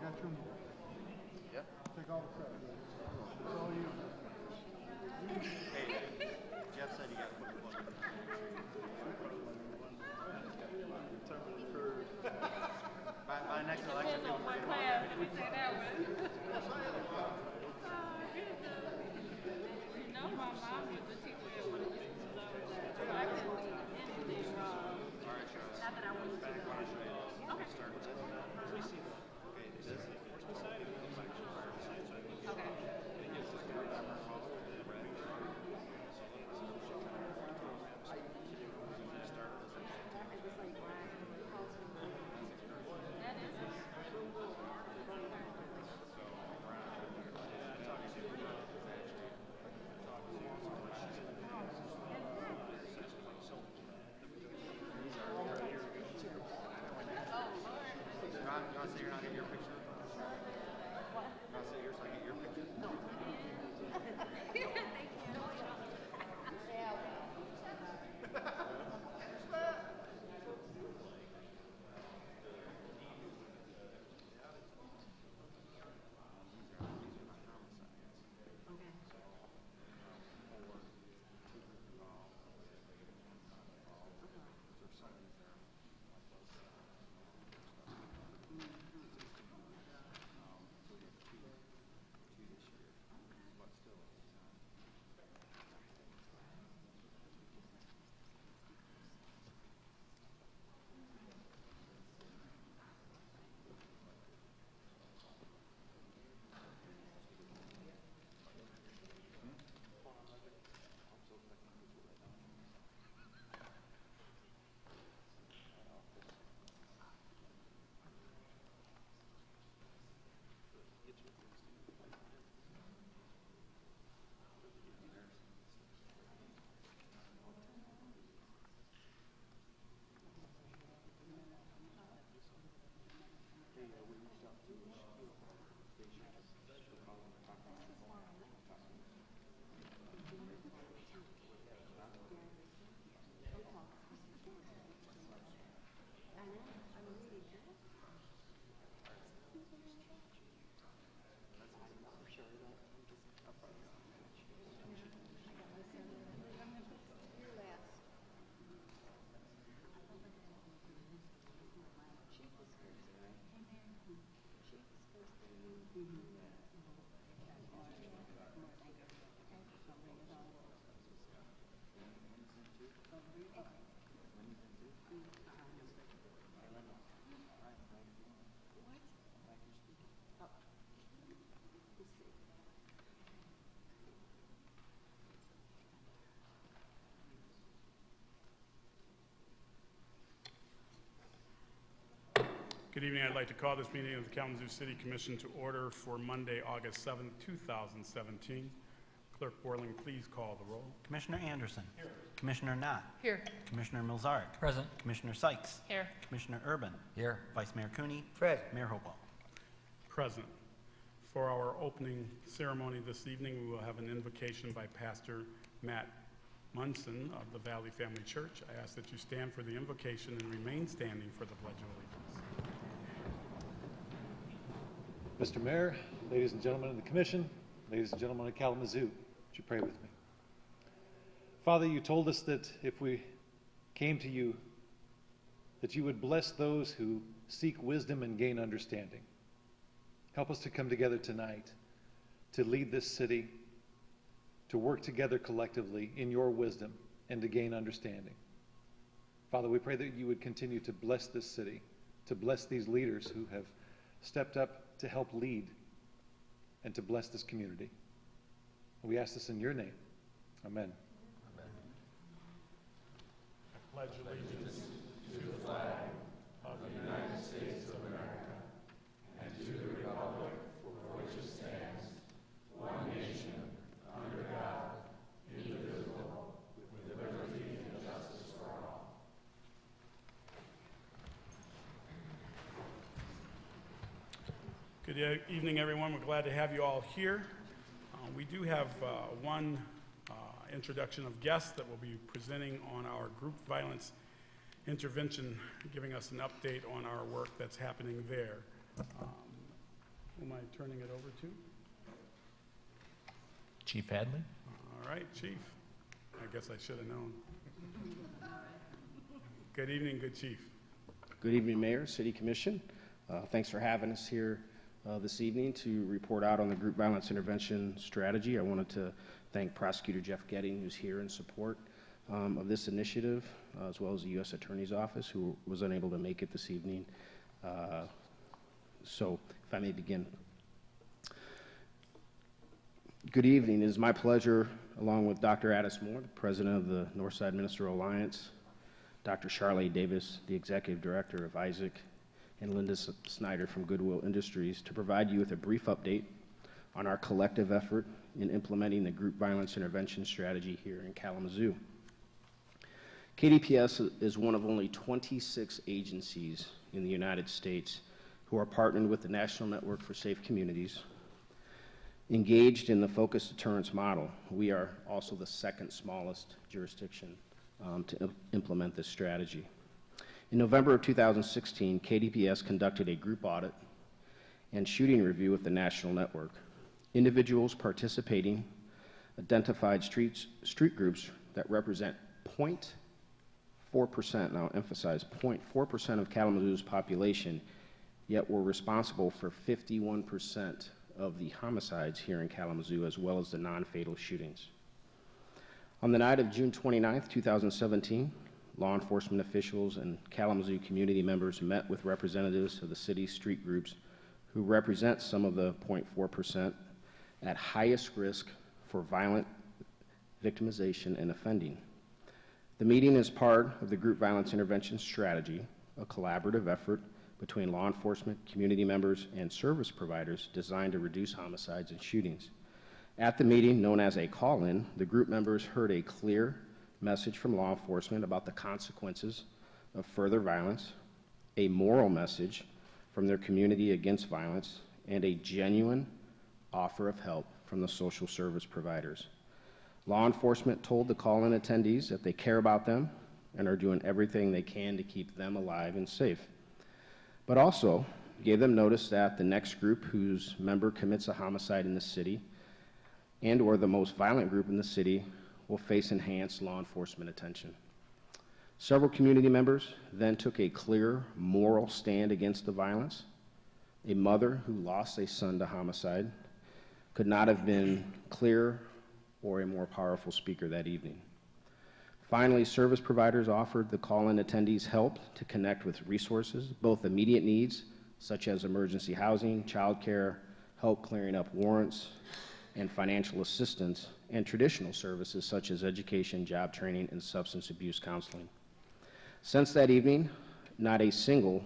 got your mark. Yep. Take all the credit. It's all you. Hey, Jeff said you got to put the plug in. By next election, Depends on what class we say that with. You know, my mom was a teacher at one of the schools I was at. So I couldn't do anything wrong. all right, Charles. Not that I wanted to. I want to show you this. Okay. Start with this. Okay, this. Okay. That is it. Ron, you want to say you're not getting your picture? What? You want to say yours so I get your picture? No. Thank you. Good evening. I'd like to call this meeting of the Kalamazoo City Commission to order for Monday, August 7th, 2017. Clerk Borling, please call the roll. Commissioner Anderson. Here. Commissioner Knott. Here. Commissioner Milzarek. Present. Commissioner Sykes. Here. Commissioner Urban. Here. Vice Mayor Cooney. Fred. Mayor Hopewell. Present. For our opening ceremony this evening, we will have an invocation by Pastor Matt Munson of the Valley Family Church. I ask that you stand for the invocation and remain standing for the Pledge of Allegiance. Mr. Mayor, ladies and gentlemen of the Commission, ladies and gentlemen of Kalamazoo, would you pray with me? Father, you told us that if we came to you, that you would bless those who seek wisdom and gain understanding. Help us to come together tonight to lead this city, to work together collectively in your wisdom and to gain understanding. Father, we pray that you would continue to bless this city, to bless these leaders who have stepped up to help lead and to bless this community. We ask this in your name. Amen. I pledge allegiance to the flag of the United States of America and to the republic for which it stands, one nation, under God, indivisible, with liberty and justice for all. Good evening, everyone. We're glad to have you all here. We do have one introduction of guests that will be presenting on our group violence intervention, giving us an update on our work that's happening there. Who am I turning it over to? Chief Hadley. All right, Chief. I guess I should have known. Good evening, good Chief. Good evening, Mayor, City Commission. Thanks for having us here this evening to report out on the group violence intervention strategy. I wanted to thank Prosecutor Jeff Getting, who's here in support of this initiative, as well as the U.S. Attorney's Office, who was unable to make it this evening. So, if I may begin. Good evening. It is my pleasure, along with Dr. Addis Moore, the President of the Northside Ministerial Alliance, Dr. Charlotte Davis, the Executive Director of Isaac, and Linda Snyder from Goodwill Industries, to provide you with a brief update on our collective effort in implementing the group violence intervention strategy here in Kalamazoo. KDPS is one of only 26 agencies in the United States who are partnered with the National Network for Safe Communities, engaged in the focused deterrence model. We are also the second smallest jurisdiction to implement this strategy. In November of 2016, KDPS conducted a group audit and shooting review with the National Network. Individuals participating identified street groups that represent 0.4%, now emphasize 0.4% of Kalamazoo's population, yet were responsible for 51% of the homicides here in Kalamazoo, as well as the non-fatal shootings. On the night of June 29th, 2017, law enforcement officials and Kalamazoo community members met with representatives of the city's street groups who represent some of the 0.4% at highest risk for violent victimization and offending. The meeting is part of the group violence intervention strategy, a collaborative effort between law enforcement, community members, and service providers designed to reduce homicides and shootings. At the meeting, known as a call-in, the group members heard a clear message from law enforcement about the consequences of further violence, a moral message from their community against violence, and a genuine offer of help from the social service providers. Law enforcement told the call-in attendees that they care about them and are doing everything they can to keep them alive and safe, but also gave them notice that the next group whose member commits a homicide in the city and or the most violent group in the city will face enhanced law enforcement attention. Several community members then took a clear moral stand against the violence. A mother who lost a son to homicide could not have been clearer or a more powerful speaker that evening. Finally, service providers offered the call-in attendees help to connect with resources, both immediate needs, such as emergency housing, childcare, help clearing up warrants, and financial assistance, and traditional services such as education, job training, and substance abuse counseling. Since that evening, not a single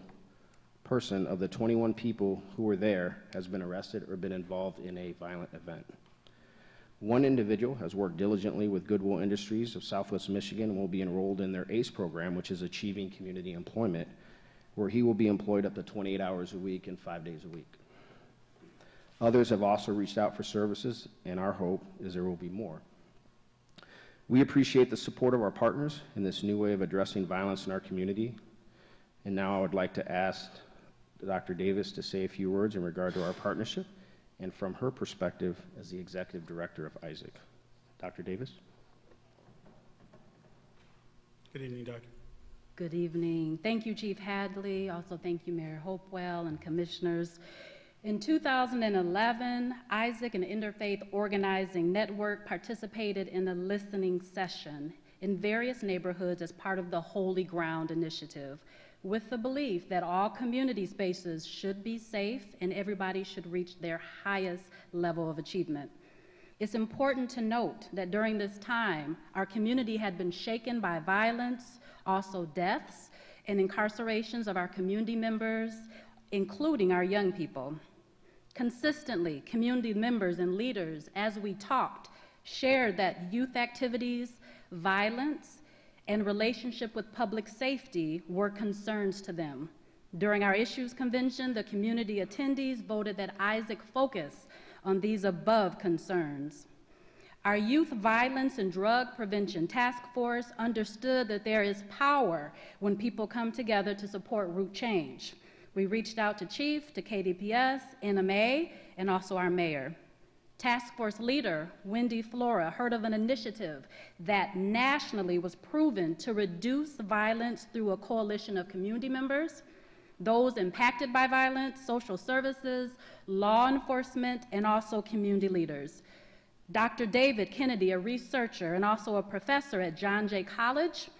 person of the 21 people who were there has been arrested or been involved in a violent event. One individual has worked diligently with Goodwill Industries of Southwest Michigan and will be enrolled in their ACE program, which is Achieving Community Employment, where he will be employed up to 28 hours a week and 5 days a week. Others have also reached out for services, and our hope is there will be more. We appreciate the support of our partners in this new way of addressing violence in our community. And now I would like to ask Dr. Davis to say a few words in regard to our partnership and from her perspective as the Executive Director of Isaac. Dr. Davis? Good evening, Doctor. Good evening. Thank you, Chief Hadley. Also, thank you, Mayor Hopewell and commissioners. In 2011, Isaac, an interfaith organizing network, participated in a listening session in various neighborhoods as part of the Holy Ground Initiative, with the belief that all community spaces should be safe and everybody should reach their highest level of achievement. It's important to note that during this time, our community had been shaken by violence, also deaths, and incarcerations of our community members, including our young people. Consistently, community members and leaders, as we talked, shared that youth activities, violence, and relationship with public safety were concerns to them. During our issues convention, the community attendees voted that Isaac focus on these above concerns. Our Youth Violence and Drug Prevention Task Force understood that there is power when people come together to support root change. We reached out to Chief, to KDPS, NMA, and also our mayor. Task Force leader Wendy Flora heard of an initiative that nationally was proven to reduce violence through a coalition of community members, those impacted by violence, social services, law enforcement, and also community leaders. Dr. David Kennedy, a researcher and also a professor at John Jay College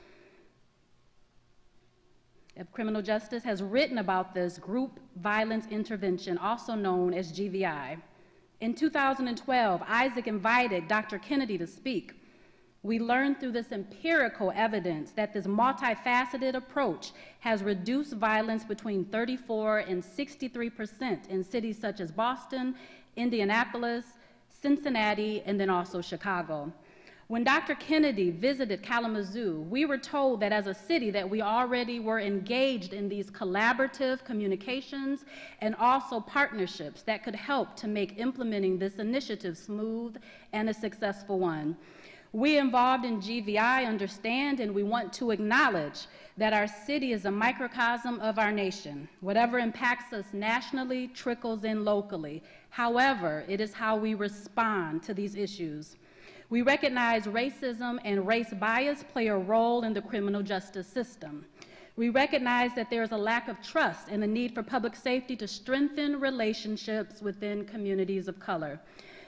of Criminal Justice, has written about this group violence intervention, also known as GVI. In 2012, Isaac invited Dr. Kennedy to speak. We learned through this empirical evidence that this multifaceted approach has reduced violence between 34 and 63% in cities such as Boston, Indianapolis, Cincinnati, and then also Chicago. When Dr. Kennedy visited Kalamazoo, we were told that as a city that we already were engaged in these collaborative communications and also partnerships that could help to make implementing this initiative smooth and a successful one. We involved in GVI understand and we want to acknowledge that our city is a microcosm of our nation. Whatever impacts us nationally trickles in locally. However, it is how we respond to these issues. We recognize racism and race bias play a role in the criminal justice system. We recognize that there is a lack of trust and the need for public safety to strengthen relationships within communities of color.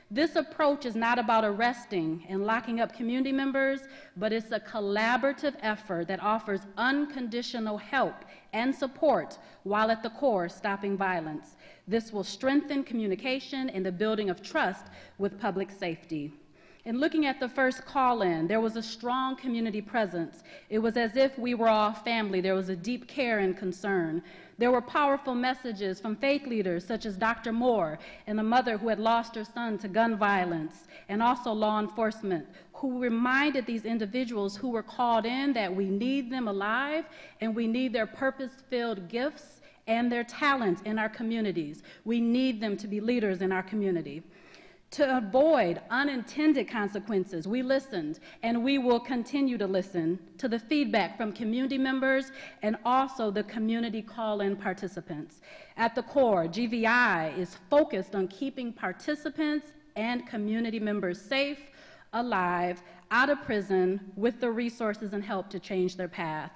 This approach is not about arresting and locking up community members, but it's a collaborative effort that offers unconditional help and support while at the core stopping violence. This will strengthen communication and the building of trust with public safety. In looking at the first call-in, there was a strong community presence. It was as if we were all family. There was a deep care and concern. There were powerful messages from faith leaders such as Dr. Moore and a mother who had lost her son to gun violence, and also law enforcement, who reminded these individuals who were called in that we need them alive and we need their purpose-filled gifts and their talents in our communities. We need them to be leaders in our community. To avoid unintended consequences, we listened and we will continue to listen to the feedback from community members and also the community call-in participants. At the core, GVI is focused on keeping participants and community members safe, alive, out of prison, with the resources and help to change their path.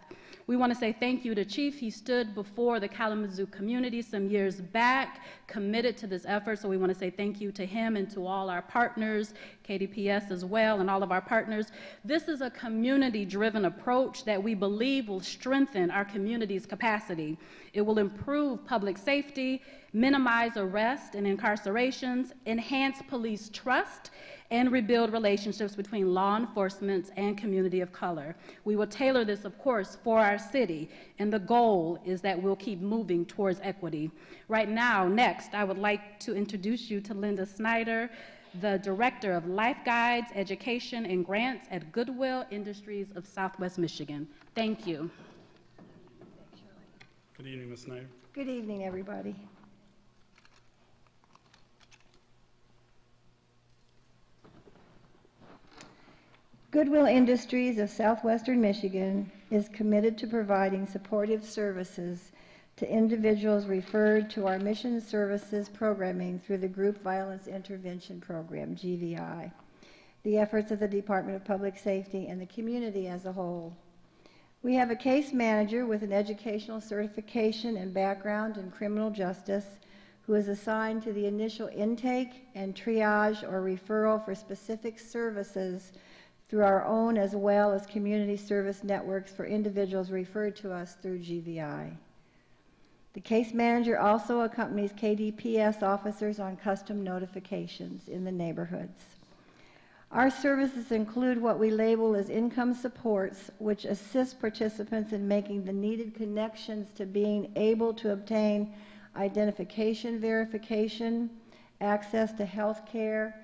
We want to say thank you to Chief. He stood before the Kalamazoo community some years back, committed to this effort, so we want to say thank you to him and to all our partners, KDPS as well, and all of our partners. This is a community-driven approach that we believe will strengthen our community's capacity. It will improve public safety, minimize arrest and incarcerations, enhance police trust, and rebuild relationships between law enforcement and community of color. We will tailor this, of course, for our city, and the goal is that we'll keep moving towards equity. Right now, next, I would like to introduce you to Linda Snyder, the Director of Life Guides, Education, and Grants at Goodwill Industries of Southwest Michigan. Thank you. Good evening, Ms. Snyder. Good evening, everybody. Goodwill Industries of Southwestern Michigan is committed to providing supportive services to individuals referred to our Mission Services programming through the Group Violence Intervention Program, GVI, the efforts of the Department of Public Safety and the community as a whole. We have a case manager with an educational certification and background in criminal justice who is assigned to the initial intake and triage or referral for specific services through our own as well as community service networks for individuals referred to us through GVI. The case manager also accompanies KDPS officers on custom notifications in the neighborhoods. Our services include what we label as income supports, which assist participants in making the needed connections to being able to obtain identification verification, access to health care,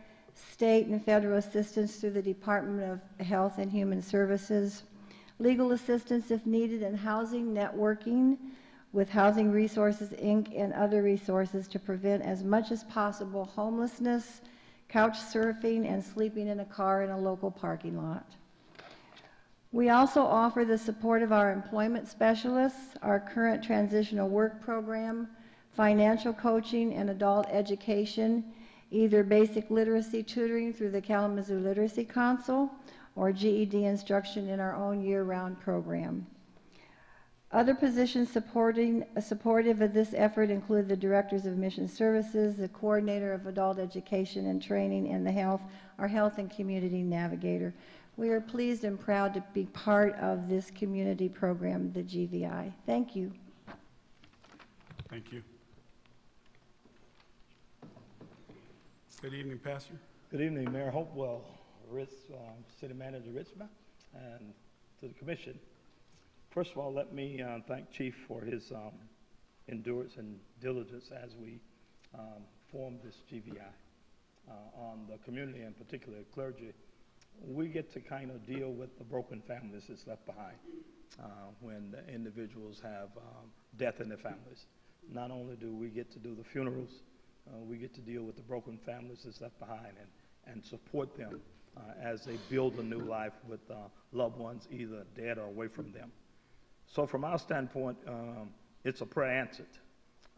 state and federal assistance through the Department of Health and Human Services, legal assistance if needed, and housing networking with Housing Resources, Inc. and other resources to prevent as much as possible homelessness, couch surfing, and sleeping in a car in a local parking lot. We also offer the support of our employment specialists, our current transitional work program, financial coaching, and adult education, either basic literacy tutoring through the Kalamazoo Literacy Council or GED instruction in our own year-round program. Other positions supportive of this effort include the Directors of Mission Services, the Coordinator of Adult Education and Training, and our Health and Community Navigator. We are pleased and proud to be part of this community program, the GVI. Thank you. Thank you. Good evening, Pastor. Good evening, Mayor Hopewell, City Manager Richmond, and to the Commission. First of all, let me thank Chief for his endurance and diligence as we formed this GVI. On the community, and particularly clergy, we get to kind of deal with the broken families that's left behind when the individuals have death in their families. Not only do we get to do the funerals, we get to deal with the broken families that's left behind and support them as they build a new life with loved ones either dead or away from them. So from our standpoint, it's a prayer answered.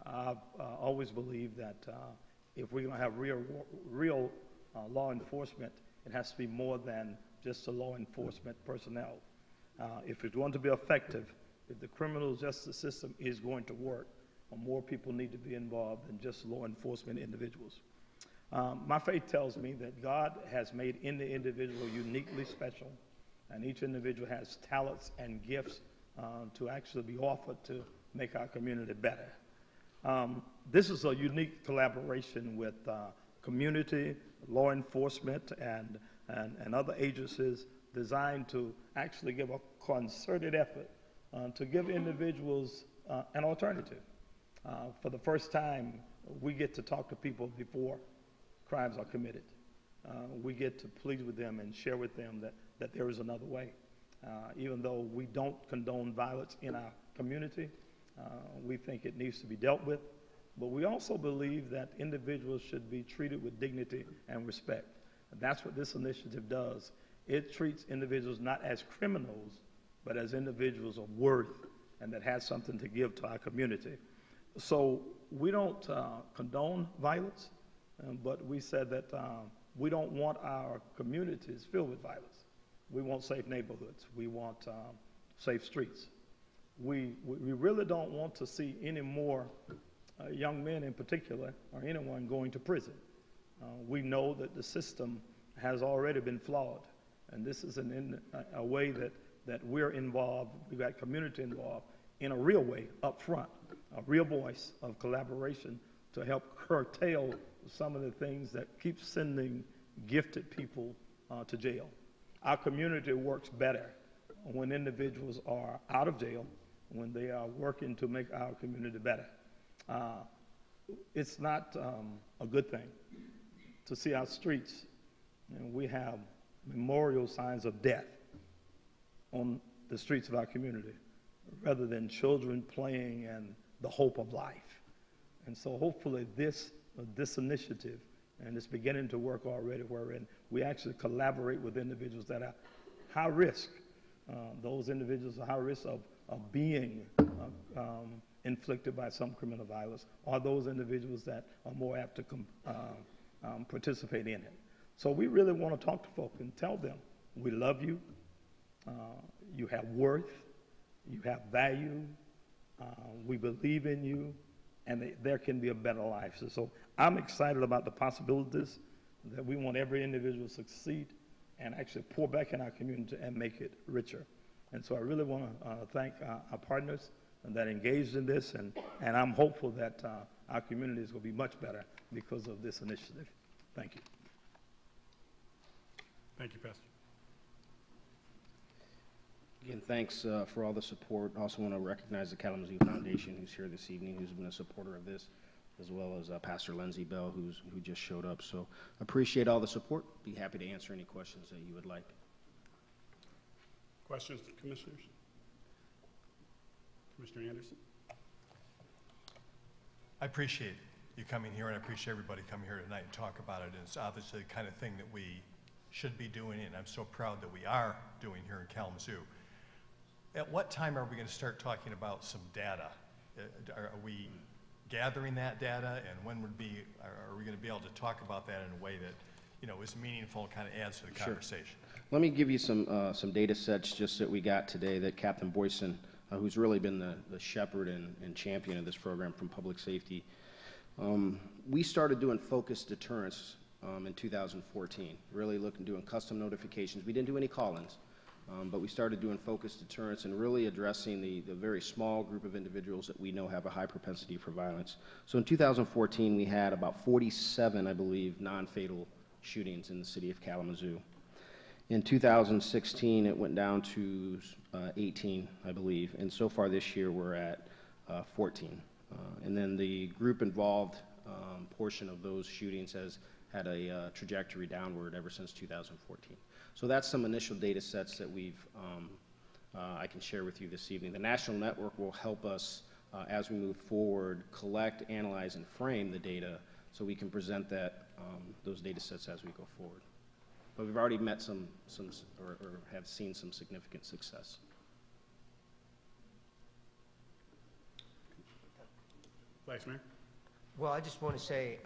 I've always believed that if we're going to have real law enforcement, it has to be more than just the law enforcement personnel. If it's going to be effective, if the criminal justice system is going to work, more people need to be involved than just law enforcement individuals. My faith tells me that God has made any individual uniquely special, and each individual has talents and gifts to actually be offered to make our community better. This is a unique collaboration with community, law enforcement, and other agencies designed to actually give a concerted effort to give individuals an alternative. For the first time, we get to talk to people before crimes are committed. We get to plead with them and share with them that there is another way. Even though we don't condone violence in our community, we think it needs to be dealt with. But we also believe that individuals should be treated with dignity and respect. And that's what this initiative does. It treats individuals not as criminals, but as individuals of worth and that has something to give to our community. So we don't condone violence, but we said that we don't want our communities filled with violence. We want safe neighborhoods. We want safe streets. We really don't want to see any more young men in particular, or anyone going to prison. We know that the system has already been flawed, and this is a way that we're involved, we've got community involved in a real way up front, a real voice of collaboration to help curtail some of the things that keep sending gifted people to jail. Our community works better when individuals are out of jail, when they are working to make our community better. It's not a good thing to see our streets, and we have memorial signs of death on the streets of our community, rather than children playing and the hope of life. And so hopefully this initiative, and it's beginning to work already, wherein we actually collaborate with individuals that are high risk. Those individuals are high risk of being inflicted by some criminal violence, or those individuals that are more apt to participate in it. So we really want to talk to folk and tell them, we love you, you have worth, you have value, we believe in you, and there can be a better life. So I'm excited about the possibilities, that we want every individual to succeed and actually pour back in our community and make it richer. And so I really want to thank our partners that engaged in this, and I'm hopeful that our communities will be much better because of this initiative. Thank you. Thank you, Pastor. Again, thanks for all the support. Also want to recognize the Kalamazoo Foundation, who's here this evening, who's been a supporter of this, as well as Pastor Lindsay Bell, who just showed up. So appreciate all the support. Be happy to answer any questions that you would like. Questions, commissioners? Commissioner Anderson? I appreciate you coming here, and I appreciate everybody coming here tonight and talk about it. And it's obviously the kind of thing that we should be doing it, and I'm so proud that we are doing here in Kalamazoo. At what time are we going to start talking about some data? Are we gathering that data, and when would be, are we going to be able to talk about that in a way that, you know, is meaningful and kind of adds to the conversation? Let me give you some data sets just that we got today that Captain Boyson, who's really been the shepherd and champion of this program from public safety. We started doing focused deterrence in 2014, really doing custom notifications. We didn't do any call-ins, but we started doing focused deterrence and really addressing the very small group of individuals that we know have a high propensity for violence. So in 2014, we had about 47, I believe, non-fatal shootings in the city of Kalamazoo. In 2016, it went down to 18, I believe, and so far this year we're at 14. And then the group involved portion of those shootings has had a trajectory downward ever since 2014. So that's some initial data sets that I can share with you this evening. The national network will help us as we move forward collect, analyze, and frame the data so we can present those data sets as we go forward. But we've already met or have seen some significant success. Vice Mayor? Well, I just want to say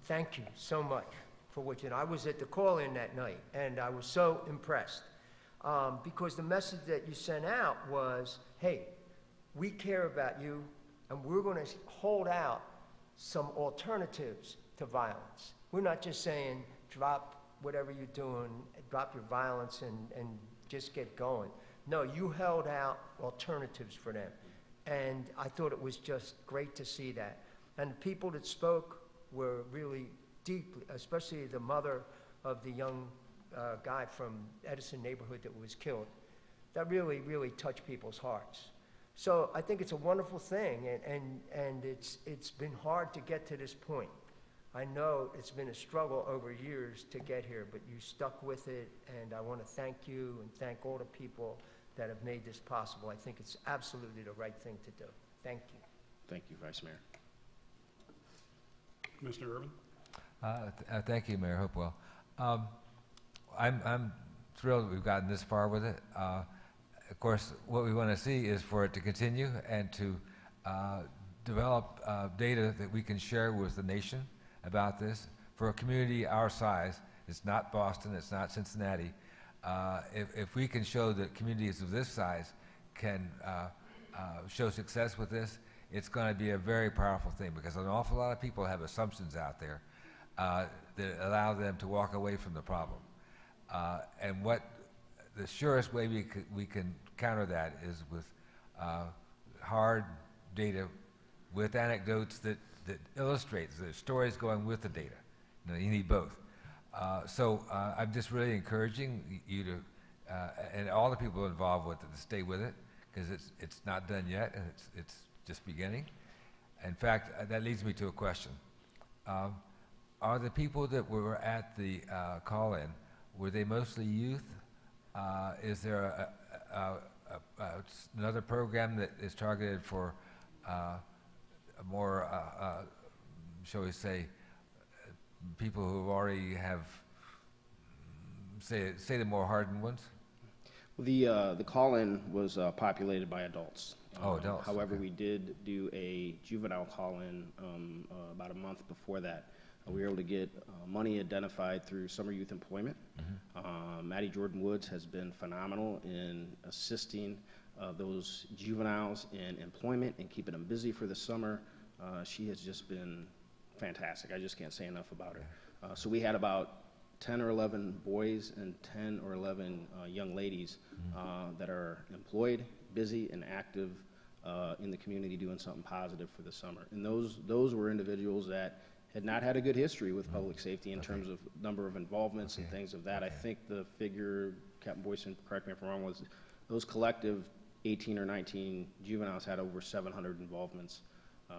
thank you so much for what you did. I was at the call-in that night, and I was so impressed because the message that you sent out was, hey, we care about you, and we're going to hold out some alternatives to violence. We're not just saying drop whatever you're doing, drop your violence and just get going. No, you held out alternatives for them. And I thought it was just great to see that. And the people that spoke were really deeply, especially the mother of the young guy from Edison neighborhood that was killed. That really, really touched people's hearts. So I think it's a wonderful thing, and it's been hard to get to this point. I know it's been a struggle over years to get here, but you stuck with it, and I want to thank you and thank all the people that have made this possible. I think it's absolutely the right thing to do. Thank you. Thank you, Vice Mayor. Commissioner Urban? Thank you, Mayor Hopewell. I'm thrilled we've gotten this far with it. Of course, what we want to see is for it to continue and to develop data that we can share with the nation about this. For a community our size, it's not Boston, it's not Cincinnati. If we can show that communities of this size can show success with this, it's going to be a very powerful thing, because an awful lot of people have assumptions out there that allow them to walk away from the problem. And what the surest way we can counter that is with hard data with anecdotes that illustrates the stories going with the data. You know, you need both. So I'm just really encouraging you to, and all the people involved with it, to stay with it, because it's not done yet, and it's just beginning. In fact, that leads me to a question. Are the people that were at the call-in, were they mostly youth? Is there another program that is targeted for a more, shall we say, people who already have, say the more hardened ones? Well, the call-in was populated by adults. Oh, adults. However, okay. we did do a juvenile call-in about a month before that. We were able to get money identified through summer youth employment. Mm-hmm. Maddie Jordan Woods has been phenomenal in assisting those juveniles in employment and keeping them busy for the summer. She has just been fantastic. I just can't say enough about her. So we had about 10 or 11 boys and 10 or 11 young ladies that are employed, busy, and active in the community doing something positive for the summer. And those were individuals that had not had a good history with public safety in terms of number of involvements and things of that. I think the figure, Captain Boyson, correct me if I'm wrong, was those collective 18 or 19 juveniles had over 700 involvements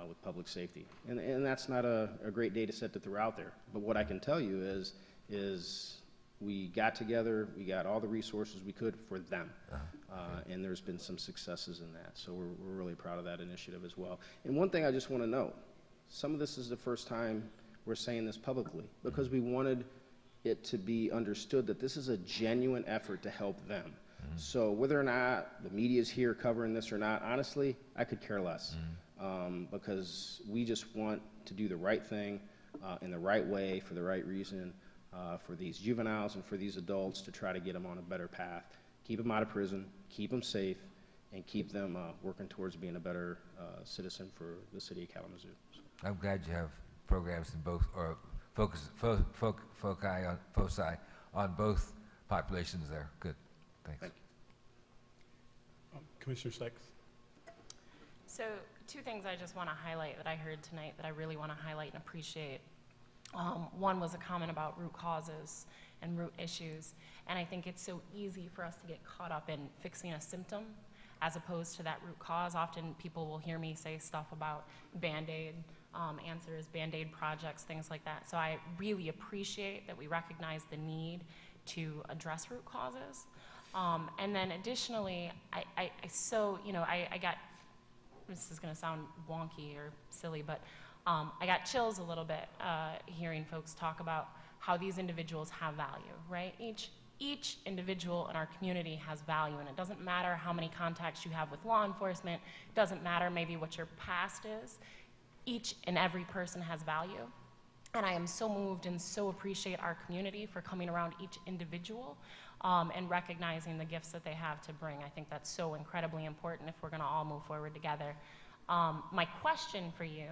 with public safety. And that's not a great data set to throw out there. But what I can tell you is we got together, we got all the resources we could for them. And there's been some successes in that. So we're really proud of that initiative as well. And one thing I just want to note, some of this is the first time we're saying this publicly, because we wanted it to be understood that this is a genuine effort to help them. So whether or not the media is here covering this or not, honestly, I could care less, because we just want to do the right thing in the right way for the right reason for these juveniles and for these adults to try to get them on a better path, keep them out of prison, keep them safe, and keep them working towards being a better citizen for the city of Kalamazoo. So. I'm glad you have programs in both, or foci on both populations there. Good. Thanks. Thank you. Commissioner Sykes? So two things I just want to highlight that I heard tonight that I really want to highlight and appreciate. One was a comment about root causes and root issues, and I think it's so easy for us to get caught up in fixing a symptom as opposed to that root cause. Often people will hear me say stuff about Band-Aid answers, Band-Aid projects, things like that. So I really appreciate that we recognize the need to address root causes. And then additionally, I got, this is going to sound wonky or silly, but I got chills a little bit hearing folks talk about how these individuals have value, right? Each individual in our community has value, and it doesn't matter how many contacts you have with law enforcement, it doesn't matter maybe what your past is. Each and every person has value. And I am so moved and so appreciate our community for coming around each individual and recognizing the gifts that they have to bring. I think that's so incredibly important if we're going to all move forward together. My question for you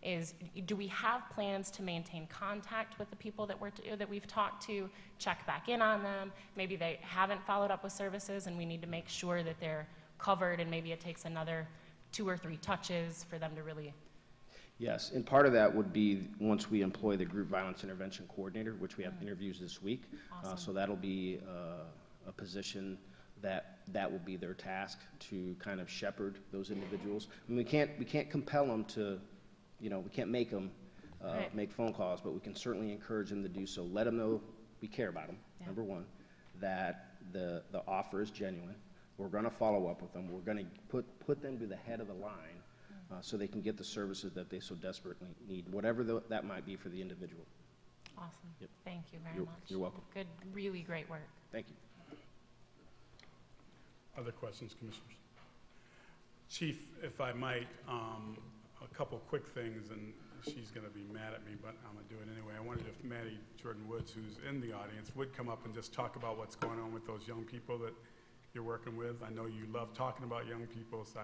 is, do we have plans to maintain contact with the people that we've talked to, check back in on them? Maybe they haven't followed up with services and we need to make sure that they're covered, and maybe it takes another 2 or 3 touches for them to really... Yes, and part of that would be once we employ the Group Violence Intervention Coordinator, which we have interviews this week. Awesome. So that'll be a position that will be their task to kind of shepherd those individuals. I mean, we can't compel them to, we can't make them Right. make phone calls, but we can certainly encourage them to do so. Let them know we care about them, Yeah. number one, that the offer is genuine. We're going to follow up with them. We're going to put them to the head of the line so they can get the services that they so desperately need, whatever that might be for the individual. Awesome. Yep. Thank you very much. You're welcome. Good, really great work. Thank you. Other questions, Commissioners? Chief, if I might, a couple quick things, and she's going to be mad at me, but I'm going to do it anyway. I wondered if Maddie Jordan Woods, who's in the audience, would come up and just talk about what's going on with those young people that you're working with. I know you love talking about young people, so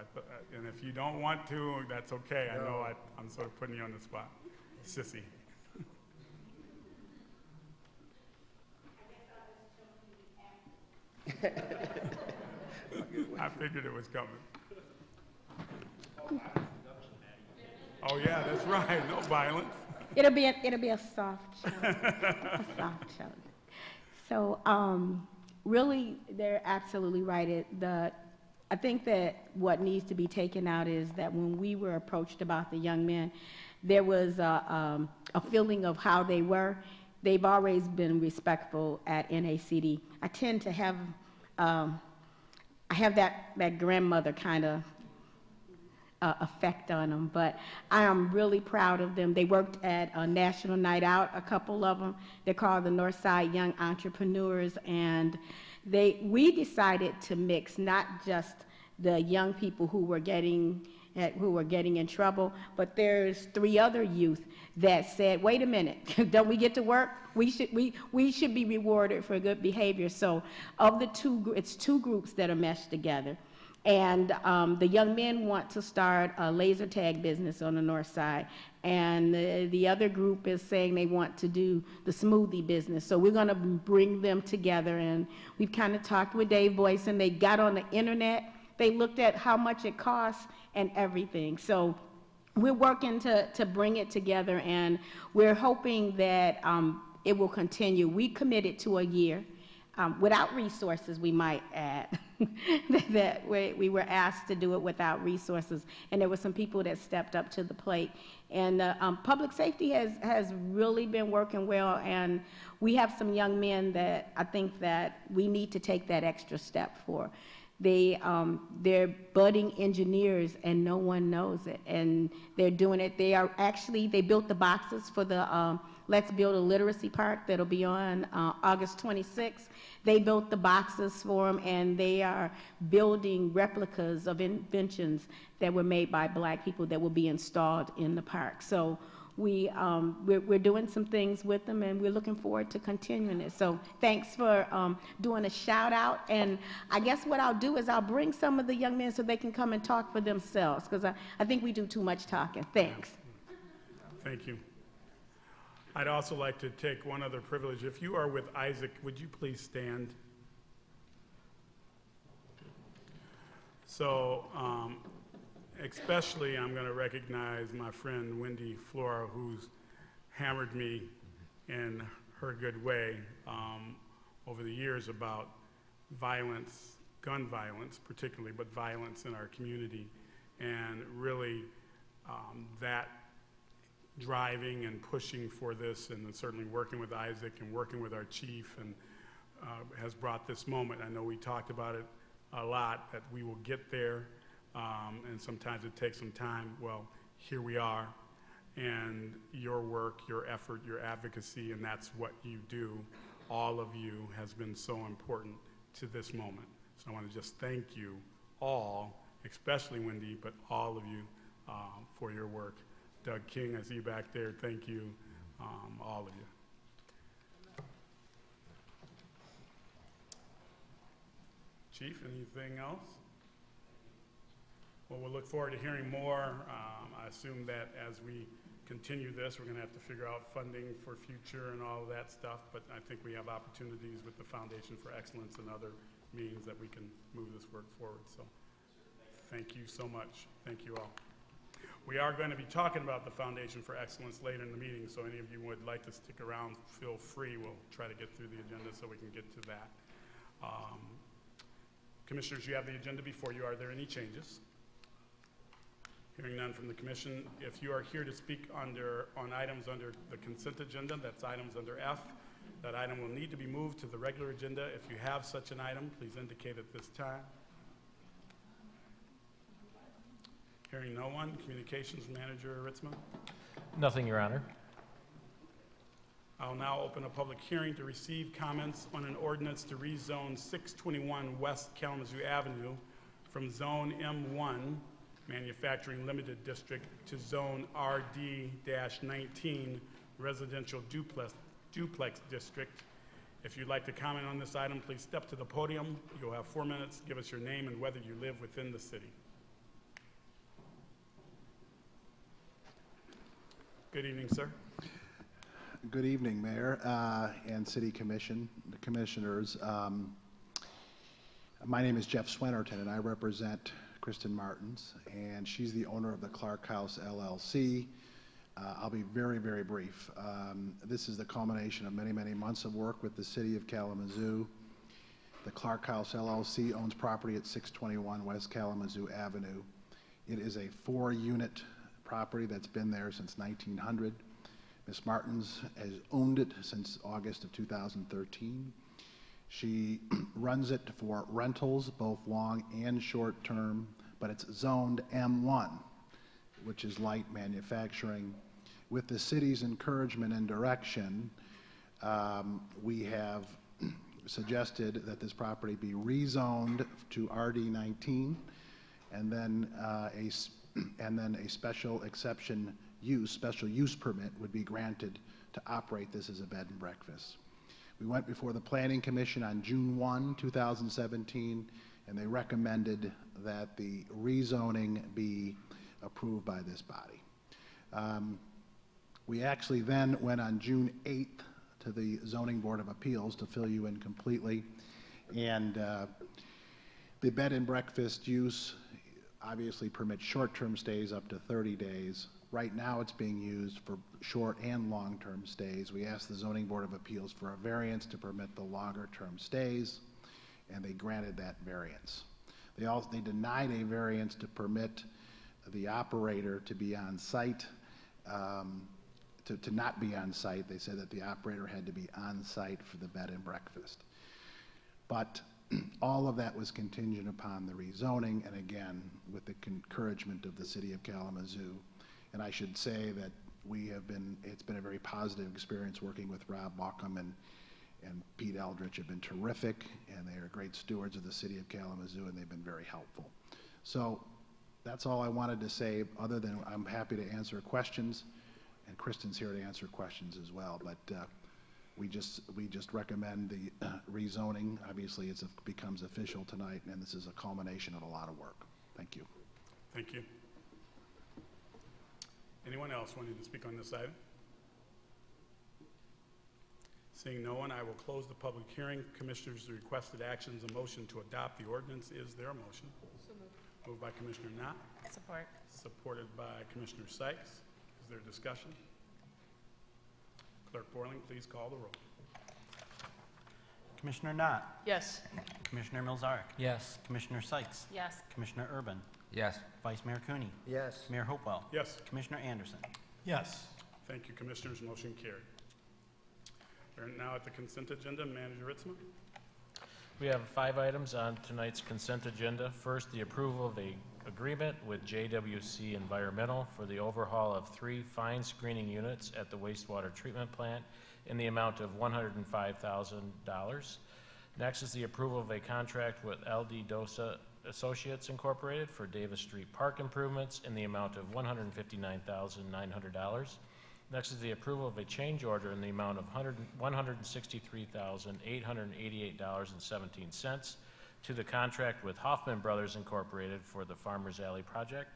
and if you don't want to, that's okay. I know I'm sort of putting you on the spot. Sissy. I figured it was coming. Oh yeah, that's right. No violence. It'll be a soft show. A soft show. So really, they're absolutely right. I think that what needs to be taken out is that when we were approached about the young men, there was a feeling of how they were. They've always been respectful at NACD. I tend to have, I have that grandmother kind of effect on them, but I am really proud of them. They worked at a National Night Out, a couple of them. They're called the Northside Young Entrepreneurs, and we decided to mix not just the young people who were getting in trouble, but there's 3 other youth that said, wait a minute, don't we get to work? We should be rewarded for good behavior. So of the it's 2 groups that are meshed together. And the young men want to start a laser tag business on the north side. And the other group is saying they want to do the smoothie business. So we're going to bring them together. And we've kind of talked with Dave Boyce, and they got on the internet. They looked at how much it costs and everything. So we're working to bring it together, and we're hoping that it will continue. We committed to a year. Without resources, we might add, that we were asked to do it without resources, and there were some people that stepped up to the plate. And public safety has really been working well, and we have some young men that I think that we need to take that extra step for. They're budding engineers, and no one knows it, and they're doing it. They built the boxes for the Let's Build a Literacy Park that'll be on August 26th. They built the boxes for them, and they are building replicas of inventions that were made by Black people that will be installed in the park. So we're doing some things with them, and we're looking forward to continuing it. So thanks for doing a shout out. And I guess what I'll do is I'll bring some of the young men so they can come and talk for themselves, because I think we do too much talking. Thanks. Thank you. I'd also like to take one other privilege. If you are with Isaac, would you please stand? So, especially I'm going to recognize my friend Wendy Flora, who's hammered me in her good way over the years about violence, gun violence particularly, but violence in our community, and really that driving and pushing for this, and certainly working with Isaac and working with our chief, and has brought this moment. I know we talked about it a lot, that we will get there, and sometimes it takes some time. Well, here we are, and your work, your effort, your advocacy, and that's what you do, all of you, has been so important to this moment. So I want to just thank you all, especially Wendy, but all of you for your work. Doug King, I see you back there. Thank you, all of you. Chief, anything else? Well, we'll look forward to hearing more. I assume that as we continue this, we're going to have to figure out funding for future and all of that stuff, but I think we have opportunities with the Foundation for Excellence and other means that we can move this work forward. So thank you so much. Thank you all. We are going to be talking about the Foundation for Excellence later in the meeting, so any of you would like to stick around, feel free. We'll try to get through the agenda so we can get to that. Commissioners, you have the agenda before you. Are there any changes? Hearing none from the Commission. If you are here to speak on items under the consent agenda, that's items under F, that item will need to be moved to the regular agenda. If you have such an item, please indicate at this time. Hearing no one, Communications Manager Ritzman. Nothing, Your Honor. I'll now open a public hearing to receive comments on an ordinance to rezone 621 West Kalamazoo Avenue from Zone M1, Manufacturing Limited District, to Zone RD-19, Residential Duplex District. If you'd like to comment on this item, please step to the podium. You'll have 4 minutes. Give us your name and whether you live within the city. Good evening, sir. Good evening, Mayor and City Commission, the Commissioners. My name is Jeff Swennerton, and I represent Kristen Martins, and she's the owner of the Clark House LLC. I'll be very, very brief. This is the culmination of many, many months of work with the City of Kalamazoo. The Clark House LLC owns property at 621 West Kalamazoo Avenue. It is a 4-unit property that's been there since 1900. Ms. Martins has owned it since August of 2013. She runs it for rentals, both long and short term, but it's zoned M1, which is light manufacturing. With the city's encouragement and direction, we have suggested that this property be rezoned to RD19, and then a special exception use, special use permit would be granted to operate this as a bed and breakfast. We went before the Planning Commission on June 1, 2017, and they recommended that the rezoning be approved by this body. We actually then went on June 8th to the Zoning Board of Appeals to fill you in completely, and the bed and breakfast use obviously permits short-term stays up to 30 days. Right now it's being used for short and long-term stays. We asked the Zoning Board of Appeals for a variance to permit the longer-term stays, and they granted that variance. They denied a variance to permit the operator to be on site, to not be on site. They said that the operator had to be on site for the bed and breakfast. But all of that was contingent upon the rezoning, and again, with the encouragement of the City of Kalamazoo. And I should say that it's been a very positive experience working with Rob Bauckham and Pete Eldridge have been terrific, and they are great stewards of the city of Kalamazoo, and they've been very helpful. So that's all I wanted to say, other than I'm happy to answer questions, and Kristen's here to answer questions as well. But we just recommend the rezoning. Obviously, it becomes official tonight, and this is a culmination of a lot of work. Thank you. Thank you. Anyone else wanting to speak on this item? Seeing no one, I will close the public hearing. Commissioners' requested actions, a motion to adopt the ordinance. Is there a motion? So moved. Moved by Commissioner Knott. Support. Supported by Commissioner Sykes. Is there discussion? Clerk Borling, please call the roll. Commissioner Knott. Yes. Commissioner Milzarek. Yes. Commissioner Sykes. Yes. Commissioner Urban. Yes. Vice Mayor Cooney. Yes. Mayor Hopewell. Yes. Commissioner Anderson. Yes. Thank you, Commissioners. Motion carried. We're now at the consent agenda. Manager Ritzman. We have 5 items on tonight's consent agenda. First, the approval of an agreement with JWC Environmental for the overhaul of 3 fine screening units at the wastewater treatment plant in the amount of $105,000. Next is the approval of a contract with LD Dosa Associates Incorporated for Davis Street Park improvements in the amount of $159,900. Next is the approval of a change order in the amount of $163,888.17 to the contract with Hoffman Brothers Incorporated for the Farmers Alley project.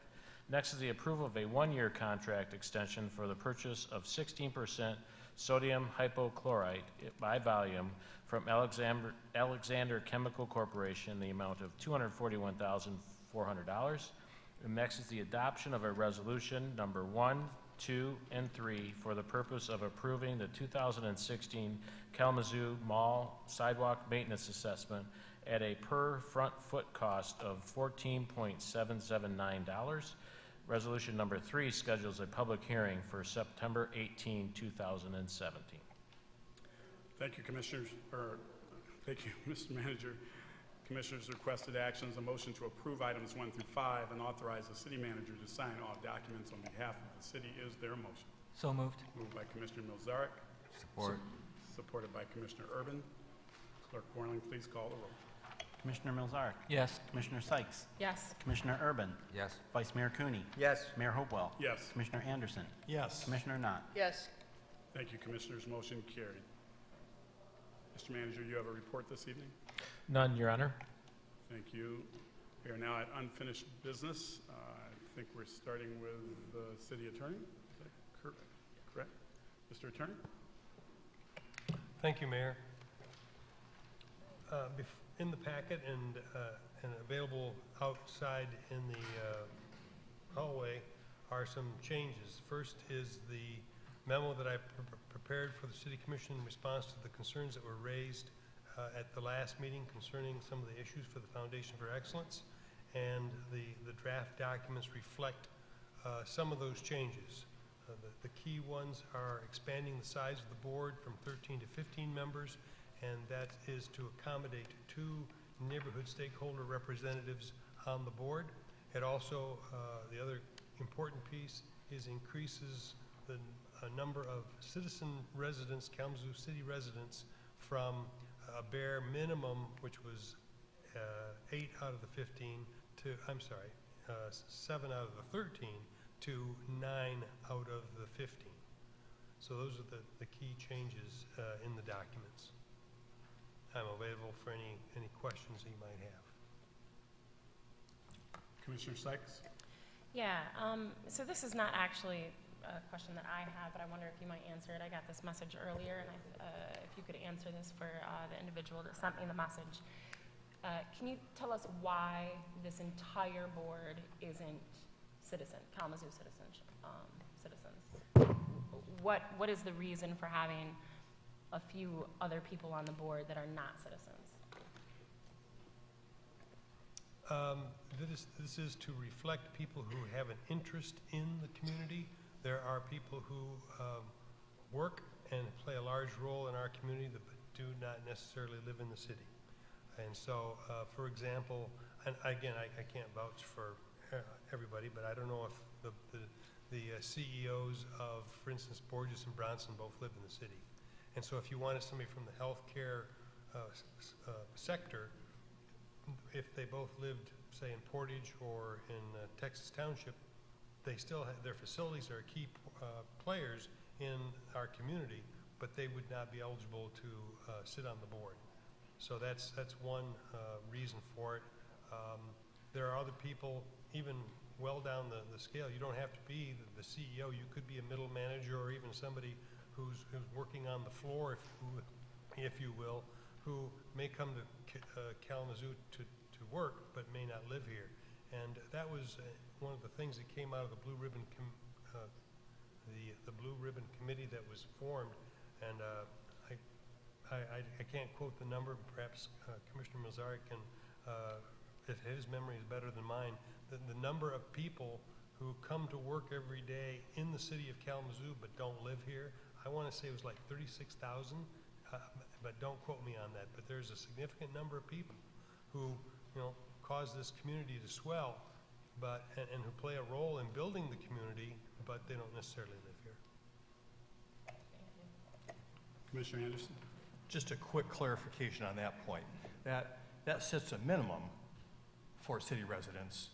Next is the approval of a 1-year contract extension for the purchase of 16% sodium hypochlorite by volume from Alexander Chemical Corporation in the amount of $241,400. And next is the adoption of a resolution number 1, 2, and 3 for the purpose of approving the 2016 Kalamazoo Mall Sidewalk Maintenance Assessment at a per front foot cost of $14.779. Resolution number 3 schedules a public hearing for September 18, 2017. Thank you, Commissioners, thank you, Mr. Manager. Commissioners' requested actions, a motion to approve items 1 through 5 and authorize the city manager to sign all documents on behalf of the city. Is there a motion? So moved. Moved by Commissioner Milzarek. Support. Supported by Commissioner Urban. Clerk Borling, please call the roll. Commissioner Milzarek. Yes. Commissioner Sykes. Yes. Commissioner Urban. Yes. Vice Mayor Cooney. Yes. Mayor Hopewell. Yes. Commissioner Anderson. Yes. Commissioner Knott. Yes. Thank you, Commissioners. Motion carried. Mr. Manager, you have a report this evening? None, Your Honor. Thank you. We are now at unfinished business. I think we're starting with the city attorney. Is that correct? Mr. Attorney? Thank you, Mayor. In the packet and available outside in the hallway are some changes. First is the memo that I prepared for the City Commission in response to the concerns that were raised at the last meeting concerning some of the issues for the Foundation for Excellence, and the draft documents reflect some of those changes. The key ones are expanding the size of the board from 13 to 15 members, and that is to accommodate 2 neighborhood stakeholder representatives on the board. It also, the other important piece is increases the number of citizen residents, Kalamazoo City residents, from a bare minimum, which was 8 out of the 15 to, 7 out of the 13 to 9 out of the 15. So those are the key changes in the documents. I'm available for any questions that you might have. Commissioner Sykes? Yeah, so this is not actually a question that I have, but I wonder if you might answer it. I got this message earlier, and if you could answer this for the individual that sent me the message. Can you tell us why this entire board isn't Kalamazoo citizens? What is the reason for having a few other people on the board that are not citizens? This is to reflect people who have an interest in the community. There are people who work and play a large role in our community that do not necessarily live in the city. And so, for example, and again, I can't vouch for everybody, but I don't know if the the CEOs of, for instance, Borges and Bronson both live in the city. And so if you wanted somebody from the healthcare sector, if they both lived, say, in Portage or in Texas Township, they still have, their facilities are key players in our community, but they would not be eligible to sit on the board. So that's one reason for it. There are other people, even well down the scale. You don't have to be the CEO. You could be a middle manager or even somebody who's working on the floor, if you will, who may come to Kalamazoo to work but may not live here. And that was one of the things that came out of the Blue Ribbon the Blue Ribbon Committee that was formed. And I can't quote the number. Perhaps Commissioner Milzarek can, if his memory is better than mine, the number of people who come to work every day in the city of Kalamazoo but don't live here. I want to say it was like 36,000, but don't quote me on that. But there's a significant number of people who, cause this community to swell, but and who play a role in building the community, but they don't necessarily live here. Commissioner Anderson? Just a quick clarification on that point. That sets a minimum for city residents.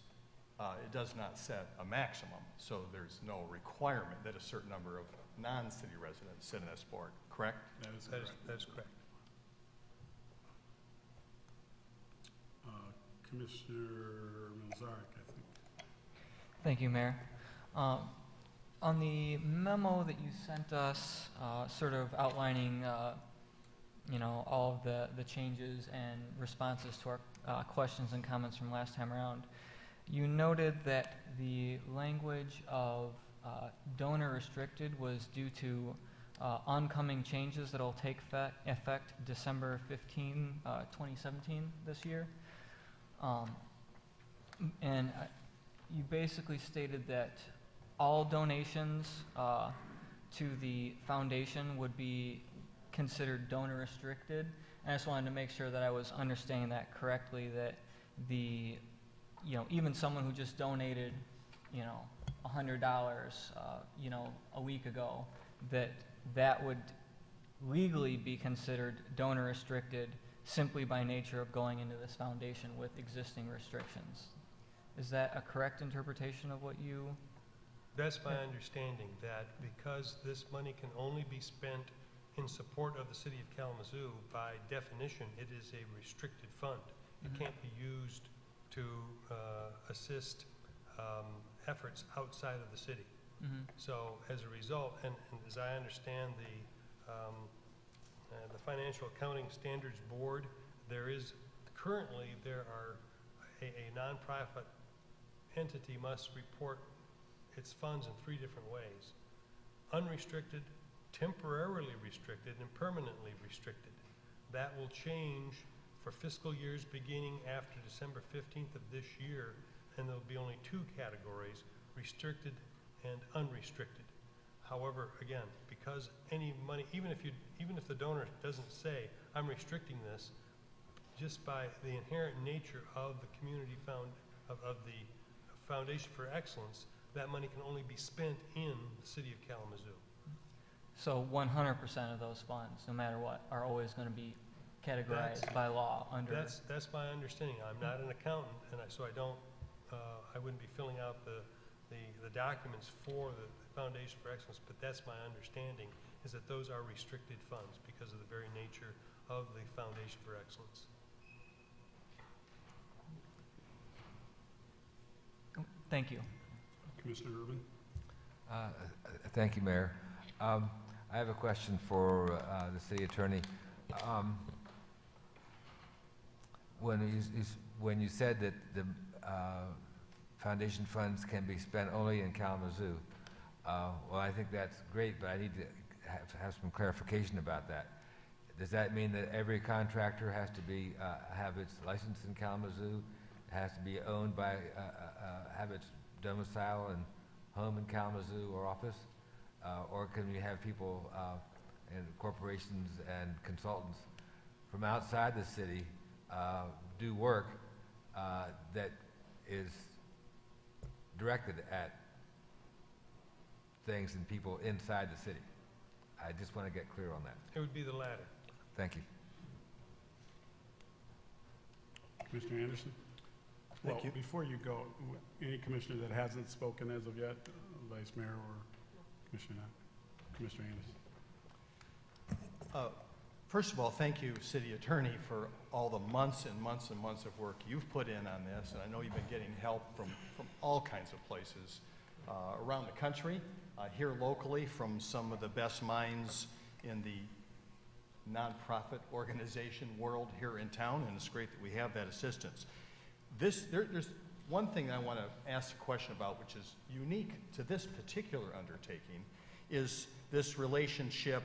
It does not set a maximum, so there's no requirement that a certain number of non-city residents sit in this board, correct? That is correct. That is correct. Commissioner Milzarek, I think. Thank you, Mayor. On the memo that you sent us, sort of outlining, all of the changes and responses to our questions and comments from last time around, you noted that the language of donor restricted was due to oncoming changes that will take effect December 15, 2017 this year. And you basically stated that all donations to the foundation would be considered donor restricted. And I just wanted to make sure that I was understanding that correctly, that even someone who just donated, $100, a week ago, that would legally be considered donor restricted simply by nature of going into this foundation with existing restrictions. Is that a correct interpretation of what you? That's my understanding, that because this money can only be spent in support of the city of Kalamazoo, by definition, it is a restricted fund. It can't be used to assist efforts outside of the city. So as a result, and as I understand the Financial Accounting Standards Board, there are a nonprofit entity must report its funds in 3 different ways: unrestricted, temporarily restricted, and permanently restricted. That will change for fiscal years beginning after December 15th of this year, and there'll be only 2 categories: restricted and unrestricted. However, again, because any money, even if the donor doesn't say, I'm restricting this, just by the inherent nature of the of the Foundation for Excellence, that money can only be spent in the city of Kalamazoo. So 100% of those funds, no matter what, are always going to be categorized by law under. That's my understanding. I'm not an accountant, and so I wouldn't be filling out the documents for the Foundation for Excellence, but that's my understanding, is that those are restricted funds because of the very nature of the Foundation for Excellence. Thank you. Commissioner Urban? Thank you, Mayor. I have a question for the city attorney. When you said that the foundation funds can be spent only in Kalamazoo, well, I think that's great, but I need to have some clarification about that. Does that mean that every contractor has to be have its license in Kalamazoo, has to be owned by have its domicile and home in Kalamazoo or office, or can we have people and corporations and consultants from outside the city do work that is directed at things than people inside the city. I just want to get clear on that. It would be the latter. Thank you. Commissioner Anderson? Thank Well, you. before you go, any commissioner that hasn't spoken as of yet, Vice Mayor or Commissioner Anderson? First of all, thank you, City Attorney, for all the months and months and months of work you've put in on this. And I know you've been getting help from all kinds of places around the country, here locally from some of the best minds in the nonprofit organization world here in town, and it's great that we have that assistance. There's one thing I want to ask a question about, which is unique to this particular undertaking, is this relationship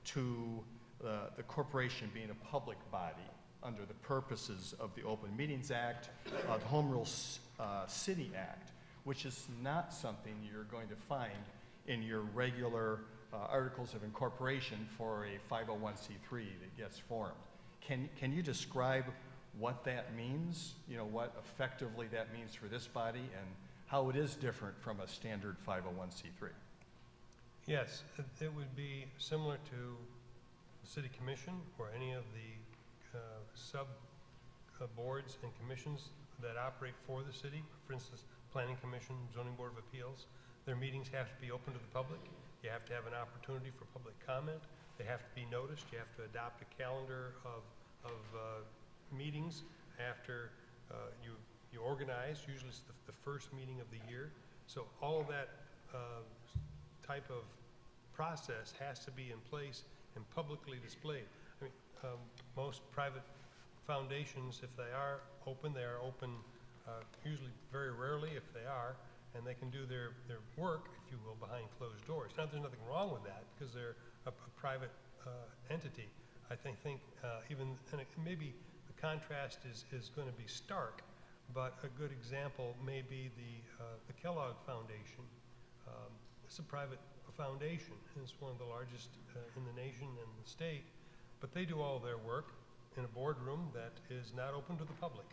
to the corporation being a public body under the purposes of the Open Meetings Act, the Home Rule City Act, which is not something you're going to find in your regular articles of incorporation for a 501c3 that gets formed. Can you describe what that means, what effectively that means for this body, and how it is different from a standard 501c3? Yes, it would be similar to the City Commission or any of the boards and commissions that operate for the city. For instance, Planning Commission, Zoning Board of Appeals. Their meetings have to be open to the public. You have to have an opportunity for public comment. They have to be noticed. You have to adopt a calendar of meetings after you organize. Usually it's the first meeting of the year. So all of that type of process has to be in place and publicly displayed. I mean, most private foundations, if they are open usually very rarely if they are, and they can do their work, if you will, behind closed doors. Now, there's nothing wrong with that because they're a private entity. I think maybe the contrast is going to be stark, but a good example may be the Kellogg Foundation. It's a private foundation. It's one of the largest in the nation and the state, but they do all their work in a boardroom that is not open to the public,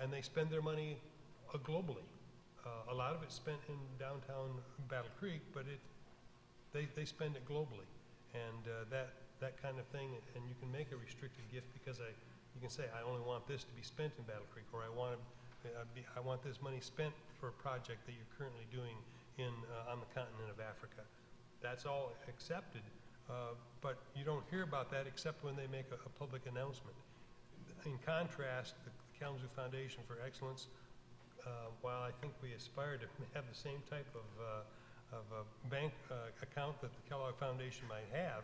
and they spend their money globally. A lot of it's spent in downtown Battle Creek, but they spend it globally, and that kind of thing. And you can make a restricted gift because you can say, I only want this to be spent in Battle Creek, or I want this money spent for a project that you're currently doing on the continent of Africa. That's all accepted, but you don't hear about that except when they make a public announcement. In contrast, the Kalamazoo Foundation for Excellence, while I think we aspire to have the same type of a bank account that the Kellogg Foundation might have,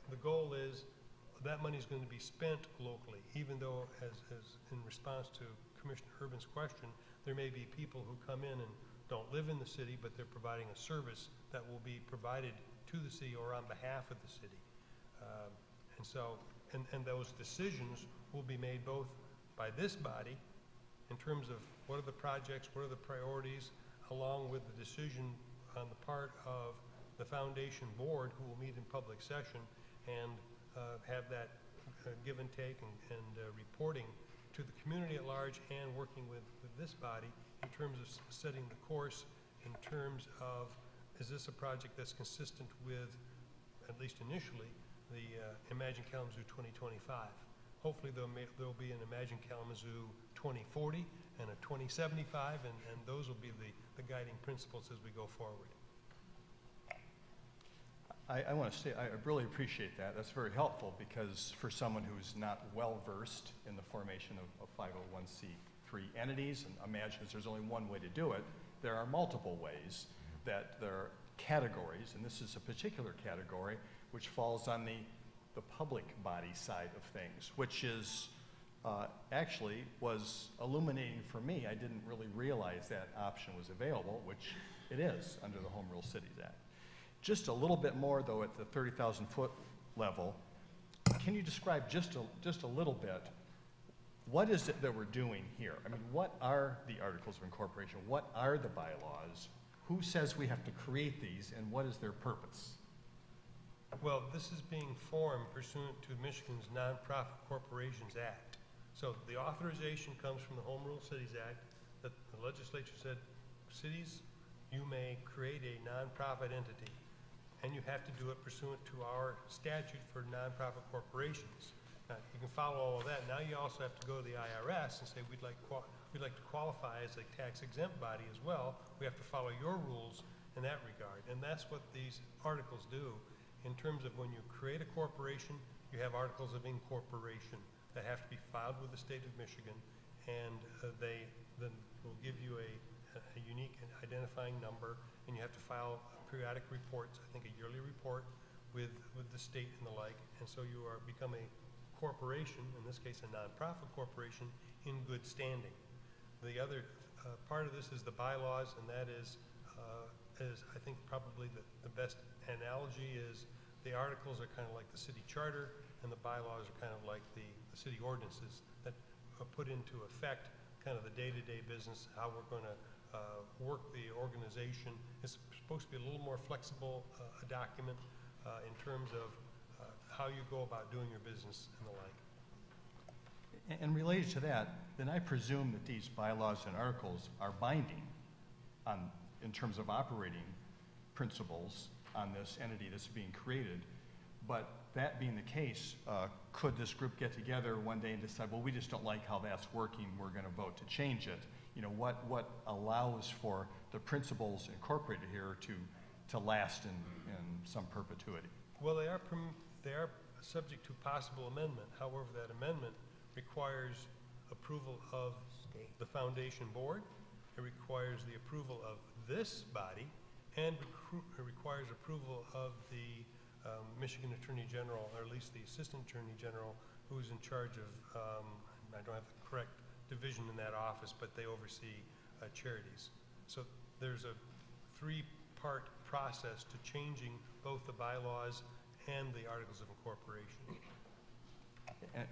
the goal is that money is going to be spent locally, even though, as in response to Commissioner Urban's question, there may be people who come in and don't live in the city, but they're providing a service that will be provided to the city or on behalf of the city. And those decisions will be made both by this body in terms of what are the projects, what are the priorities, along with the decision on the part of the foundation board, who will meet in public session and have that give and take and reporting to the community at large, and working with this body in terms of setting the course, in terms of, is this a project that's consistent with, at least initially, the Imagine Kalamazoo 2025. Hopefully there'll be an Imagine Kalamazoo 2040 and a 2075, and those will be the guiding principles as we go forward. I want to say I really appreciate that. That's very helpful, because for someone who's not well versed in the formation of 501c3 entities and imagines there's only one way to do it, there are multiple ways that there are categories, and this is a particular category which falls on the public body side of things, which is actually was illuminating for me. I didn't really realize that option was available, which it is under the Home Rule Cities Act. Just a little bit more, though, at the 30,000-foot level. Can you describe just a little bit, what is it that we're doing here? I mean, what are the Articles of Incorporation? What are the bylaws? Who says we have to create these, and what is their purpose? Well, this is being formed pursuant to Michigan's Nonprofit Corporations Act. So the authorization comes from the Home Rule Cities Act, that the legislature said cities you may create a nonprofit entity, and you have to do it pursuant to our statute for nonprofit corporations. Now, you can follow all of that. Now you also have to go to the IRS and say, we'd like to qualify as a tax-exempt body as well. We have to follow your rules in that regard. And that's what these articles do. In terms of when you create a corporation, you have articles of incorporation that have to be filed with the state of Michigan, and they then will give you a unique and identifying number, and you have to file periodic reports, I think a yearly report with the state and the like, and so you become a corporation, in this case a nonprofit corporation, in good standing. The other part of this is the bylaws, and that is I think probably the best analogy is the articles are kind of like the city charter, and the bylaws are kind of like the city ordinances that put into effect kind of the day-to-day business, how we're going to work the organization. It's supposed to be a little more flexible a document in terms of how you go about doing your business and the like. And related to that, then I presume that these bylaws and articles are binding in terms of operating principles on this entity that's being created. But that being the case, could this group get together one day and decide, well, we just don't like how that's working, we're going to vote to change it? You know, what allows for the principles incorporated here to last in some perpetuity? Well, they are subject to possible amendment. However, that amendment requires approval of the foundation board. It requires the approval of this body, and it requires approval of the Michigan Attorney General, or at least the Assistant Attorney General, who is in charge of, I don't have the correct division in that office, but they oversee charities. So there's a three-part process to changing both the bylaws and the Articles of Incorporation.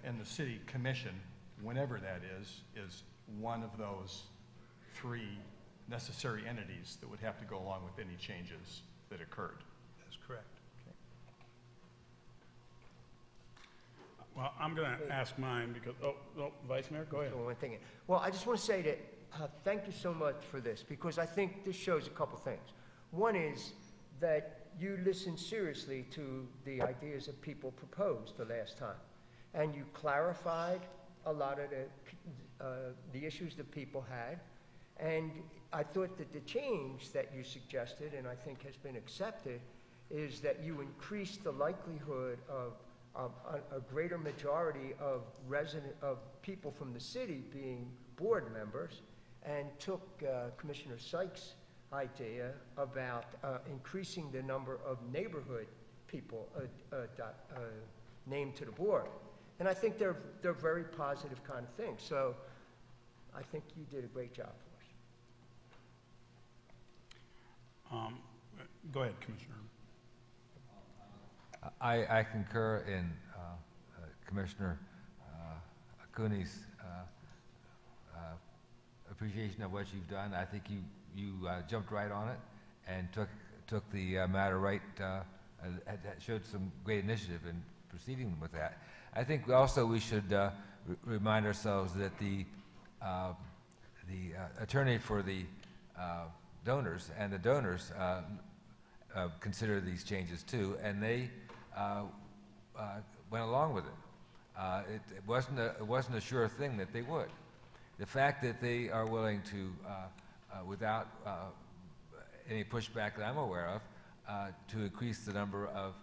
And the city commission, whenever that is one of those three necessary entities that would have to go along with any changes that occurred. That's correct. Well, I'm going to ask mine because, Vice Mayor, go ahead. One thing. Well, I just want to say that thank you so much for this, because I think this shows a couple things. One is that you listened seriously to the ideas that people proposed the last time, and you clarified a lot of the issues that people had. And I thought that the change that you suggested, and I think has been accepted, is that you increased the likelihood of a greater majority of people from the city being board members, and took Commissioner Sykes' idea about increasing the number of neighborhood people named to the board. And I think they're very positive kind of things. So I think you did a great job for us. Go ahead, Commissioner. I concur in Commissioner COONEY's appreciation of what you've done. I think you jumped right on it and took the matter right, showed some great initiative in proceeding with that. I think we should remind ourselves that the attorney for the donors and the donors consider these changes too, and they went along with it. It wasn't a sure thing that they would. The fact that they are willing to, without any pushback that I'm aware of, to increase the number of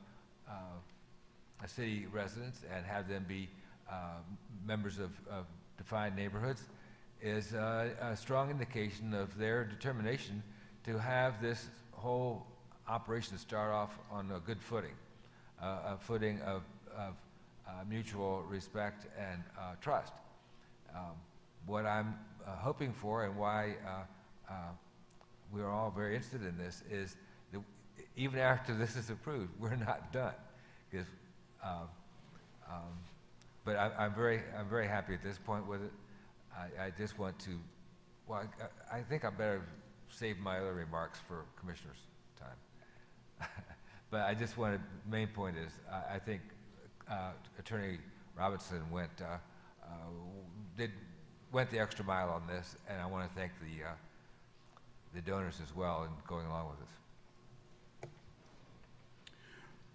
city residents and have them be members of defined neighborhoods is a strong indication of their determination to have this whole operation start off on a good footing, a footing of mutual respect and trust. What I'm hoping for, and why we're all very interested in this, is that even after this is approved, we're not done. Because, but I'm very happy at this point with it. I just want to. Well, I think I better save my other remarks for Commissioner's time. But I just wanted. Main point is, I think Attorney Robinson went the extra mile on this, and I want to thank the donors as well in going along with us.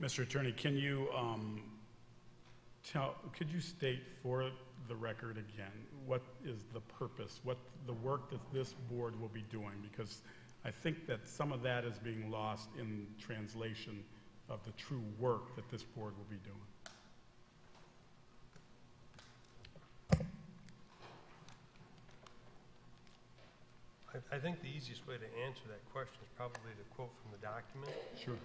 Mr. Attorney, can you could you state for the record again, what is the purpose, what the work that this board will be doing? Because I think that some of that is being lost in translation of the true work that this board will be doing. I think the easiest way to answer that question is probably to quote from the document. Sure.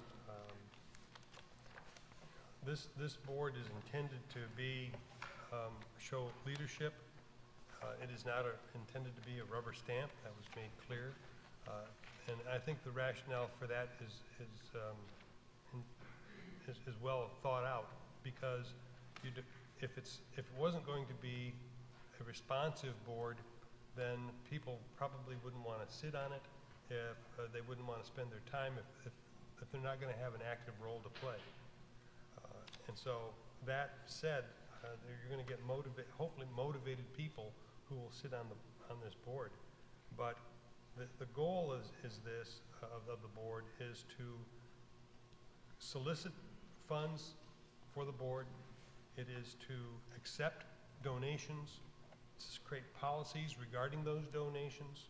This board is intended to be, show leadership. It is not intended to be a rubber stamp. That was made clear. And I think the rationale for that is well thought out, because if it wasn't going to be a responsive board, then people probably wouldn't want to sit on it, if they wouldn't want to spend their time, if they're not going to have an active role to play. And so that said, you're going to get hopefully motivated people who will sit on this board. But the goal is this of the board is to solicit funds for the board. It is to accept donations, to create policies regarding those donations,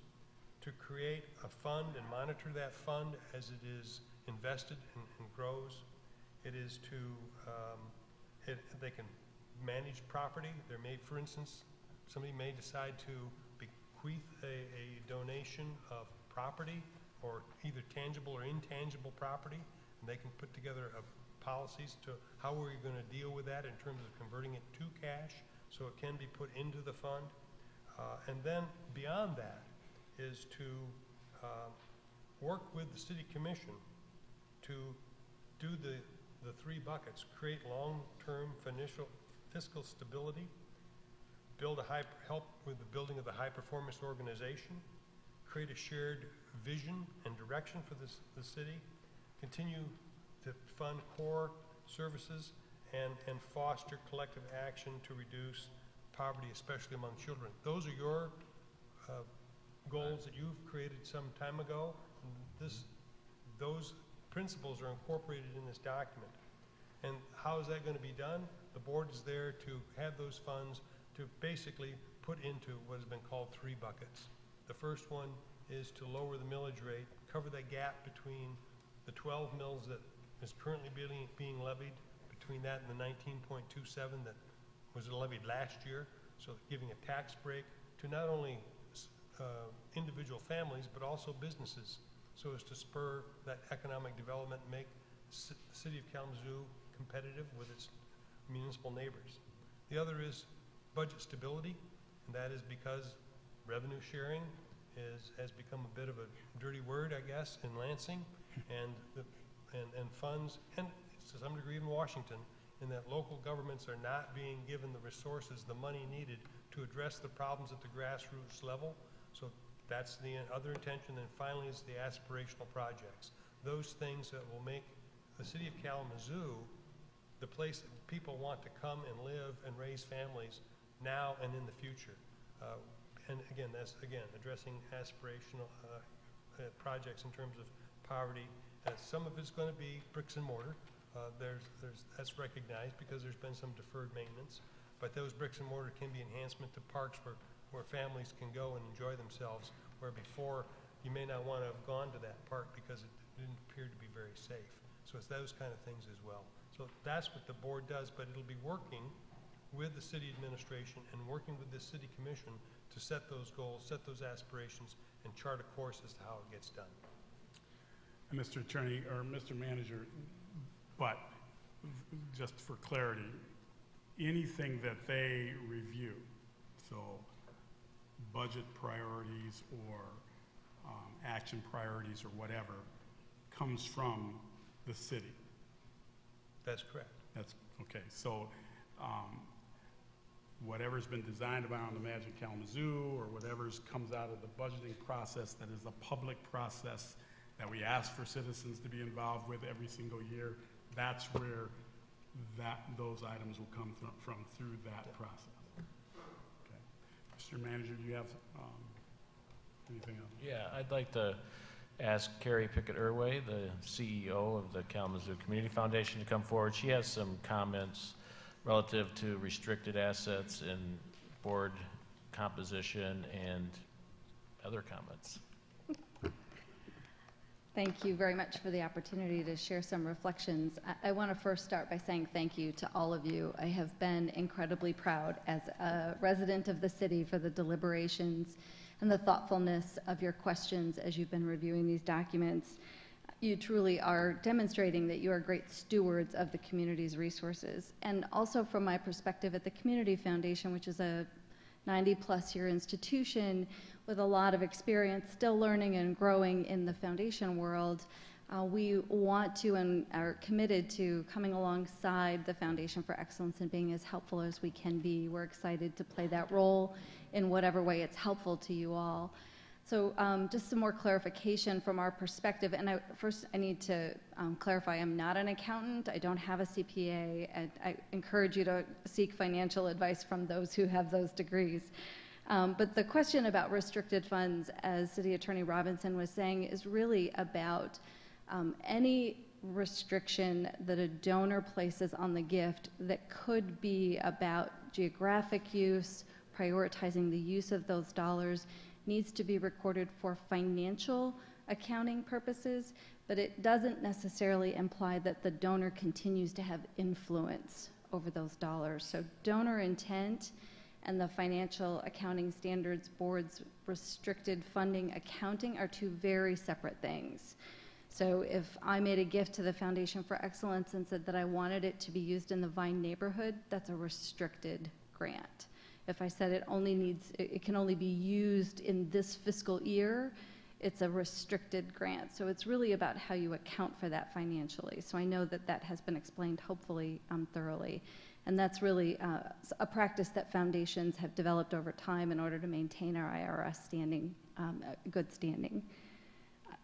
to create a fund and monitor that fund as it is invested and grows. It is to, they can manage property. There may, for instance, somebody may decide to bequeath a donation of property, or either tangible or intangible property, and they can put together policies to how are you going to deal with that in terms of converting it to cash so it can be put into the fund. And then beyond that is to work with the city commission to do the three buckets: create long-term fiscal stability, help with the building of the high-performance organization, create a shared vision and direction for the city, continue to fund core services, and foster collective action to reduce poverty, especially among children. Those are your goals that you've created some time ago. Those principles are incorporated in this document. And how is that going to be done? The board is there to have those funds to basically put into what has been called three buckets. The first one is to lower the millage rate, cover that gap between the 12 mills that is currently being levied, between that and the 19.27 that was levied last year, so giving a tax break to not only individual families but also businesses, so as to spur that economic development and make the city of Kalamazoo competitive with its municipal neighbors. The other is budget stability, and that is because revenue sharing has become a bit of a dirty word, I guess, in Lansing, and funds, and to some degree in Washington, in that local governments are not being given the resources, the money needed to address the problems at the grassroots level. So that's the other intention. And finally is the aspirational projects. Those things that will make the city of Kalamazoo the place that people want to come and live and raise families now and in the future. And again, that's addressing aspirational projects in terms of poverty. Some of it's going to be bricks and mortar. That's recognized because there's been some deferred maintenance. But those bricks and mortar can be enhancement to parks where families can go and enjoy themselves, where before you may not want to have gone to that park because it didn't appear to be very safe. So it's those kind of things as well. So that's what the board does, but it'll be working with the city administration and working with the city commission to set those goals, set those aspirations, and chart a course as to how it gets done. And Mr. Attorney, or Mr. Manager, but just for clarity, anything that they review, so budget priorities or action priorities or whatever, comes from the city. That's correct. That's okay. So whatever's been designed around the Magic Kalamazoo or whatever's comes out of the budgeting process that is a public process that we ask for citizens to be involved with every single year, that's where those items will come from through that process. Okay. Mr. Manager, do you have Anything else? Yeah, I'd like to ask Carrie Pickett-Irway, the CEO of the Kalamazoo Community Foundation, to come forward. She has some comments relative to restricted assets and board composition and other comments. Thank you very much for the opportunity to share some reflections. I want to first start by saying thank you to all of you. I have been incredibly proud as a resident of the city for the deliberations and the thoughtfulness of your questions as you've been reviewing these documents. You truly are demonstrating that you are great stewards of the community's resources. And also from my perspective at the Community Foundation, which is a 90-plus year institution with a lot of experience, still learning and growing in the foundation world, we want to and are committed to coming alongside the Foundation for Excellence and being as helpful as we can be. We're excited to play that role in whatever way it's helpful to you all. So just some more clarification from our perspective. And first I need to clarify, I'm not an accountant. I don't have a CPA. And I encourage you to seek financial advice from those who have those degrees. But the question about restricted funds, as City Attorney Robinson was saying, is really about any restriction that a donor places on the gift that could be about geographic use, prioritizing the use of those dollars, needs to be recorded for financial accounting purposes, but it doesn't necessarily imply that the donor continues to have influence over those dollars. So donor intent and the Financial Accounting Standards Board's restricted funding accounting are two very separate things. So if I made a gift to the Foundation for Excellence and said that I wanted it to be used in the Vine neighborhood, that's a restricted grant. If I said it can only be used in this fiscal year, it's a restricted grant. So it's really about how you account for that financially. So I know that that has been explained hopefully thoroughly. And that's really a practice that foundations have developed over time in order to maintain our IRS standing, good standing.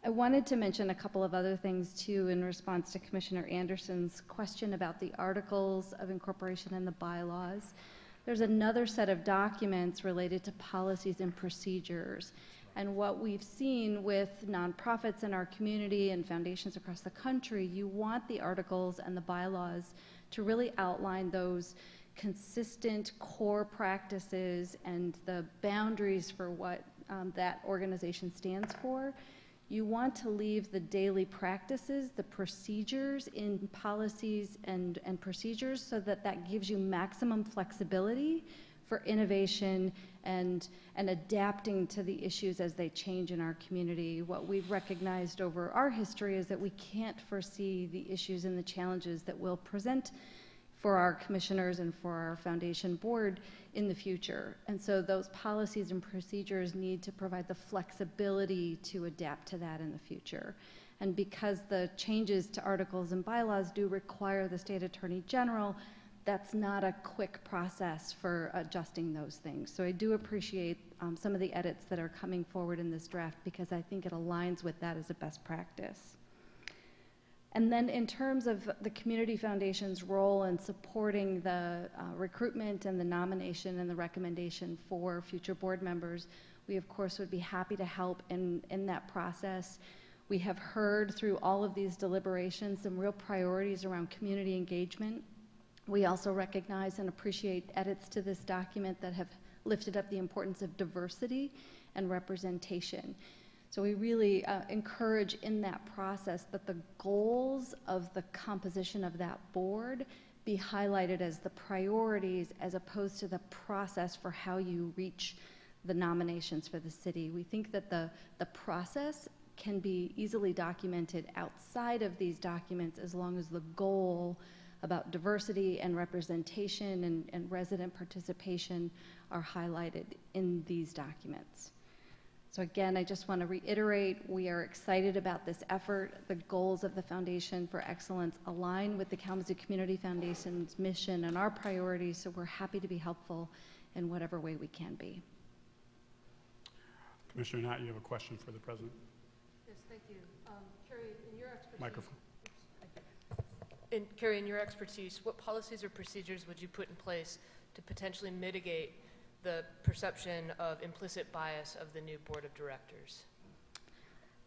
I wanted to mention a couple of other things too in response to Commissioner Anderson's question about the articles of incorporation and the bylaws. There's another set of documents related to policies and procedures. And what we've seen with nonprofits in our community and foundations across the country, you want the articles and the bylaws to really outline those consistent core practices and the boundaries for what that organization stands for. You want to leave the daily practices, the procedures in policies and procedures so that that gives you maximum flexibility for innovation and adapting to the issues as they change in our community. What we've recognized over our history is that we can't foresee the issues and the challenges that will present for our commissioners and for our foundation board in the future. And so those policies and procedures need to provide the flexibility to adapt to that in the future. And because the changes to articles and bylaws do require the state attorney general, that's not a quick process for adjusting those things. So I do appreciate some of the edits that are coming forward in this draft because I think it aligns with that as a best practice. And then in terms of the Community Foundation's role in supporting the recruitment and the nomination and the recommendation for future board members, we of course would be happy to help in that process. We have heard through all of these deliberations some real priorities around community engagement. We also recognize and appreciate edits to this document that have lifted up the importance of diversity and representation. So we really encourage in that process that the goals of the composition of that board be highlighted as the priorities as opposed to the process for how you reach the nominations for the city. We think that the process can be easily documented outside of these documents as long as the goal about diversity and representation and resident participation are highlighted in these documents. So again, I just want to reiterate, we are excited about this effort. The goals of the Foundation for Excellence align with the Kalamazoo Community Foundation's mission and our priorities, so we're happy to be helpful in whatever way we can be. Commissioner Knott, you have a question for the President? Yes, thank you. Carrie, in your expertise... Microphone. Carrie, in your expertise, what policies or procedures would you put in place to potentially mitigate the perception of implicit bias of the new board of directors?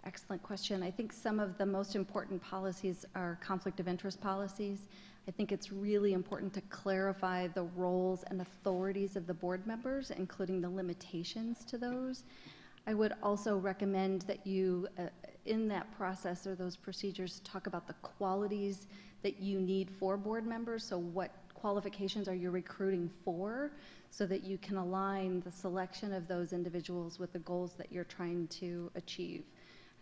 Excellent question. I think some of the most important policies are conflict of interest policies. I think it's really important to clarify the roles and authorities of the board members, including the limitations to those. I would also recommend that you, in that process or those procedures, talk about the qualities that you need for board members. So what qualifications are you recruiting for, so that you can align the selection of those individuals with the goals that you're trying to achieve.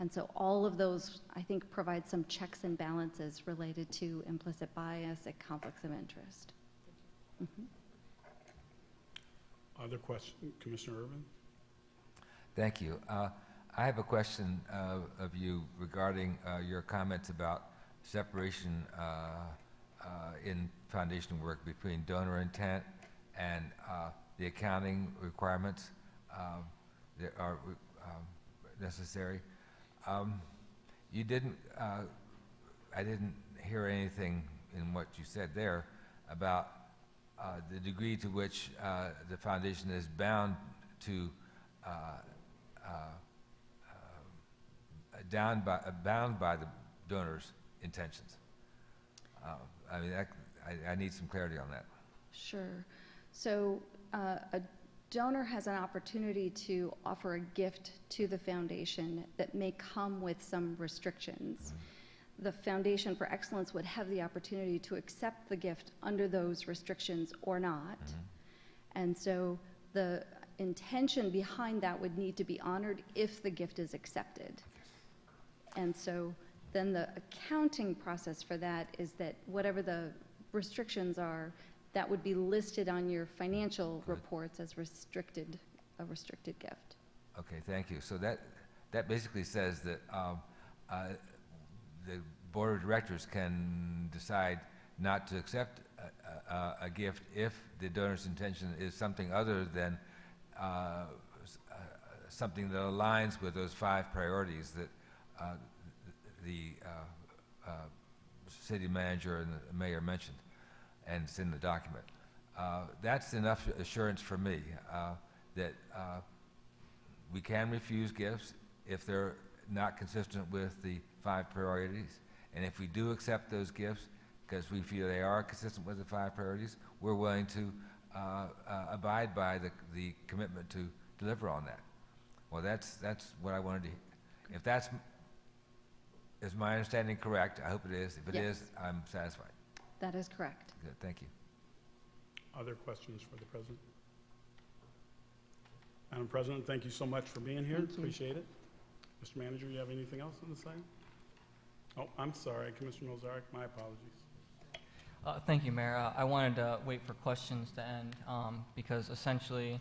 And so all of those, I think, provide some checks and balances related to implicit bias and conflicts of interest. Mm-hmm. Other questions? Commissioner Urban? Thank you. I have a question of you regarding your comments about separation in foundation work between donor intent and the accounting requirements that are necessary. You didn't, I didn't hear anything in what you said there about the degree to which the foundation is bound to bound by the donor's intentions. I mean, I need some clarity on that. Sure. So a donor has an opportunity to offer a gift to the foundation that may come with some restrictions. Mm-hmm. The Foundation for Excellence would have the opportunity to accept the gift under those restrictions or not. Mm-hmm. And so the intention behind that would need to be honored if the gift is accepted. And so then the accounting process for that is that whatever the restrictions are, that would be listed on your financial reports as a restricted gift. Okay, thank you. So that basically says that the board of directors can decide not to accept a gift if the donor's intention is something other than something that aligns with those 5 priorities that the city manager and the mayor mentioned, and it's in the document. That's enough assurance for me that we can refuse gifts if they're not consistent with the 5 priorities. And if we do accept those gifts, because we feel they are consistent with the 5 priorities, we're willing to abide by the commitment to deliver on that. Well, that's what I wanted to hear. If that's, is my understanding correct? I hope it is. If it is, I'm satisfied. That is correct. Good, thank you. Other questions for the President? Madam President, thank you so much for being here. Appreciate it. Mr. Manager, you have anything else on the side? Oh, I'm sorry, Commissioner Milzarek, my apologies. Thank you, Mayor. I wanted to wait for questions to end because essentially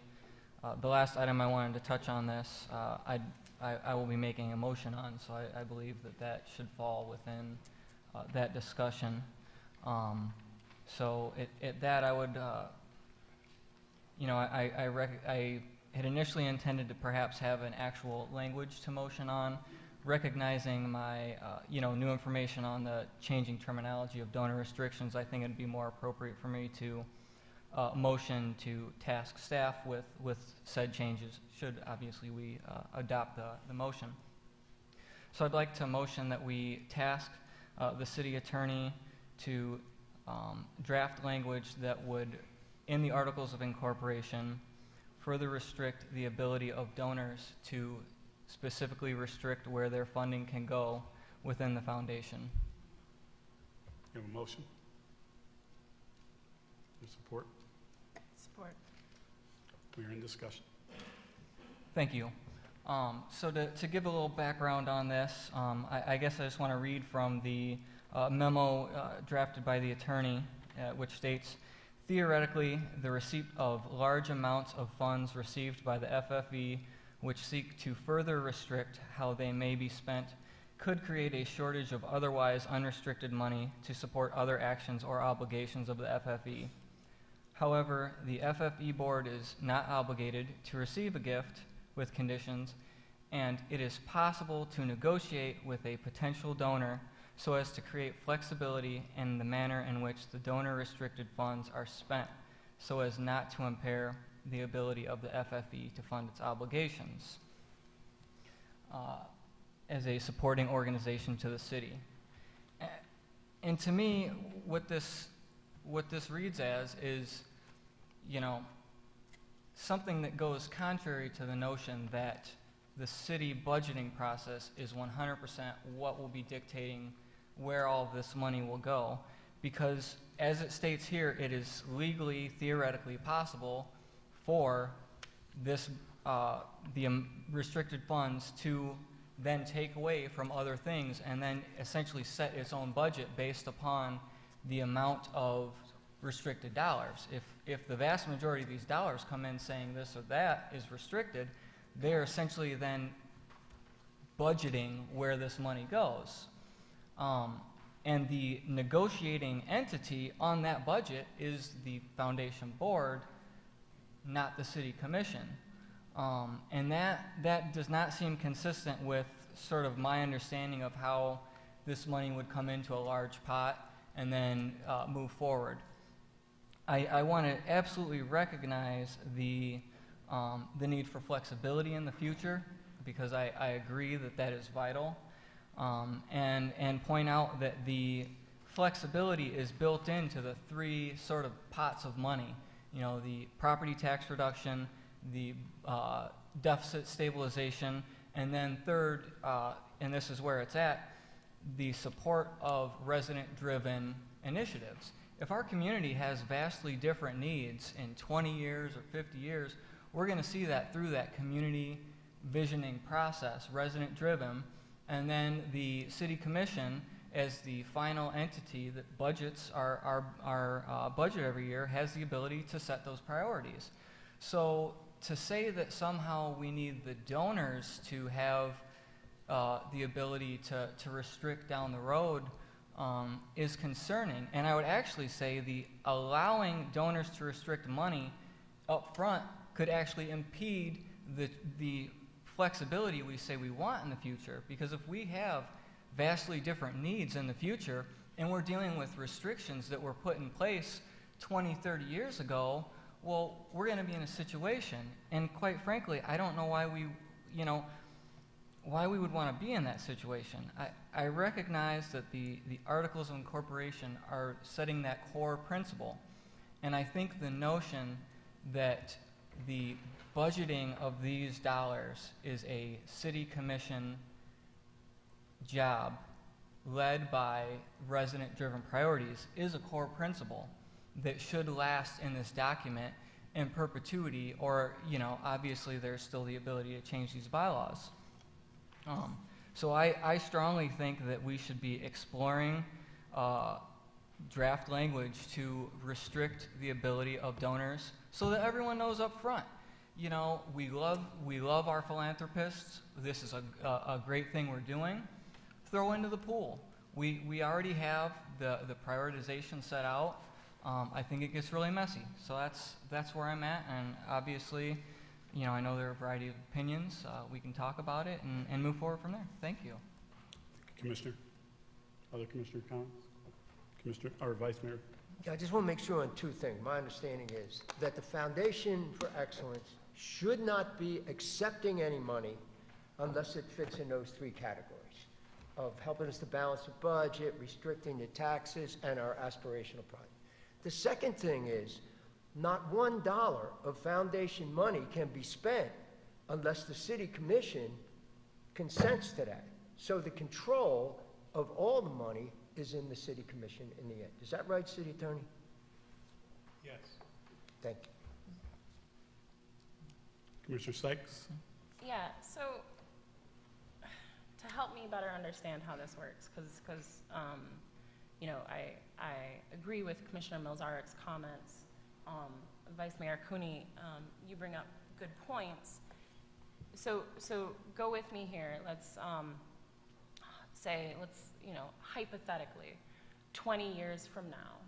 the last item I wanted to touch on this, I will be making a motion on, so I believe that should fall within that discussion. So at that I would, you know, I had initially intended to perhaps have an actual language to motion on, recognizing my, you know, new information on the changing terminology of donor restrictions. I think it'd be more appropriate for me to motion to task staff with said changes, should obviously we adopt the motion. So I'd like to motion that we task the city attorney to draft language that would, in the Articles of Incorporation, further restrict the ability of donors to specifically restrict where their funding can go within the foundation. You have a motion? Your support? Support. We are in discussion. Thank you. So to give a little background on this, I guess I just want to read from the memo drafted by the attorney, which states, theoretically, the receipt of large amounts of funds received by the FFE which seek to further restrict how they may be spent could create a shortage of otherwise unrestricted money to support other actions or obligations of the FFE. However, the FFE board is not obligated to receive a gift with conditions, and it is possible to negotiate with a potential donor so as to create flexibility in the manner in which the donor restricted funds are spent so as not to impair the ability of the FFE to fund its obligations as a supporting organization to the city. And to me, what this reads as is, you know, something that goes contrary to the notion that the city budgeting process is 100% what will be dictating where all of this money will go. Because as it states here, it is legally, theoretically possible for this, the restricted funds to then take away from other things and then essentially set its own budget based upon the amount of restricted dollars. If the vast majority of these dollars come in saying this or that is restricted, they're essentially then budgeting where this money goes. And the negotiating entity on that budget is the foundation board, not the city commission. And that does not seem consistent with sort of my understanding of how this money would come into a large pot and then move forward. I want to absolutely recognize the need for flexibility in the future, because I agree that that is vital, and point out that the flexibility is built into the three sort of pots of money. You know, the property tax reduction, the deficit stabilization, and then third, and this is where it's at, the support of resident-driven initiatives. If our community has vastly different needs in 20 years or 50 years, we're going to see that through that community visioning process, resident-driven, and then the city commission, as the final entity that budgets our budget every year, has the ability to set those priorities. So to say that somehow we need the donors to have the ability to restrict down the road is concerning. And I would actually say the allowing donors to restrict money up front could actually impede the flexibility we say we want in the future. Because if we have vastly different needs in the future and we're dealing with restrictions that were put in place 20, 30 years ago, well, we're going to be in a situation. And quite frankly, I don't know why why we would want to be in that situation. I recognize that the Articles of Incorporation are setting that core principle. And I think the notion that the budgeting of these dollars is a city commission job led by resident-driven priorities is a core principle that should last in this document in perpetuity, or, you know, obviously there's still the ability to change these bylaws. So I strongly think that we should be exploring draft language to restrict the ability of donors so that everyone knows up front. You know, we love our philanthropists. This is a great thing we're doing. Throw into the pool. We already have the prioritization set out. I think it gets really messy. So that's where I'm at, and obviously, you know, I know there are a variety of opinions. We can talk about it and move forward from there. Thank you. Commissioner? Other commissioner comments? Commissioner, or Vice Mayor? Yeah, I just want to make sure on two things. My understanding is that the Foundation for Excellence should not be accepting any money unless it fits in those three categories of helping us to balance the budget, restricting the taxes, and our aspirational project. The second thing is, not $1 of foundation money can be spent unless the city commission consents to that. So the control of all the money is in the city commission in the end. Is that right, City Attorney? Yes. Thank you. Commissioner Sykes? Yeah, so to help me better understand how this works, because you know, I agree with Commissioner Milzarik's comments. Vice Mayor COONEY, you bring up good points. So go with me here. Let's say, you know, hypothetically, 20 years from now,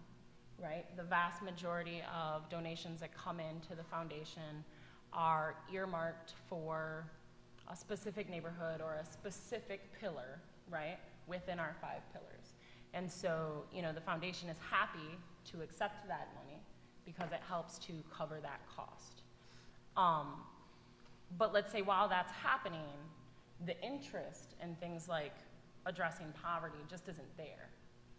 right? The vast majority of donations that come into the foundation are earmarked for a specific neighborhood or a specific pillar, right, within our 5 pillars. And so, you know, the foundation is happy to accept that money because it helps to cover that cost. But let's say while that's happening, the interest in things like addressing poverty just isn't there,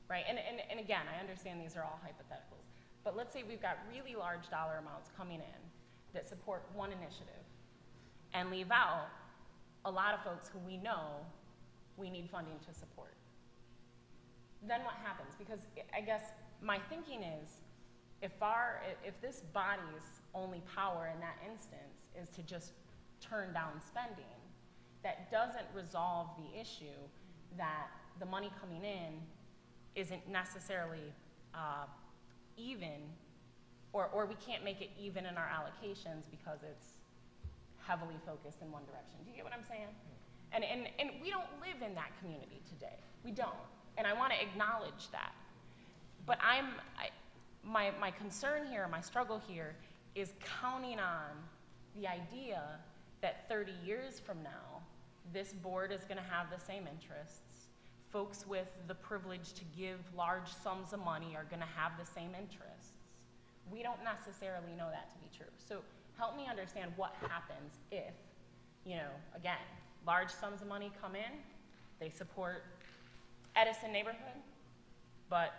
right? And again, I understand these are all hypotheticals, but let's say we've got really large dollar amounts coming in that support one initiative and leave out a lot of folks who we know we need funding to support. Then what happens? Because I guess my thinking is, if this body's only power in that instance is to just turn down spending, that doesn't resolve the issue that the money coming in isn't necessarily even, or we can't make it even in our allocations because it's heavily focused in one direction. Do you get what I'm saying? And we don't live in that community today. We don't. And I want to acknowledge that. But my concern here, my struggle here, is counting on the idea that 30 years from now, this board is going to have the same interests. Folks with the privilege to give large sums of money are going to have the same interests. We don't necessarily know that to be true. So help me understand what happens if, again, large sums of money come in, they support Edison neighborhood, but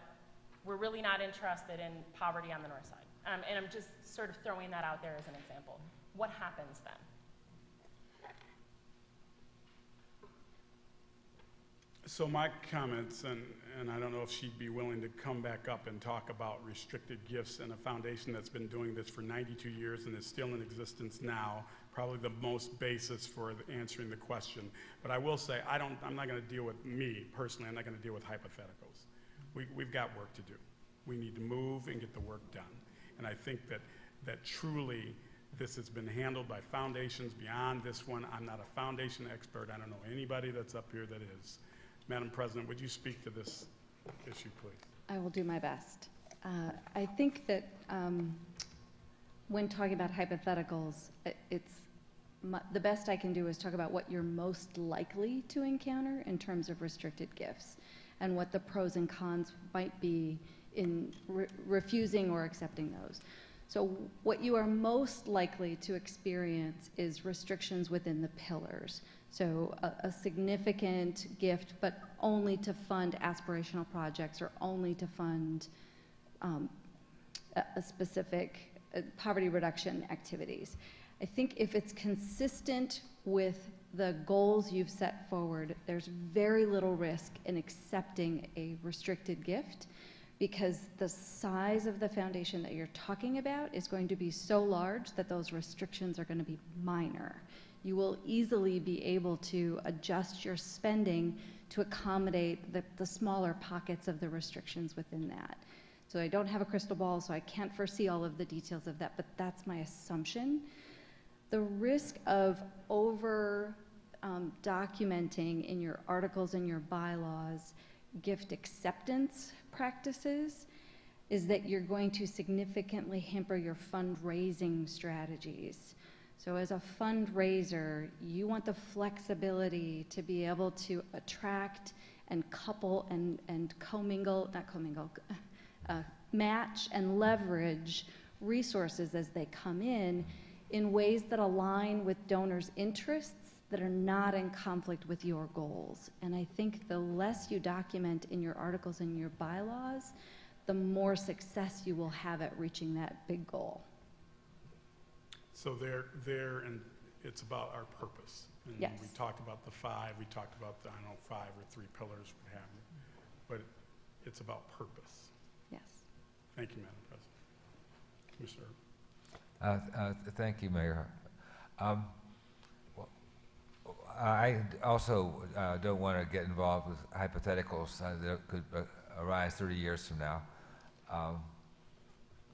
we're really not interested in poverty on the north side. And I'm just sort of throwing that out there as an example. What happens then? So my comments, and I don't know if she'd be willing to come back up and talk about restricted gifts and a foundation that's been doing this for 92 years and is still in existence now, probably the most basis for answering the question. But I will say, I'm not going to deal with me personally, I'm not going to deal with hypotheticals. We've got work to do. We need to move and get the work done. And I think that truly this has been handled by foundations beyond this one. I'm not a foundation expert. I don't know anybody that's up here that is. Madam President, would you speak to this issue, please? I will do my best. I think that when talking about hypotheticals, the best I can do is talk about what you're most likely to encounter in terms of restricted gifts and what the pros and cons might be in refusing or accepting those. So what you are most likely to experience is restrictions within the pillars. So a significant gift, but only to fund aspirational projects or only to fund a specific poverty reduction activities. I think if it's consistent with the goals you've set forward, there's very little risk in accepting a restricted gift because the size of the foundation that you're talking about is going to be so large that those restrictions are going to be minor. You will easily be able to adjust your spending to accommodate the smaller pockets of the restrictions within that. So I don't have a crystal ball, so I can't foresee all of the details of that, but that's my assumption. The risk of over documenting in your articles and your bylaws gift acceptance practices is that you're going to significantly hamper your fundraising strategies. So as a fundraiser, you want the flexibility to be able to attract and couple and match and leverage resources as they come in ways that align with donors' interests that are not in conflict with your goals. And I think the less you document in your articles and your bylaws, the more success you will have at reaching that big goal. So and it's about our purpose. And yes. We talked about the 5, we talked about the, 5 or 3 pillars, what have you. But it's about purpose. Yes. Thank you, Madam President. Commissioner. Thank you, Mayor. I also don't want to get involved with hypotheticals that could arise 30 years from now.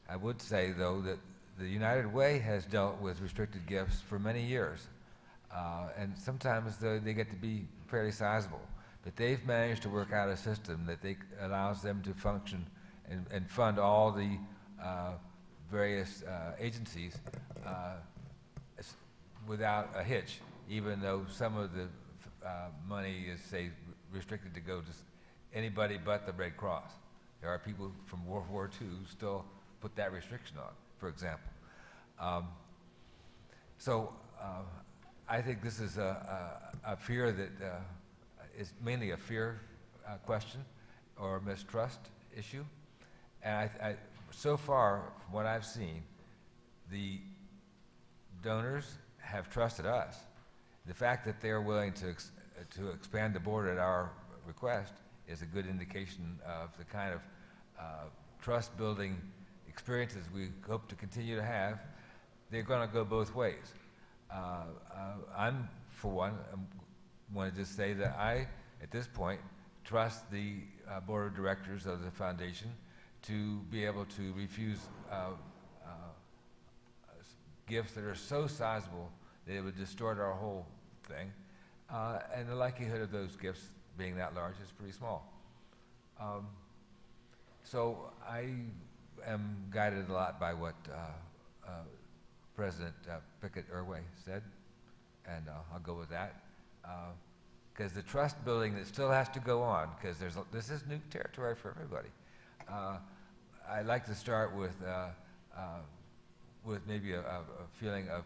I would say, though, that the United Way has dealt with restricted gifts for many years, and sometimes they get to be fairly sizable. But they've managed to work out a system that allows them to function and fund all the various agencies without a hitch, even though some of the money is, say, restricted to go to anybody but the Red Cross. There are people from World War II who still put that restriction on, for example. So I think this is a fear that is mainly a fear question or a mistrust issue. And so far, from what I've seen, the donors have trusted us. The fact that they're willing to expand the board at our request is a good indication of the kind of trust-building experiences we hope to continue to have. They're going to go both ways. I'm, for one, want to just say that I, at this point, trust the board of directors of the foundation to be able to refuse gifts that are so sizable that it would distort our whole thing. And the likelihood of those gifts being that large is pretty small. So I am guided a lot by what President Pickett Irway said, and I'll go with that. Because the trust building that still has to go on, because this is new territory for everybody. I'd like to start with maybe a feeling of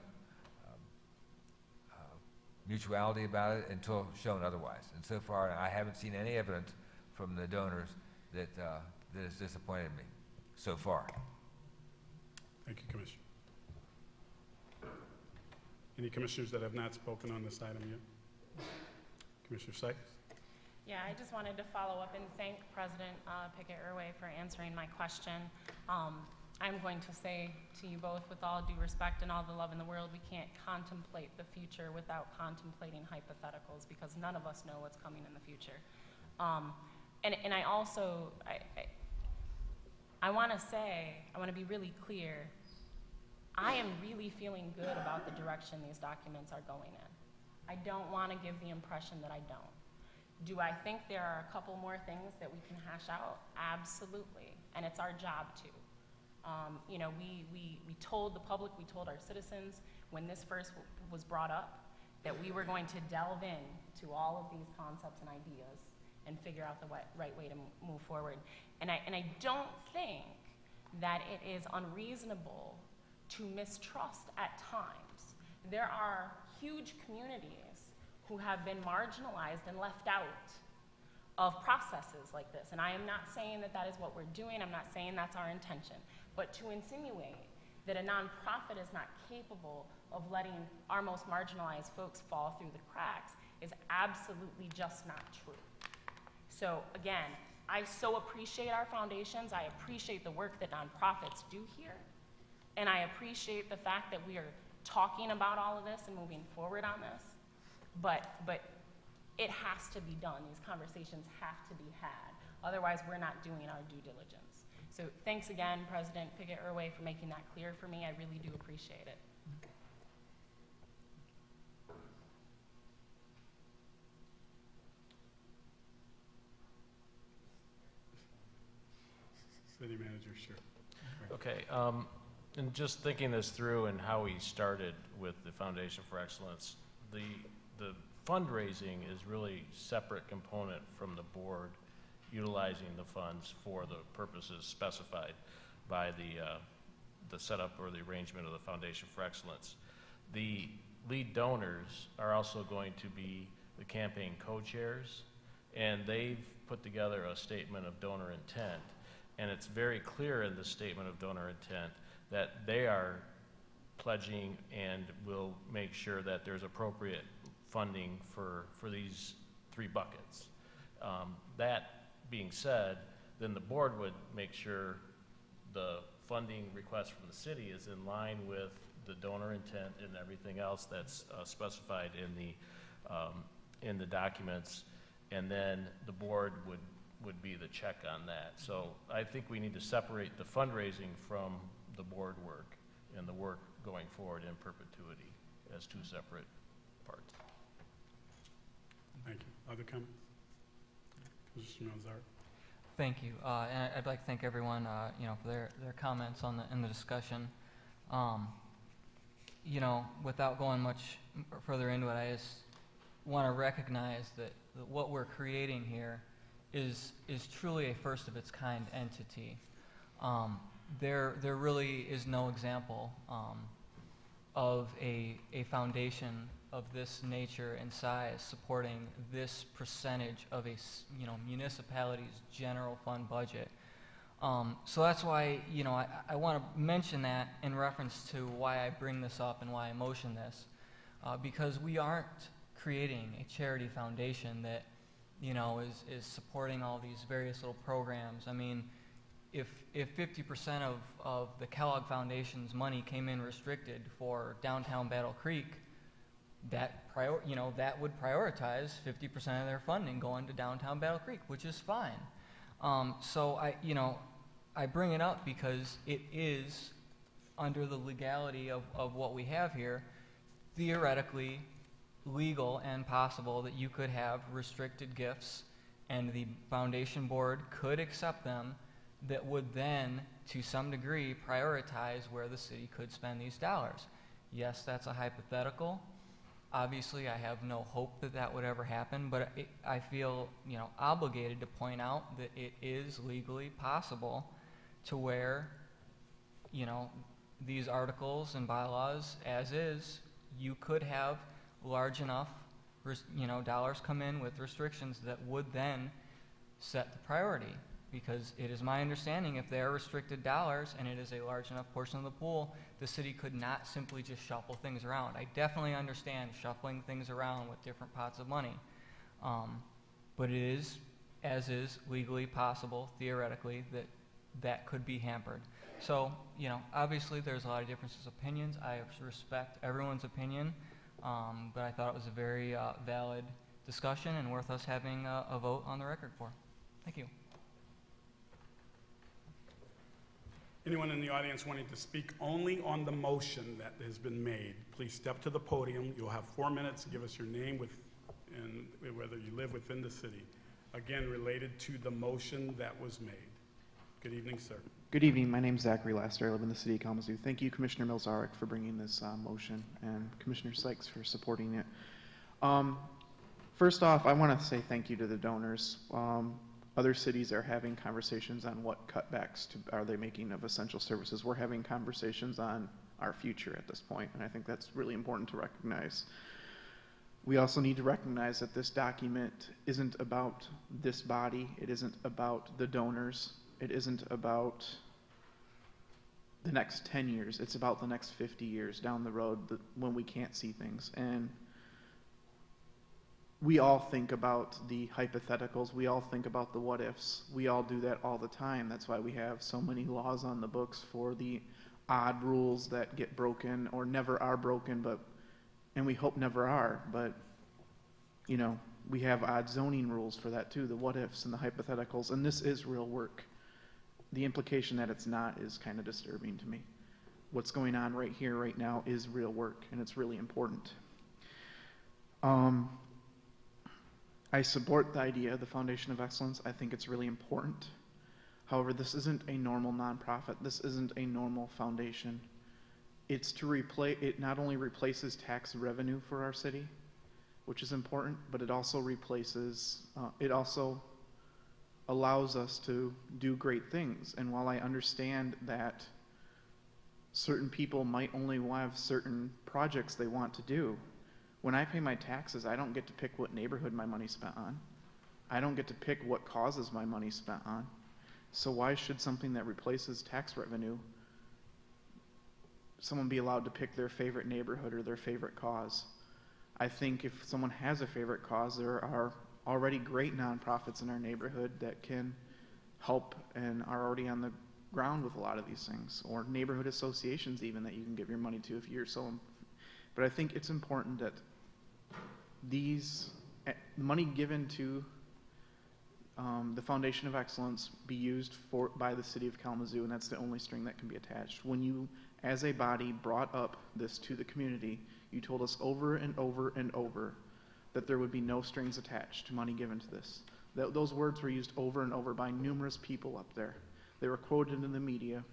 mutuality about it until shown otherwise. And so far, I haven't seen any evidence from the donors that has disappointed me so far. Thank you, Commissioner. Any commissioners that have not spoken on this item yet? Commissioner Sykes? Yeah, I just wanted to follow up and thank President Pickett Irway for answering my question. I'm going to say to you both, with all due respect and all the love in the world, we can't contemplate the future without contemplating hypotheticals, because none of us know what's coming in the future. And I also, I want to say, I want to be really clear, I am really feeling good about the direction these documents are going in. I don't want to give the impression that I don't. Do I think there are a couple more things that we can hash out? Absolutely, and it's our job to. You know, we told the public, we told our citizens when this first was brought up that we were going to delve in to all of these concepts and ideas and figure out the right way to move forward. And I don't think that it is unreasonable to mistrust at times. There are huge communities who have been marginalized and left out of processes like this. And I am not saying that that is what we're doing. I'm not saying that's our intention. But to insinuate that a nonprofit is not capable of letting our most marginalized folks fall through the cracks is absolutely just not true. So again, I so appreciate our foundations. I appreciate the work that nonprofits do here. And I appreciate the fact that we are talking about all of this and moving forward on this. But it has to be done. These conversations have to be had. Otherwise, we're not doing our due diligence. So thanks again, President Pickett Irway, for making that clear for me. I really do appreciate it. City Manager, sure. Okay, and just thinking this through and how we started with the Foundation for Excellence, the fundraising is really separate component from the board utilizing the funds for the purposes specified by the setup or the arrangement of the Foundation for Excellence. The lead donors are also going to be the campaign co-chairs, and they've put together a statement of donor intent. And it's very clear in the statement of donor intent that they are pledging and will make sure that there's appropriate funding for these three buckets. That being said, then the board would make sure the funding request from the city is in line with the donor intent and everything else that's specified in the documents, and then the board would be the check on that. So I think we need to separate the fundraising from the board work and the work going forward in perpetuity as two separate parts. Thank you. Other comments? Commissioner Milzart. Thank you, and I'd like to thank everyone, you know, for their comments in the discussion. You know, without going much further into it, I just want to recognize that what we're creating here is truly a first of its kind entity. There really is no example of a foundation of this nature and size supporting this percentage of a municipality's general fund budget. So that's why, I want to mention that in reference to why I bring this up and why I motion this, because we aren't creating a charity foundation that, is supporting all these various little programs. I mean, if 50% of the Kellogg Foundation's money came in restricted for downtown Battle Creek, that would prioritize 50% of their funding going to downtown Battle Creek, which is fine. So I bring it up because it is under the legality of what we have here, theoretically legal and possible that you could have restricted gifts and the foundation board could accept them that would then, to some degree, prioritize where the city could spend these dollars. Yes, that's a hypothetical. Obviously, I have no hope that that would ever happen, but I feel, obligated to point out that it is legally possible to where, these articles and bylaws, as is, you could have large enough, dollars come in with restrictions that would then set the priority. Because it is my understanding if there are restricted dollars and it is a large enough portion of the pool, the city could not simply just shuffle things around. I definitely understand shuffling things around with different pots of money. But it is, as is, legally possible, theoretically, that could be hampered. So, obviously there's a lot of differences of opinions. I respect everyone's opinion, but I thought it was a very valid discussion and worth us having a vote on the record for. Thank you. Anyone in the audience wanting to speak only on the motion that has been made, please step to the podium. You'll have 4 minutes to give us your name and whether you live within the city. Again, related to the motion that was made. Good evening, sir. Good evening. My name is Zachary Laster. I live in the city of Kalamazoo. Thank you, Commissioner Milzarek, for bringing this motion, and Commissioner Sykes for supporting it. First off, I want to say thank you to the donors. Other cities are having conversations on what cutbacks are they making of essential services. We're having conversations on our future at this point, and I think that's really important to recognize. We also need to recognize that this document isn't about this body. It isn't about the donors. It isn't about the next 10 years. It's about the next 50 years down the road when we can't see things. And we all think about the hypotheticals. We all think about the what ifs. We all do that all the time. That's why we have so many laws on the books for the odd rules that get broken or never are broken, and we hope never are. But, we have odd zoning rules for that too, the what ifs and the hypotheticals. And this is real work. The implication that it's not is kind of disturbing to me. What's going on right here, right now, is real work, and it's really important. I support the idea of the Foundation of Excellence. I think it's really important. However, this isn't a normal nonprofit. This isn't a normal foundation. It's to replace, it not only replaces tax revenue for our city, which is important, but it also replaces, it also allows us to do great things. And while I understand that certain people might only have certain projects they want to do, when I pay my taxes, I don't get to pick what neighborhood my money's spent on. I don't get to pick what causes my money's spent on. So why should something that replaces tax revenue, someone be allowed to pick their favorite neighborhood or their favorite cause? I think if someone has a favorite cause, there are already great nonprofits in our neighborhood that can help and are already on the ground with a lot of these things, or neighborhood associations even that you can give your money to if you're so. But I think it's important that these money given to the Foundation of Excellence be used by the city of Kalamazoo, and that's the only string that can be attached. When you, as a body, brought up this to the community, you told us over and over and over that there would be no strings attached to money given to this. Those words were used over and over by numerous people up there. They were quoted in the media.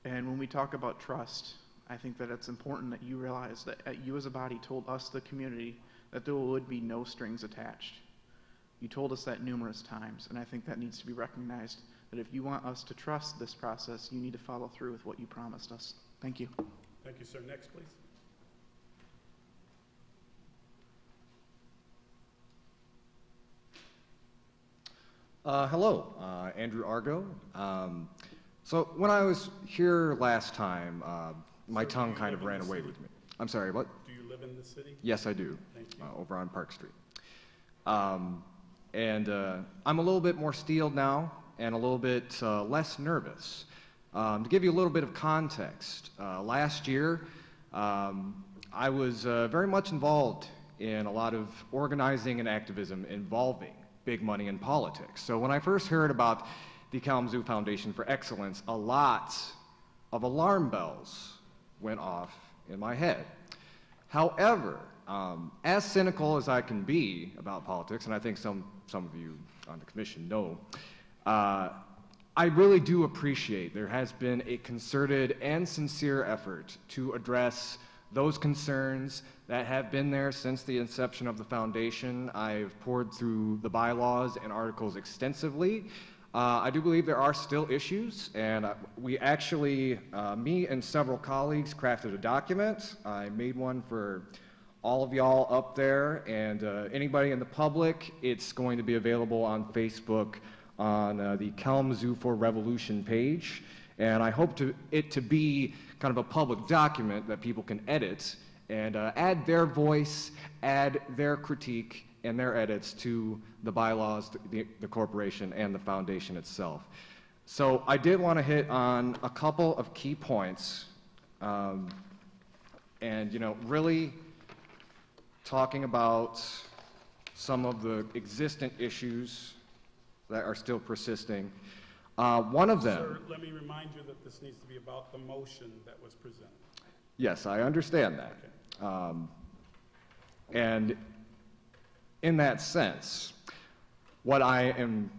And when we talk about trust, I think that it's important that you realize that you as a body told us, the community, that there would be no strings attached. You told us that numerous times, and I think that needs to be recognized, that if you want us to trust this process, you need to follow through with what you promised us. Thank you. Thank you, sir. Next, please. Hello, Andrew Argo. So when I was here last time, my tongue kind of ran away with me. I'm sorry, what? Do you live in the city? Yes, I do. Thank you. Over on Park Street. I'm a little bit more steeled now and a little bit less nervous. To give you a little bit of context, last year I was very much involved in a lot of organizing and activism involving big money in politics. So when I first heard about the Kalamazoo Foundation for Excellence, a lot of alarm bells went off in my head. However, as cynical as I can be about politics, and I think some of you on the commission know, I really do appreciate there has been a concerted and sincere effort to address those concerns that have been there since the inception of the foundation. I've poured through the bylaws and articles extensively. I do believe there are still issues, and we actually, me and several colleagues, crafted a document. I made one for all of y'all up there, and anybody in the public. It's going to be available on Facebook on the Kalamazoo for Revolution page, and I hope it to be kind of a public document that people can edit and add their voice, add their critique and their edits to the bylaws, the corporation, and the foundation itself. So I did want to hit on a couple of key points, and really talking about some of the existent issues that are still persisting. One of them... Sir, let me remind you that this needs to be about the motion that was presented. Yes, I understand that. Okay. And in that sense, what I am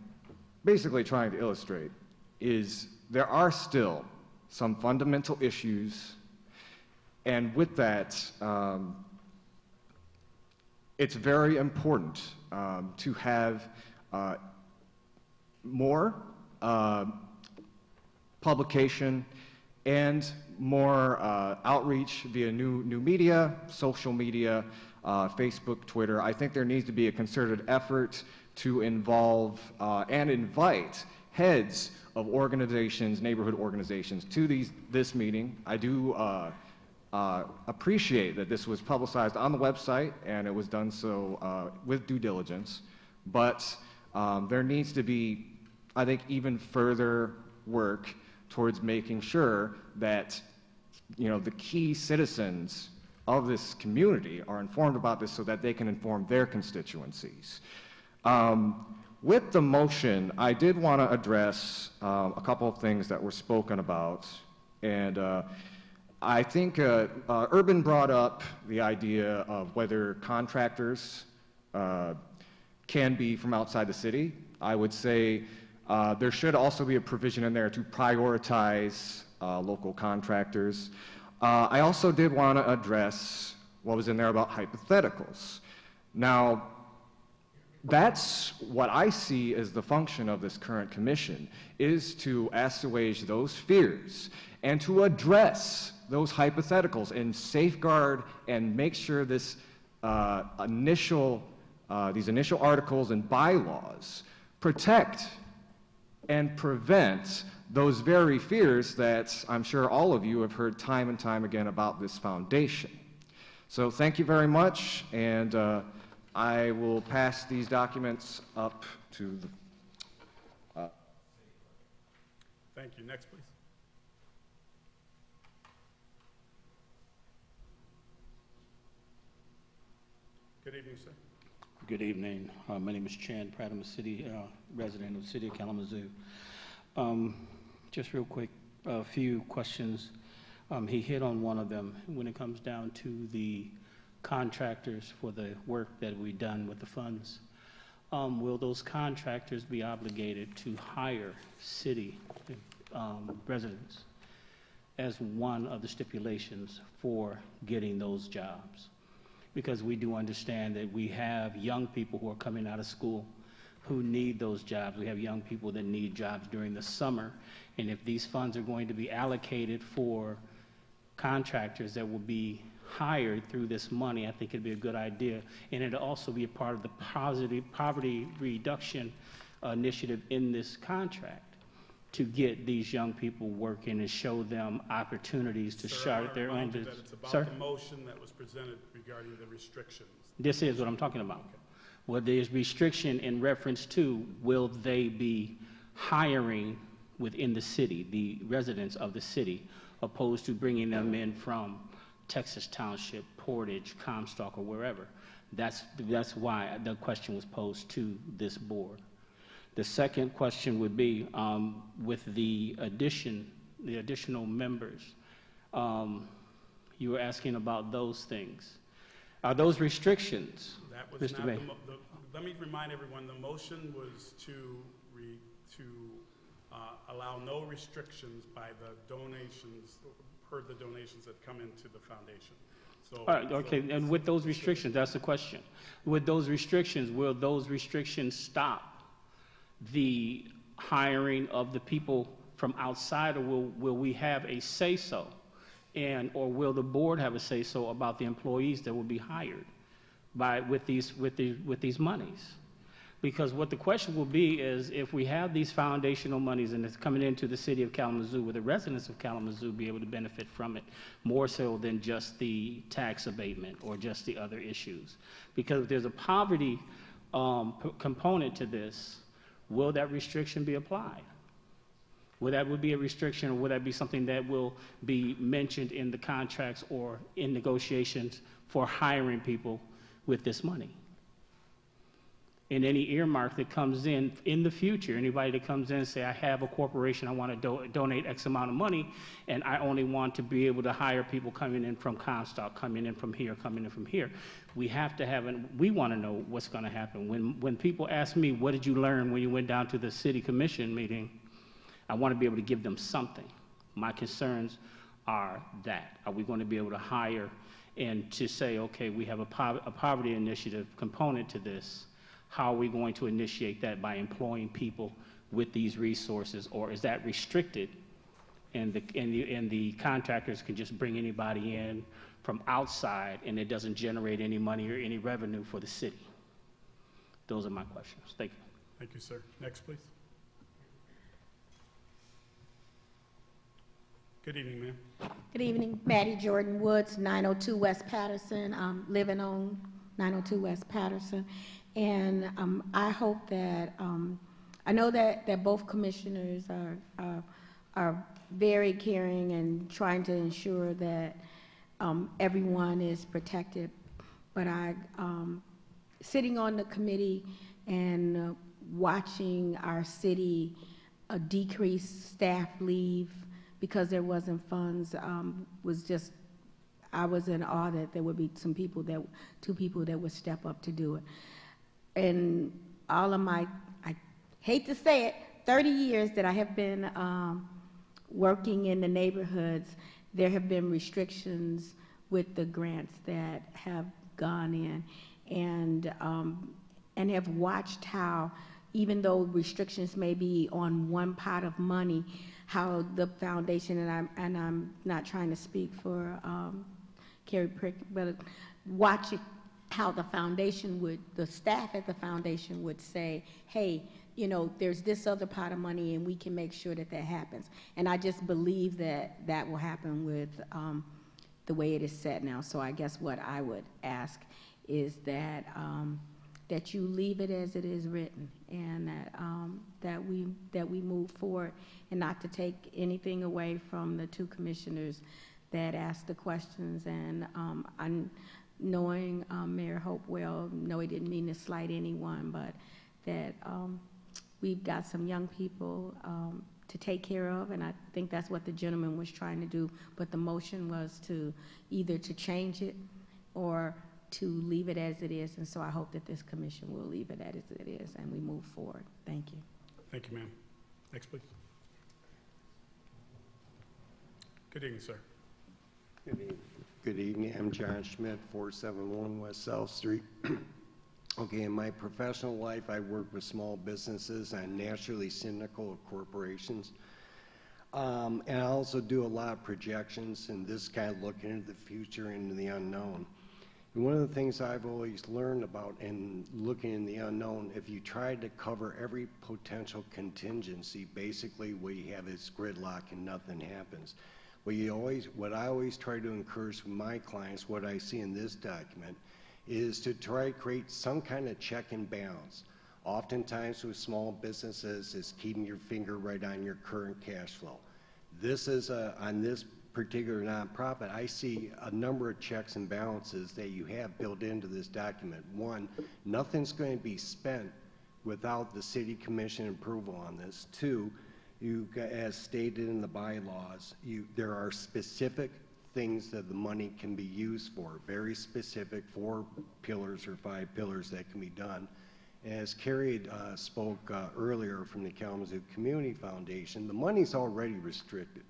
basically trying to illustrate is there are still some fundamental issues, and with that, it's very important to have more publication and more outreach via new media, social media, Facebook, Twitter. I think there needs to be a concerted effort to involve and invite heads of organizations, neighborhood organizations, to this meeting. I do appreciate that this was publicized on the website and it was done so with due diligence, but there needs to be, I think, even further work towards making sure that the key citizens of this community are informed about this so that they can inform their constituencies. With the motion, I did want to address a couple of things that were spoken about, and I think Urban brought up the idea of whether contractors can be from outside the city. I would say there should also be a provision in there to prioritize local contractors. I also did want to address what was in there about hypotheticals. Now, that's what I see as the function of this current commission, is to assuage those fears and to address those hypotheticals and safeguard and make sure this these initial articles and bylaws protect and prevent those very fears that I'm sure all of you have heard time and time again about this foundation. So thank you very much, and I will pass these documents up to the... Thank you. Next, please. Good evening, sir. Good evening. My name is Chan Pratt. I'm a city resident of the city of Kalamazoo. Just real quick, a few questions. He hit on one of them when it comes down to the contractors for the work that we've done with the funds. Will those contractors be obligated to hire city residents as one of the stipulations for getting those jobs? Because we do understand that we have young people who are coming out of school who need those jobs. We have young people that need jobs during the summer. And if these funds are going to be allocated for contractors that will be hired through this money, I think it'd be a good idea. And it'll also be a part of the positive poverty reduction initiative in this contract to get these young people working and show them opportunities to start their own business. It's about Sir? the motion that was presented regarding the restrictions. This is what I'm talking about. Well, there's restriction in reference to, will they be hiring within the city, the residents of the city, opposed to bringing them in from Texas Township, Portage, Comstock, or wherever. That's why the question was posed to this board. The second question would be, with the additional members, you were asking about those things. Are those restrictions, That was Mr. not Mayor? let me remind everyone, the motion was to allow no restrictions by the donations, per the donations that come into the foundation. So, All right, okay, and with those restrictions, that's the question. With those restrictions, will those restrictions stop the hiring of the people from outside, or will we have a say-so? Or will the board have a say-so about the employees that will be hired with these monies? Because what the question will be is, if we have these foundational monies and it's coming into the city of Kalamazoo, will the residents of Kalamazoo be able to benefit from it more so than just the tax abatement or just the other issues? Because if there's a poverty component to this, will that restriction be applied? Would that be a restriction, or would that be something that will be mentioned in the contracts or in negotiations for hiring people with this money? And any earmark that comes in the future, anybody that comes in and say, I have a corporation, I want to donate X amount of money, and I only want to be able to hire people coming in from Comstock, coming in from here, coming in from here. We have to have, we want to know what's going to happen. When people ask me, what did you learn when you went down to the city commission meeting? I want to be able to give them something. My concerns are that. Are we going to be able to hire and to say, okay, we have a poverty initiative component to this? How are we going to initiate that by employing people with these resources, or is that restricted and the contractors can just bring anybody in from outside and it doesn't generate any money or any revenue for the city? Those are my questions. Thank you. Thank you, sir. Next, please. Good evening, ma'am. Good evening. Maddie Jordan Woods, 902 West Patterson, living on 902 West Patterson. And I hope that, I know that both commissioners are very caring and trying to ensure that everyone is protected. But sitting on the committee and watching our city decrease staff leave because there wasn't funds was just, I was in awe that there would be two people that would step up to do it. And all of my, I hate to say it, 30 years that I have been working in the neighborhoods, there have been restrictions with the grants that have gone in, and have watched how, even though restrictions may be on one pot of money, how the foundation, and I'm not trying to speak for Carrie Prick, but watch it, how the foundation would, the staff at the foundation would say, hey, you know, there's this other pot of money and we can make sure that happens. And I just believe that will happen with the way it is set now. So I guess what I would ask is that that you leave it as it is written, and that we move forward, and not to take anything away from the two commissioners that asked the questions. And I'm knowing Mayor Hopewell, no, he didn't mean to slight anyone, but that we've got some young people to take care of, and I think that's what the gentleman was trying to do. But the motion was to either to change it or to leave it as it is, and so I hope that this commission will leave it as it is and we move forward. Thank you. Thank you, ma'am. Next, please. Good evening, sir. Good evening. I'm John Schmidt, 471 West South Street. Okay, in my professional life, I work with small businesses. I'm naturally cynical of corporations. And I also do a lot of projections, and this kind of looking into the future and into the unknown. And one of the things I've always learned about in looking in the unknown, if you try to cover every potential contingency, basically what you have is gridlock and nothing happens. What I always try to encourage with my clients, what I see in this document, is to try to create some kind of check and balance. Oftentimes with small businesses, is keeping your finger right on your current cash flow. This is on this particular nonprofit, I see a number of checks and balances that you have built into this document. One, nothing's going to be spent without the city commission approval on this. Two, as stated in the bylaws, there are specific things that the money can be used for, very specific 4 pillars or 5 pillars that can be done. As Carrie spoke earlier from the Kalamazoo Community Foundation, the money's already restricted.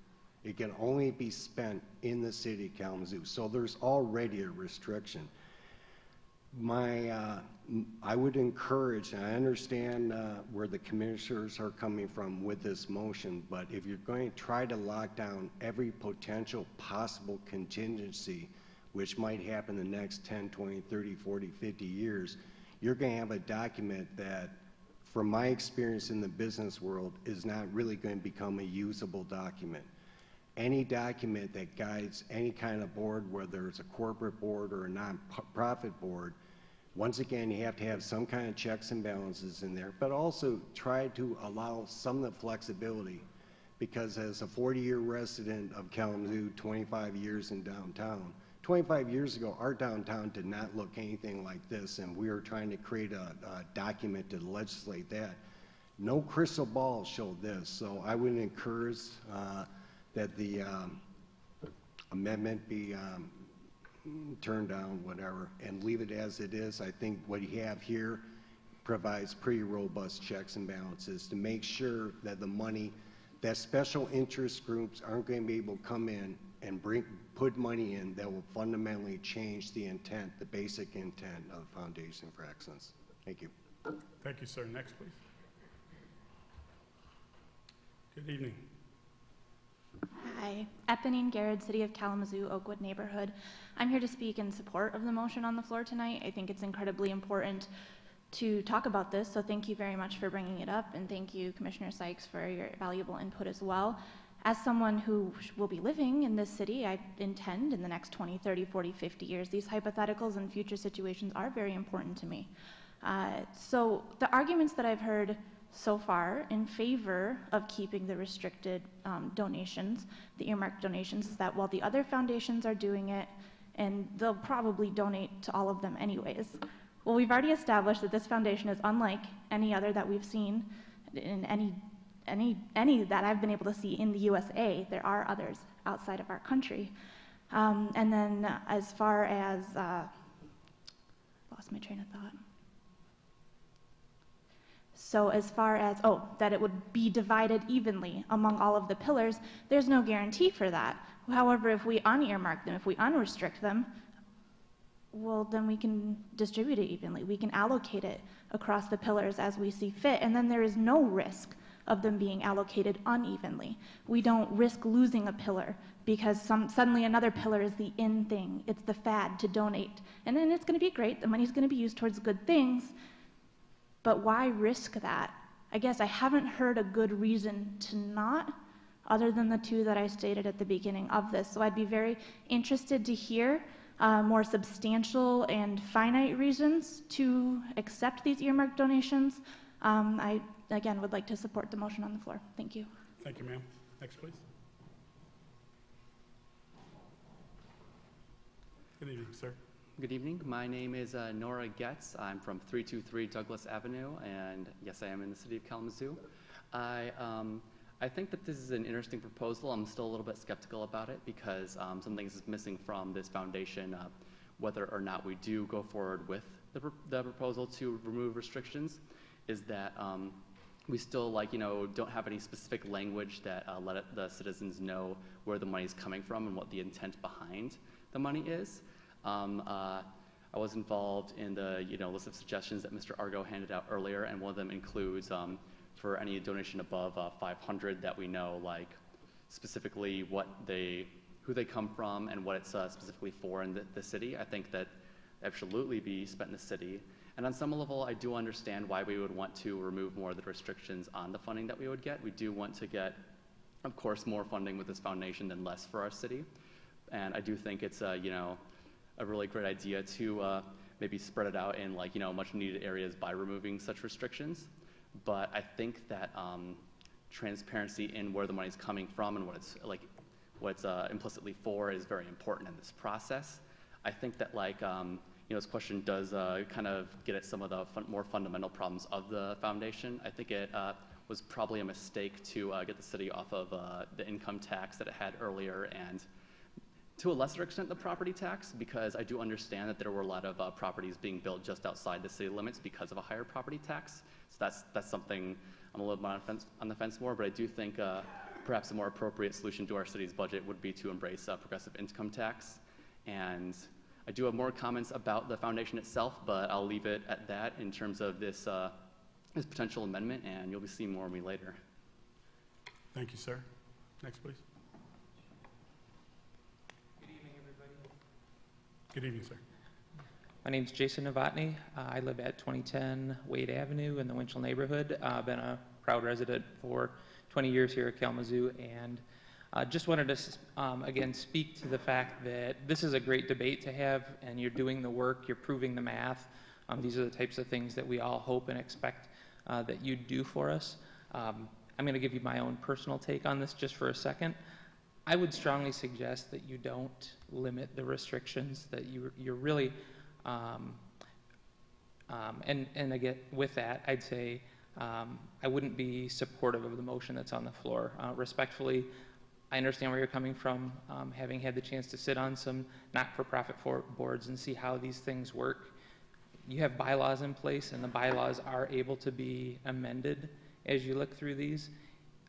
It can only be spent in the city of Kalamazoo, so there's already a restriction. I would encourage, and I understand where the commissioners are coming from with this motion, but if you're going to try to lock down every potential possible contingency, which might happen in the next 10, 20, 30, 40, 50 years, you're going to have a document that, from my experience in the business world, is not really going to become a usable document. Any document that guides any kind of board, whether it's a corporate board or a non-profit board, once again, you have to have some kind of checks and balances in there, but also try to allow some of the flexibility, because as a 40-year resident of Kalamazoo, 25 years in downtown, 25 years ago, our downtown did not look anything like this, and we were trying to create a document to legislate that. No crystal ball showed this, so I would encourage that the amendment be turned down, whatever, and leave it as it is. I think what you have here provides pretty robust checks and balances to make sure that the money, that special interest groups aren't going to be able to come in and put money in that will fundamentally change the intent, the basic intent of Foundation for Excellence. Thank you. Thank you, sir. Next, please. Good evening. Hi, Eponine Garrett, City of Kalamazoo, Oakwood neighborhood. I'm here to speak in support of the motion on the floor tonight. I think it's incredibly important to talk about this, so thank you very much for bringing it up, and thank you, Commissioner Sykes, for your valuable input as well. As someone who will be living in this city, I intend in the next 20, 30, 40, 50 years, these hypotheticals and future situations are very important to me. So the arguments that I've heard so far in favor of keeping the restricted donations, the earmarked donations, is that while the other foundations are doing it, and they'll probably donate to all of them anyways. Well, we've already established that this foundation is unlike any other that we've seen in any that I've been able to see in the USA. There are others outside of our country. And then as far as, lost my train of thought. So as far as, that it would be divided evenly among all of the pillars, there's no guarantee for that. However, if we unearmark them, if we unrestrict them, well, then we can distribute it evenly. We can allocate it across the pillars as we see fit, and then there is no risk of them being allocated unevenly. We don't risk losing a pillar because suddenly another pillar is the in thing. It's the fad to donate. And then it's going to be great. The money's going to be used towards good things. But why risk that? I guess I haven't heard a good reason to not, other than the two that I stated at the beginning of this. So I'd be very interested to hear more substantial and finite reasons to accept these earmarked donations. I, again, would like to support the motion on the floor. Thank you. Thank you, ma'am. Next, please. Good evening, sir. Good evening. My name is Nora Getz. I'm from 323 Douglas Avenue, and yes, I am in the city of Kalamazoo. I think that this is an interesting proposal. I'm still a little bit skeptical about it because some things is missing from this foundation, whether or not we do go forward with the proposal to remove restrictions, is that we still don't have any specific language that let the citizens know where the money is coming from and what the intent behind the money is. I was involved in the list of suggestions that Mr. Argo handed out earlier, and one of them includes for any donation above 500 that we know specifically who they come from and what it's specifically for in the city. I think that absolutely be spent in the city. And on some level, I do understand why we would want to remove more of the restrictions on the funding that we would get. We do want to get, of course, more funding with this foundation than less for our city. And I do think it's a really great idea to maybe spread it out in much needed areas by removing such restrictions. But I think that transparency in where the money's coming from and what it's implicitly for is very important in this process. I think that this question does kind of get at some of the more fundamental problems of the foundation. I think it was probably a mistake to get the city off of the income tax that it had earlier, and to a lesser extent the property tax, because I do understand that there were a lot of properties being built just outside the city limits because of a higher property tax. So that's something I'm a little bit on the fence more, but I do think perhaps a more appropriate solution to our city's budget would be to embrace progressive income tax. And I do have more comments about the foundation itself, but I'll leave it at that in terms of this potential amendment, and you'll be seeing more of me later. Thank you, sir. Next, please. Good evening, everybody. Good evening, sir. My name's Jason Novotny. I live at 2010 Wade Avenue in the Winchell neighborhood. I've been a proud resident for 20 years here at Kalamazoo, and just wanted to, again, speak to the fact that this is a great debate to have, and you're doing the work, you're proving the math. These are the types of things that we all hope and expect that you do for us. I'm going to give you my own personal take on this just for a second. I would strongly suggest that you don't limit the restrictions, that you're really, and again, with that, I'd say I wouldn't be supportive of the motion that's on the floor. Respectfully, I understand where you're coming from, having had the chance to sit on some not-for-profit boards and see how these things work. You have bylaws in place, and the bylaws are able to be amended as you look through these.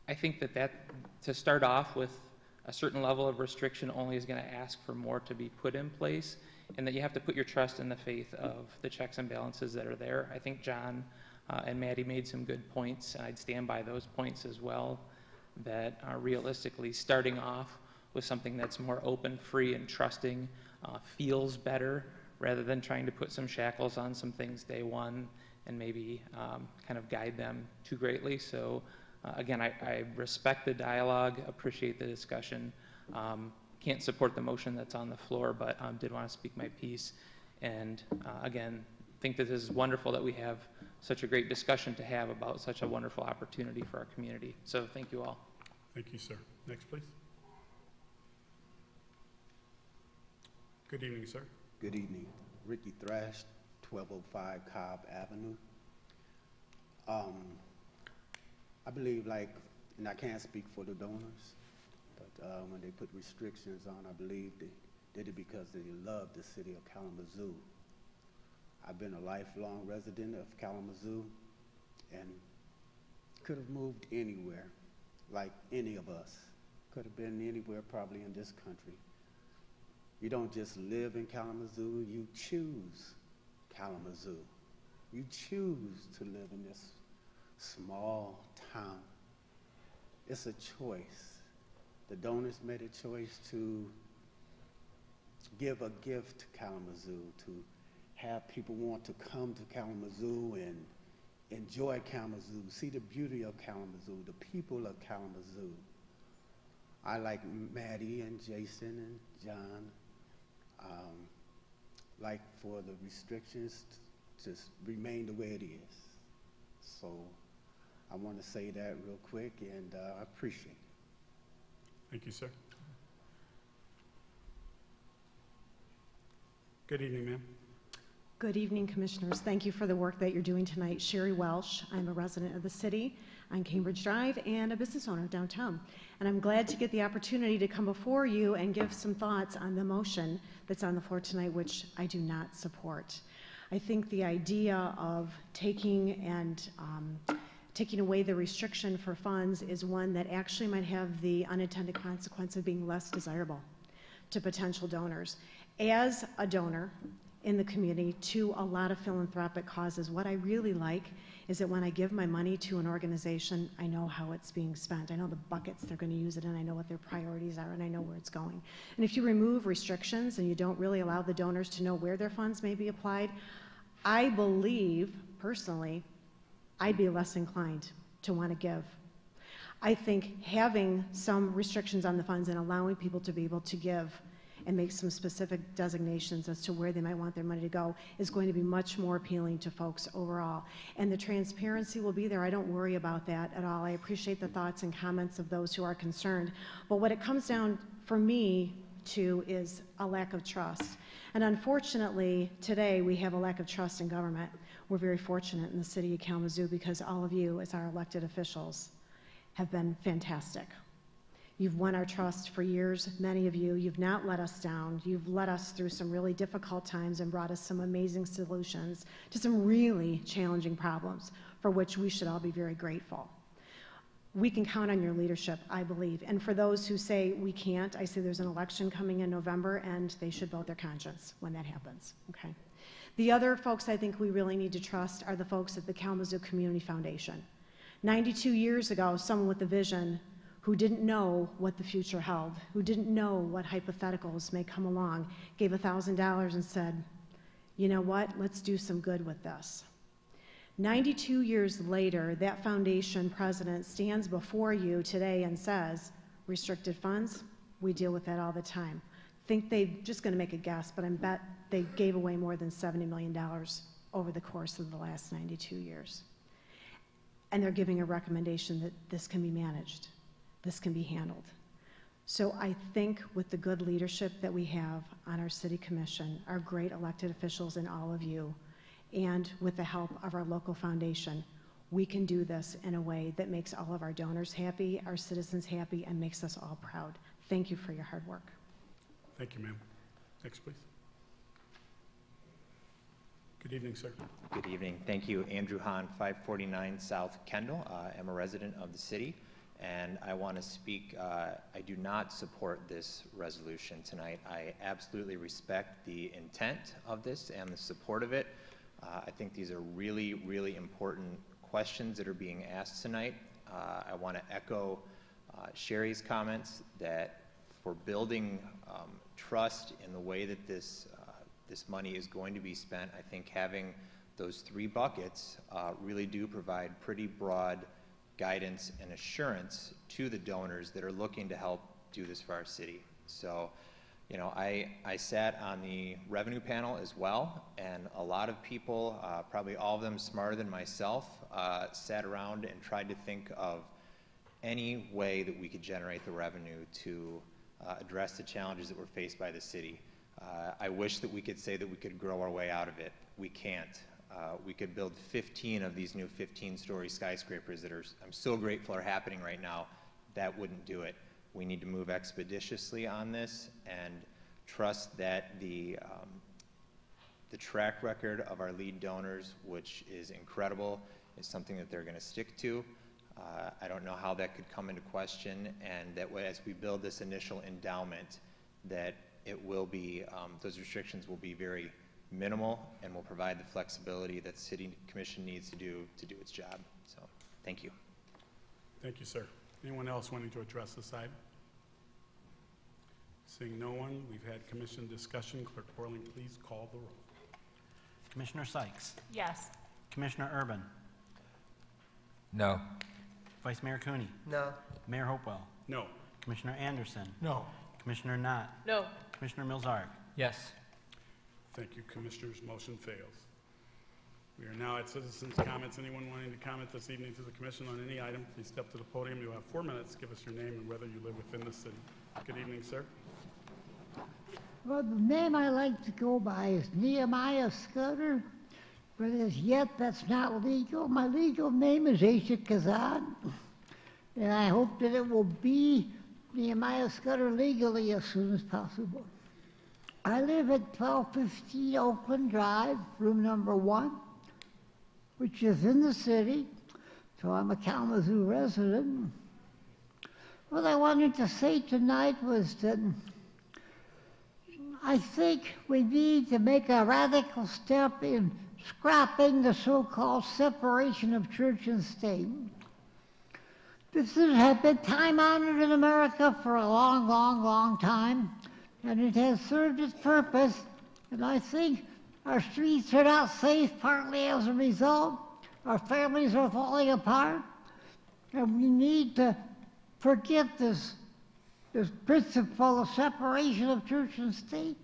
I think that to start off with a certain level of restriction only is going to ask for more to be put in place, and that you have to put your trust in the faith of the checks and balances that are there. I think John and Maddie made some good points, and I'd stand by those points as well, that are realistically starting off with something that's more open, free, and trusting feels better, rather than trying to put some shackles on some things day one and maybe kind of guide them too greatly. So again, I respect the dialogue, appreciate the discussion. Can't support the motion that's on the floor, but did want to speak my piece. And again, think that this is wonderful that we have such a great discussion to have about such a wonderful opportunity for our community. So thank you all. Thank you, sir. Next, please. Good evening, sir. Good evening. Ricky Thrash, 1205 Cobb Avenue. I believe, and I can't speak for the donors, but when they put restrictions on, I believe they did it because they love the city of Kalamazoo. I've been a lifelong resident of Kalamazoo and could have moved anywhere, like any of us. Could have been anywhere probably in this country. You don't just live in Kalamazoo, you choose Kalamazoo. You choose to live in this small town. It's a choice. The donors made a choice to give a gift to Kalamazoo, to have people want to come to Kalamazoo and enjoy Kalamazoo, see the beauty of Kalamazoo, the people of Kalamazoo. I like Maddie and Jason and John, like for the restrictions to remain the way it is. So I want to say that real quick, and I appreciate it. Thank you, sir. Good evening, ma'am. Good evening, Commissioners. Thank you for the work that you're doing tonight. Sherry Welsh. I'm a resident of the city on Cambridge Drive and a business owner downtown. And I'm glad to get the opportunity to come before you and give some thoughts on the motion that's on the floor tonight, which I do not support. I think the idea of taking away the restriction for funds is one that actually might have the unintended consequence of being less desirable to potential donors. As a donor, in the community to a lot of philanthropic causes. What I really like is that when I give my money to an organization, I know how it's being spent. I know the buckets they're going to use it in, I know what their priorities are, and I know where it's going. And if you remove restrictions and you don't really allow the donors to know where their funds may be applied, I believe, personally, I'd be less inclined to want to give. I think having some restrictions on the funds and allowing people to be able to give and make some specific designations as to where they might want their money to go is going to be much more appealing to folks overall. And the transparency will be there. I don't worry about that at all. I appreciate the thoughts and comments of those who are concerned. But what it comes down for me to is a lack of trust. And unfortunately, today we have a lack of trust in government. We're very fortunate in the city of Kalamazoo because all of you, as our elected officials, have been fantastic. You've won our trust for years, many of you. You've not let us down. You've led us through some really difficult times and brought us some amazing solutions to some really challenging problems for which we should all be very grateful. We can count on your leadership, I believe. And for those who say we can't, I say there's an election coming in November and they should vote their conscience when that happens, okay? The other folks I think we really need to trust are the folks at the Kalamazoo Community Foundation. 92 years ago, someone with a vision who didn't know what the future held, who didn't know what hypotheticals may come along, gave $1,000 and said, you know what, let's do some good with this. 92 years later, that foundation president stands before you today and says, restricted funds, we deal with that all the time. Think they're just gonna make a guess, but I bet they gave away more than $70 million over the course of the last 92 years. And they're giving a recommendation that this can be managed. This can be handled. So I think with the good leadership that we have on our city commission, our great elected officials and all of you, and with the help of our local foundation, we can do this in a way that makes all of our donors happy, our citizens happy, and makes us all proud. Thank you for your hard work. Thank you, ma'am. Next, please. Good evening, sir. Good evening. Thank you. Andrew Hahn, 549 South Kendall. I'm a resident of the city. And I want to speak, I do not support this resolution tonight. I absolutely respect the intent of this and the support of it. I think these are really, really important questions that are being asked tonight. I want to echo Sherry's comments that for building trust in the way that this money is going to be spent, I think having those three buckets really do provide pretty broad guidance and assurance to the donors that are looking to help do this for our city. So, you know, I sat on the revenue panel as well, and a lot of people, probably all of them smarter than myself, sat around and tried to think of any way that we could generate the revenue to address the challenges that were faced by the city. I wish that we could say that we could grow our way out of it. We can't. We could build 15 of these new 15-story skyscrapers that I'm so grateful are happening right now. That wouldn't do it. We need to move expeditiously on this and trust that the track record of our lead donors, which is incredible, is something that they're going to stick to. I don't know how that could come into question, and that way, as we build this initial endowment, that it will be, those restrictions will be very minimal and will provide the flexibility that the City Commission needs to do its job. So, thank you. Thank you, sir. Anyone else wanting to address this item? Seeing no one, we've had commission discussion. Clerk Borling, please call the roll. Commissioner Sykes? Yes. Commissioner Urban? No. Vice Mayor Cooney? No. Mayor Hopewell? No. Commissioner Anderson? No. Commissioner Knott? No. Commissioner Milzarek? Yes. Thank you, Commissioners. Motion fails. We are now at citizens' comments. Anyone wanting to comment this evening to the Commission on any item, please step to the podium. You have 4 minutes. Give us your name and whether you live within the city. Good evening, sir. Well, the name I like to go by is Nehemiah Scudder, but as yet that's not legal. My legal name is Asha Kazan, and I hope that it will be Nehemiah Scudder legally as soon as possible. I live at 1215 Oakland Drive, room number 1, which is in the city, so I'm a Kalamazoo resident. What I wanted to say tonight was that I think we need to make a radical step in scrapping the so-called separation of church and state. This has been time-honored in America for a long, long, long time, and it has served its purpose, and I think our streets are not safe partly as a result. Our families are falling apart, and we need to forget this principle of separation of church and state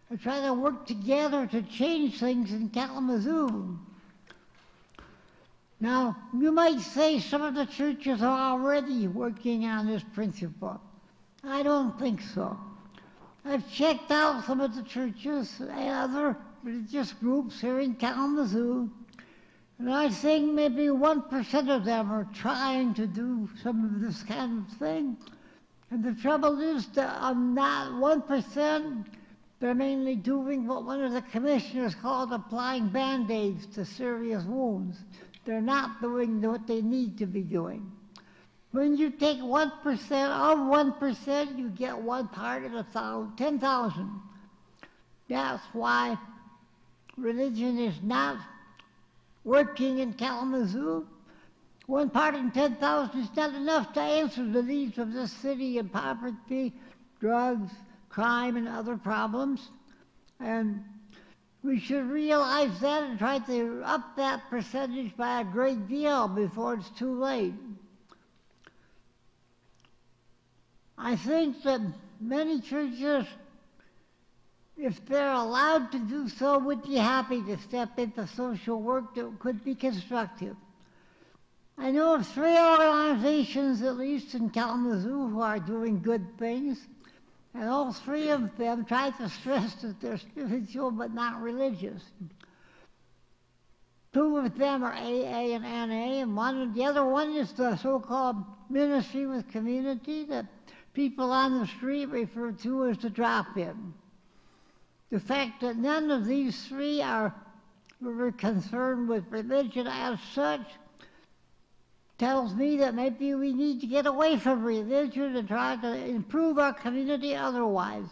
and try to work together to change things in Kalamazoo. Now, you might say some of the churches are already working on this principle. I don't think so. I've checked out some of the churches and other religious groups here in Kalamazoo, and I think maybe 1% of them are trying to do some of this kind of thing. And the trouble is that on that 1%, they're mainly doing what one of the commissioners called applying Band-Aids to serious wounds. They're not doing what they need to be doing. When you take 1% of 1%, you get one part in 10,000. That's why religion is not working in Kalamazoo. One part in 10,000 is not enough to answer the needs of this city in poverty, drugs, crime, and other problems. And we should realize that and try to up that percentage by a great deal before it's too late. I think that many churches, if they're allowed to do so, would be happy to step into social work that could be constructive. I know of 3 organizations, at least in Kalamazoo, who are doing good things, and all 3 of them try to stress that they're spiritual but not religious. 2 of them are AA and NA, and the other one is the so-called ministry with community that people on the street refer to as the drop-in. The fact that none of these 3 are very concerned with religion as such tells me that maybe we need to get away from religion and try to improve our community otherwise.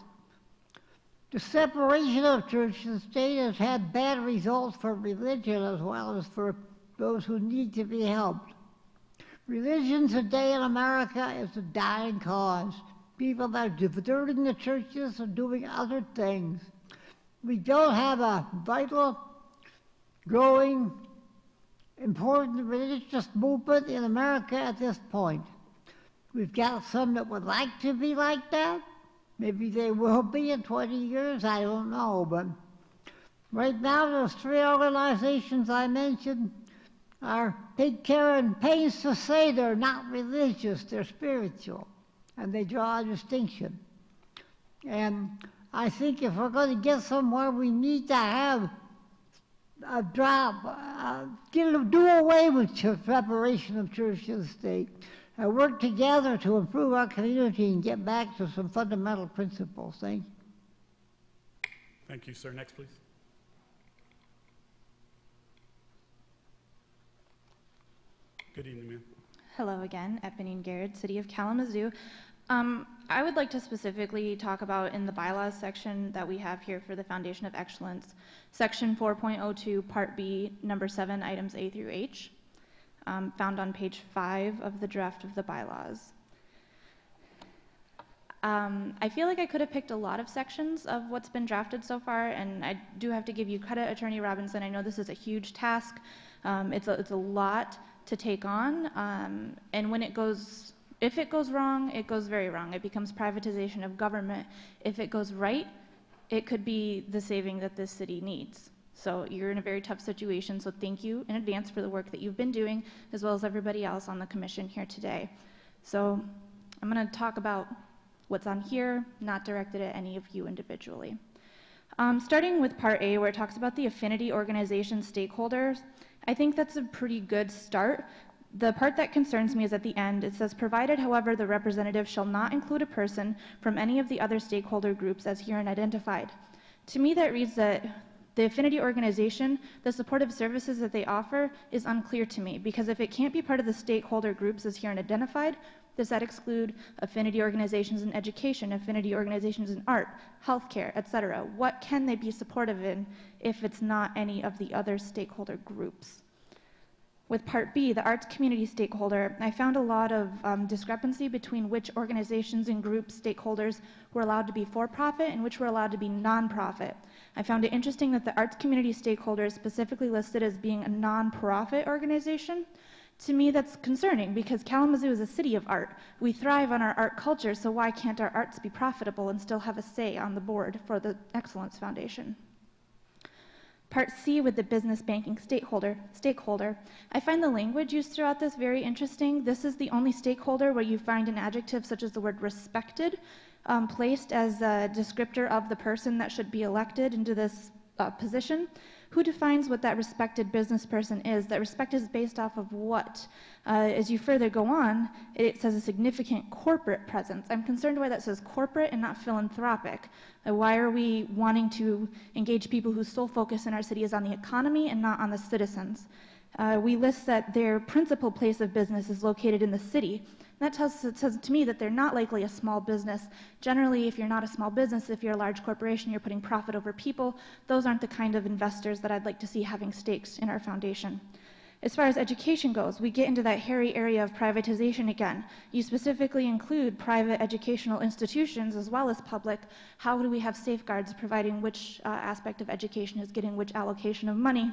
The separation of church and state has had bad results for religion as well as for those who need to be helped. Religion today in America is a dying cause. People are deserting the churches and doing other things. We don't have a vital, growing, important religious movement in America at this point. We've got some that would like to be like that. Maybe they will be in 20 years, I don't know. But right now, those 3 organizations I mentioned take care and pains to say they're not religious, they're spiritual, and they draw a distinction. And I think if we're going to get somewhere, we need to have a do away with separation of church and state, and work together to improve our community and get back to some fundamental principles. Thank you. Thank you, sir. Next, please. Good evening, ma'am. Hello again, Eponine Garrett, City of Kalamazoo. I would like to specifically talk about in the bylaws section that we have here for the Foundation of Excellence, section 4.02, part B, number 7, items A through H, found on page 5 of the draft of the bylaws. I feel like I could have picked a lot of sections of what's been drafted so far, and I do have to give you credit, Attorney Robinson. I know this is a huge task. It's a lot to take on, and if it goes wrong, it goes very wrong. It becomes privatization of government. If it goes right, it could be the saving that this city needs. So you're in a very tough situation, so thank you in advance for the work that you've been doing, as well as everybody else on the commission here today. So I'm going to talk about what's on here, not directed at any of you individually. Starting with part A, where it talks about the affinity organization stakeholders, I think that's a pretty good start. The part that concerns me is at the end. It says, provided, however, the representative shall not include a person from any of the other stakeholder groups as herein identified. To me, that reads that the affinity organization, the supportive services that they offer is unclear to me, because if it can't be part of the stakeholder groups as here and identified, does that exclude affinity organizations in education, affinity organizations in art, healthcare, etc.? What can they be supportive in if it's not any of the other stakeholder groups? With Part B, the arts community stakeholder, I found a lot of discrepancy between which organizations and groups, stakeholders, were allowed to be for-profit and which were allowed to be non-profit. I found it interesting that the arts community stakeholder is specifically listed as being a non-profit organization. To me, that's concerning because Kalamazoo is a city of art. We thrive on our art culture, so why can't our arts be profitable and still have a say on the board for the Excellence Foundation? Part C, with the business banking stakeholder, I find the language used throughout this very interesting. This is the only stakeholder where you find an adjective such as the word respected placed as a descriptor of the person that should be elected into this position. Who defines what that respected business person is? That respect is based off of what? As you further go on, it says a significant corporate presence. I'm concerned why that says corporate and not philanthropic. Why are we wanting to engage people whose sole focus in our city is on the economy and not on the citizens? We list that their principal place of business is located in the city. That says to me that they're not likely a small business. Generally, if you're not a small business, if you're a large corporation, you're putting profit over people. Those aren't the kind of investors that I'd like to see having stakes in our foundation. As far as education goes, we get into that hairy area of privatization again. You specifically include private educational institutions as well as public. How do we have safeguards providing which aspect of education is getting which allocation of money?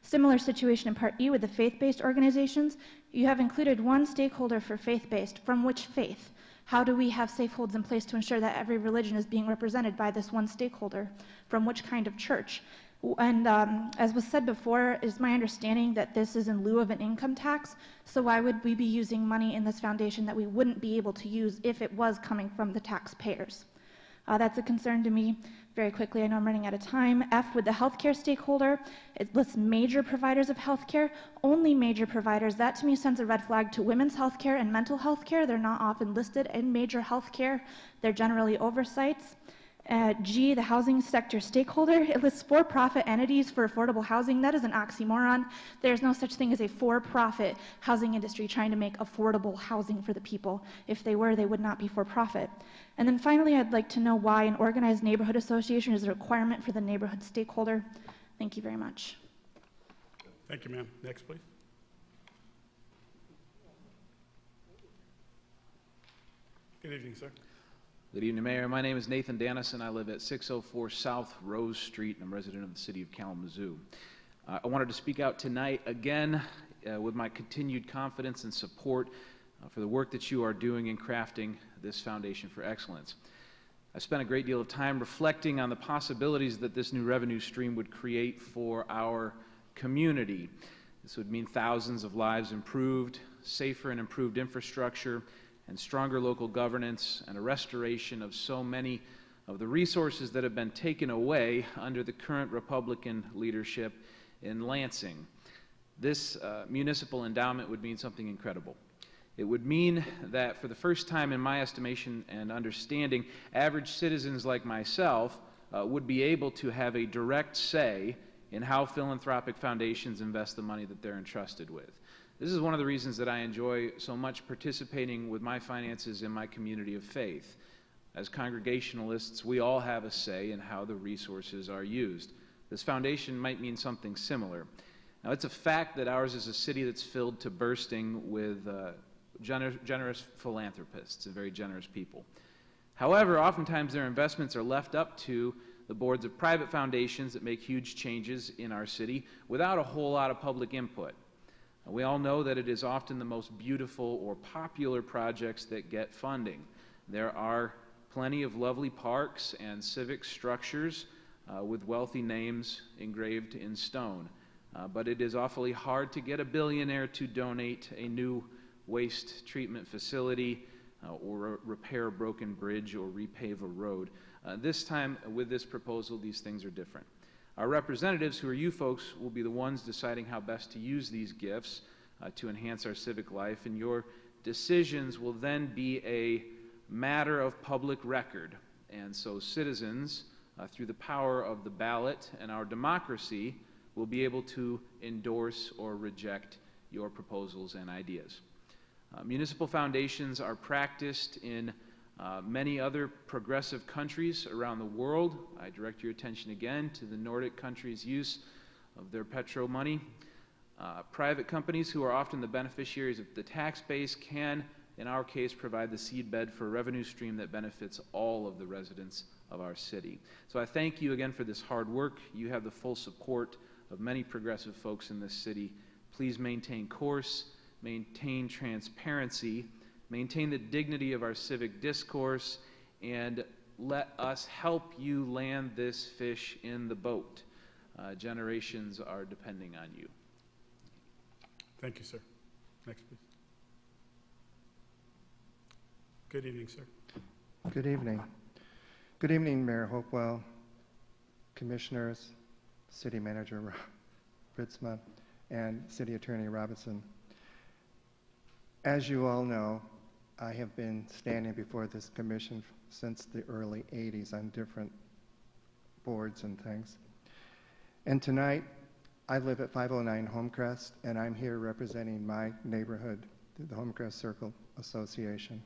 Similar situation in Part E with the faith-based organizations. You have included one stakeholder for faith-based. From which faith? How do we have safeholds in place to ensure that every religion is being represented by this one stakeholder? From which kind of church? And as was said before, it is my understanding that this is in lieu of an income tax. So why would we be using money in this foundation that we wouldn't be able to use if it was coming from the taxpayers? That's a concern to me. Very quickly, I know I'm running out of time. F, with the healthcare stakeholder, it lists major providers of healthcare, only major providers. That to me sends a red flag to women's healthcare and mental healthcare. They're not often listed in major healthcare. They're generally oversights. G, the housing sector stakeholder, it lists for-profit entities for affordable housing. That is an oxymoron. There's no such thing as a for-profit housing industry trying to make affordable housing for the people. If they were, they would not be for-profit. And then finally, I'd like to know why an organized neighborhood association is a requirement for the neighborhood stakeholder. Thank you very much. Thank you, ma'am. Next, please. Good evening, sir. Good evening, Mayor. My name is Nathan Dannison. I live at 604 South Rose Street, and I'm a resident of the city of Kalamazoo. I wanted to speak out tonight again with my continued confidence and support for the work that you are doing in crafting this Foundation for Excellence. I spent a great deal of time reflecting on the possibilities that this new revenue stream would create for our community. This would mean thousands of lives improved, safer and improved infrastructure, and stronger local governance, and a restoration of so many of the resources that have been taken away under the current Republican leadership in Lansing. This municipal endowment would mean something incredible. It would mean that for the first time in my estimation and understanding, average citizens like myself would be able to have a direct say in how philanthropic foundations invest the money that they're entrusted with. This is one of the reasons that I enjoy so much participating with my finances in my community of faith. As Congregationalists, we all have a say in how the resources are used. This foundation might mean something similar. Now, it's a fact that ours is a city that's filled to bursting with generous philanthropists and very generous people. However, oftentimes their investments are left up to the boards of private foundations that make huge changes in our city without a whole lot of public input. We all know that it is often the most beautiful or popular projects that get funding. There are plenty of lovely parks and civic structures with wealthy names engraved in stone. But it is awfully hard to get a billionaire to donate a new waste treatment facility or repair a broken bridge or repave a road. This time, with this proposal, these things are different. Our representatives, who are you folks, will be the ones deciding how best to use these gifts to enhance our civic life, and your decisions will then be a matter of public record. And so citizens through the power of the ballot and our democracy, will be able to endorse or reject your proposals and ideas. Municipal foundations are practiced in many other progressive countries around the world. I direct your attention again to the Nordic countries' use of their petro money. Private companies, who are often the beneficiaries of the tax base, can, in our case, provide the seedbed for a revenue stream that benefits all of the residents of our city. So I thank you again for this hard work. You have the full support of many progressive folks in this city. Please maintain course, maintain transparency, maintain the dignity of our civic discourse, and let us help you land this fish in the boat. Generations are depending on you. Thank you, sir. Next, please. Good evening, sir. Good evening. Good evening, Mayor Hopewell, Commissioners, City Manager Ritzma, and City Attorney Robinson. As you all know, I have been standing before this commission since the early 80s on different boards and things. And tonight, I live at 509 Homecrest, and I'm here representing my neighborhood, the Homecrest Circle Association.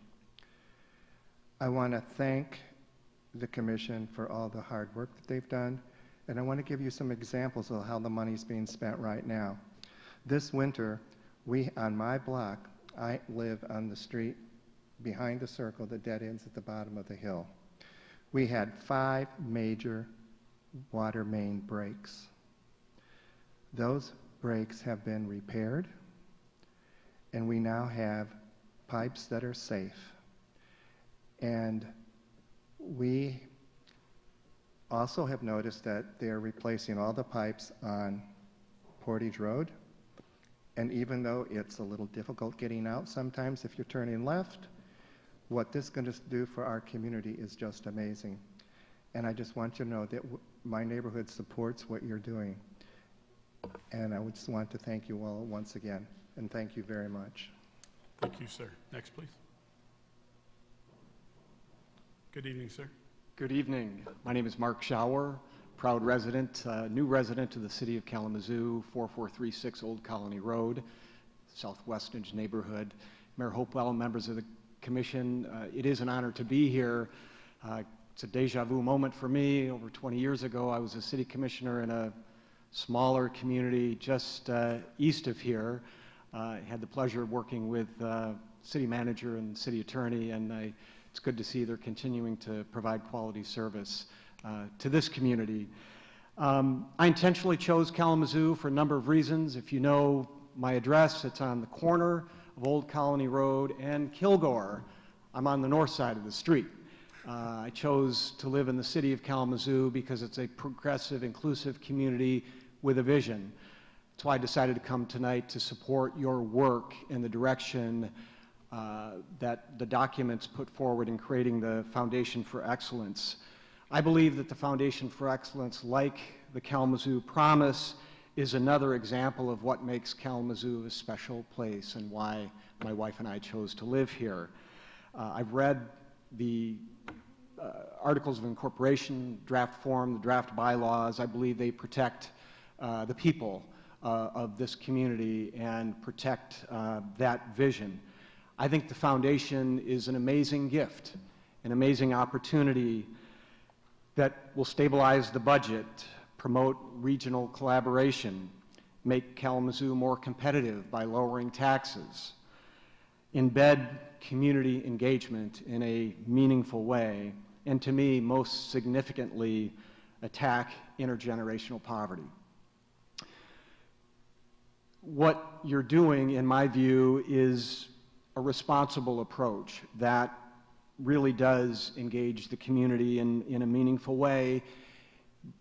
I want to thank the commission for all the hard work that they've done, and I want to give you some examples of how the money's being spent right now. This winter, on my block, I live on the street behind the circle that dead ends at the bottom of the hill. We had 5 major water main breaks. Those breaks have been repaired, and we now have pipes that are safe. And we also have noticed that they're replacing all the pipes on Portage Road. And even though it's a little difficult getting out sometimes if you're turning left, what this is going to do for our community is just amazing. And I just want you to know that my neighborhood supports what you're doing. And I would just want to thank you all once again, and thank you very much. Thank you, sir. Next, please. Good evening, sir. Good evening. My name is Mark Schauer, proud resident, new resident of the city of Kalamazoo, 4436 Old Colony Road, Southwest Edge neighborhood. Mayor Hopewell, members of the commission, it is an honor to be here. It's a deja vu moment for me. Over 20 years ago, I was a city commissioner in a smaller community just east of here. I had the pleasure of working with city manager and city attorney, and it's good to see they're continuing to provide quality service to this community. I intentionally chose Kalamazoo for a number of reasons. If you know my address, it's on the corner of Old Colony Road and Kilgore. I'm on the north side of the street. I chose to live in the city of Kalamazoo because it's a progressive, inclusive community with a vision. That's why I decided to come tonight to support your work in the direction that the documents put forward in creating the Foundation for Excellence. I believe that the Foundation for Excellence, like the Kalamazoo Promise, is another example of what makes Kalamazoo a special place and why my wife and I chose to live here. I've read the Articles of Incorporation, draft form, the draft bylaws. I believe they protect the people of this community and protect that vision. I think the foundation is an amazing gift, an amazing opportunity that will stabilize the budget, promote regional collaboration, make Kalamazoo more competitive by lowering taxes, embed community engagement in a meaningful way, and to me, most significantly, attack intergenerational poverty. What you're doing, in my view, is a responsible approach that really does engage the community in a meaningful way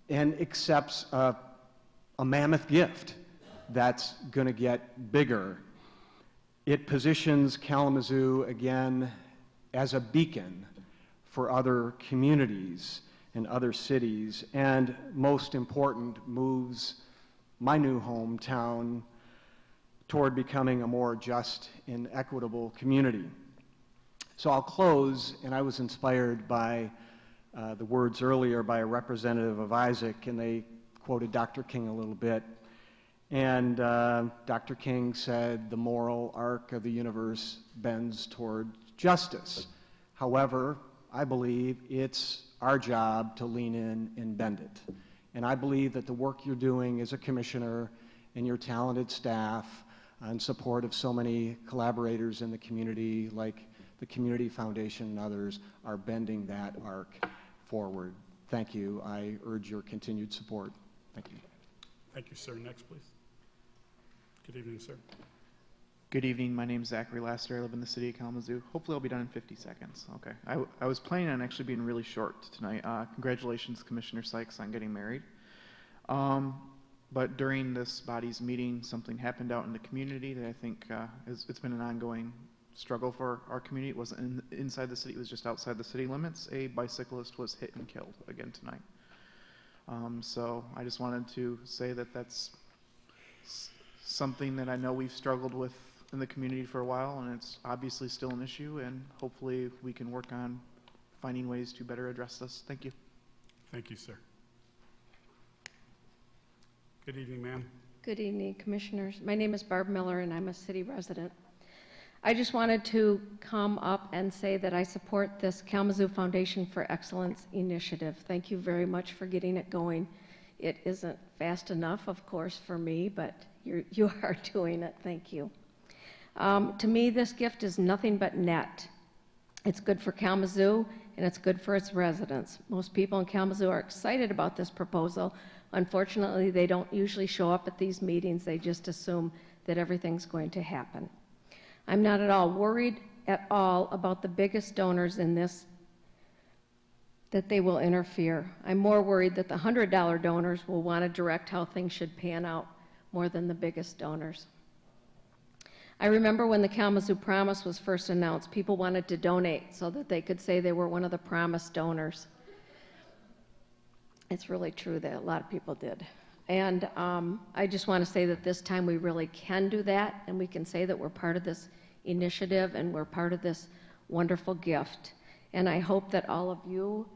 and accepts a mammoth gift that's going to get bigger. It positions Kalamazoo, again, as a beacon for other communities and other cities, and most important, moves my new hometown toward becoming a more just and equitable community. So I'll close, and I was inspired by the words earlier by a representative of Isaac, and they quoted Dr. King a little bit. And Dr. King said the moral arc of the universe bends toward justice. However, I believe it's our job to lean in and bend it. And I believe that the work you're doing as a commissioner and your talented staff in support of so many collaborators in the community, like the Community Foundation and others, are bending that arc forward. Thank you. I urge your continued support. Thank you. Thank you, sir. Next, please. Good evening, sir. Good evening. My name is Zachary Laster. I live in the city of Kalamazoo. Hopefully I'll be done in 50 seconds. Okay. I was planning on actually being really short tonight. Congratulations, Commissioner Sykes, on getting married. But during this body's meeting, something happened out in the community that I think it's been an ongoing struggle for our community. It wasn't inside the city, it was just outside the city limits. A bicyclist was hit and killed again tonight. So I just wanted to say that that's something that I know we've struggled with in the community for a while, and it's obviously still an issue, and hopefully we can work on finding ways to better address this. Thank you. Thank you, sir. Good evening, ma'am. Good evening, Commissioners. My name is Barb Miller, and I'm a city resident. I just wanted to come up and say that I support this Kalamazoo Foundation for Excellence initiative. Thank you very much for getting it going. It isn't fast enough, of course, for me, but you are doing it. Thank you. To me, this gift is nothing but net. It's good for Kalamazoo, and it's good for its residents. Most people in Kalamazoo are excited about this proposal. Unfortunately, they don't usually show up at these meetings. They just assume that everything's going to happen. I'm not at all worried at all about the biggest donors in this, that they will interfere. I'm more worried that the $100 donors will want to direct how things should pan out more than the biggest donors. I remember when the Kalamazoo Promise was first announced, people wanted to donate so that they could say they were one of the Promise donors. It's really true that a lot of people did. And I just want to say that this time we really can do that, and we can say that we're part of this initiative and we're part of this wonderful gift. And I hope that all of you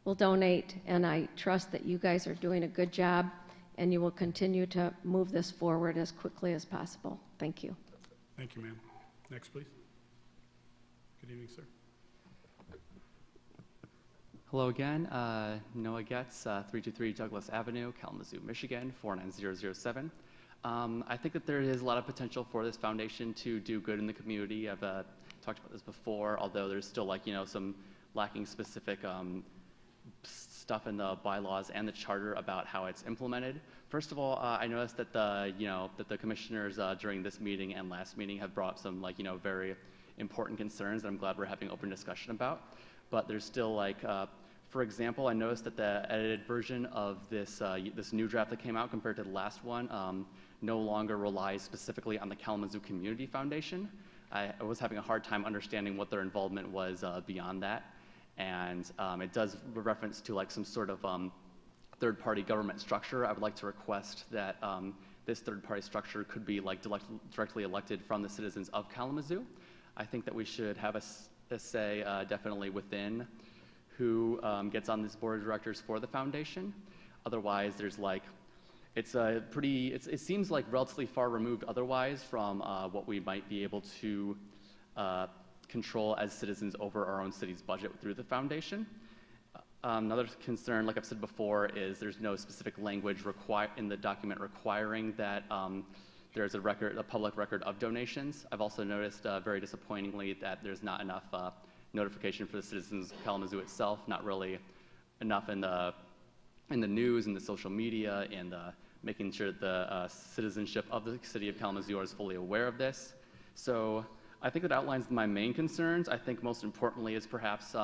will donate, and I trust that you guys are doing a good job, and you will continue to move this forward as quickly as possible. Thank you. Thank you, ma'am. Next, please. Good evening, sir. Hello again, Noah Getz, 323 Douglas Avenue, Kalamazoo, Michigan, 49007. I think that there is a lot of potential for this foundation to do good in the community. I've talked about this before, although there's still some lacking specific stuff in the bylaws and the charter about how it's implemented. First of all, I noticed that the commissioners during this meeting and last meeting have brought up some very important concerns that I'm glad we're having open discussion about. But there's still for example, I noticed that the edited version of this new draft that came out compared to the last one no longer relies specifically on the Kalamazoo Community Foundation. I was having a hard time understanding what their involvement was beyond that, and it does reference to some sort of third-party government structure. I would like to request that this third-party structure could be directly elected from the citizens of Kalamazoo. I think that we should have a say definitely within who gets on this board of directors for the foundation. Otherwise, there's it seems relatively far removed otherwise from what we might be able to control as citizens over our own city's budget through the foundation. Another concern, like I've said before, is there's no specific language in the document requiring that there's a public record of donations. I've also noticed, very disappointingly, that there's not enough notification for the citizens of Kalamazoo itself, not really enough in the news and the social media and making sure the citizenship of the city of Kalamazoo is fully aware of this. So I think that outlines my main concerns. I think most importantly is perhaps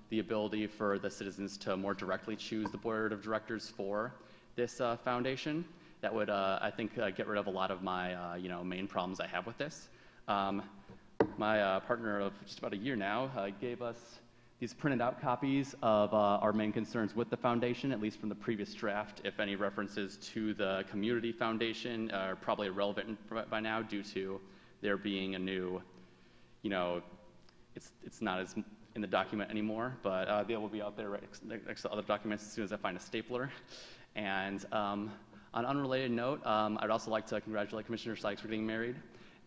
the ability for the citizens to more directly choose the board of directors for this foundation. That would, I think, get rid of a lot of my, main problems I have with this. My partner of just about a year now gave us these printed out copies of our main concerns with the foundation, at least from the previous draft. If any references to the community foundation are probably irrelevant by now due to there being a new, it's not as in the document anymore, but they will be out there right next to other documents as soon as I find a stapler. And on an unrelated note, I'd also like to congratulate Commissioner Sykes for getting married.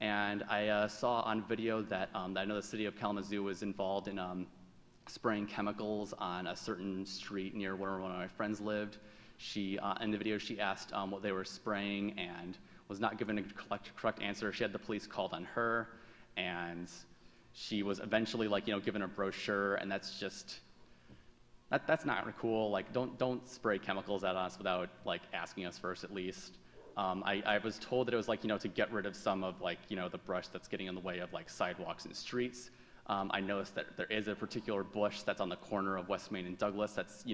And I saw on video that I know the city of Kalamazoo was involved in spraying chemicals on a certain street near where one of my friends lived. In the video, she asked what they were spraying and was not given a correct answer. She had the police called on her, and she was eventually, like, given a brochure, and that's just, that's not cool. Like, don't spray chemicals at us without, like, asking us first at least. I was told that it was, like, to get rid of some of, like, the brush that's getting in the way of, like, sidewalks and streets. I noticed that there is a particular bush that's on the corner of West Main and Douglas that's,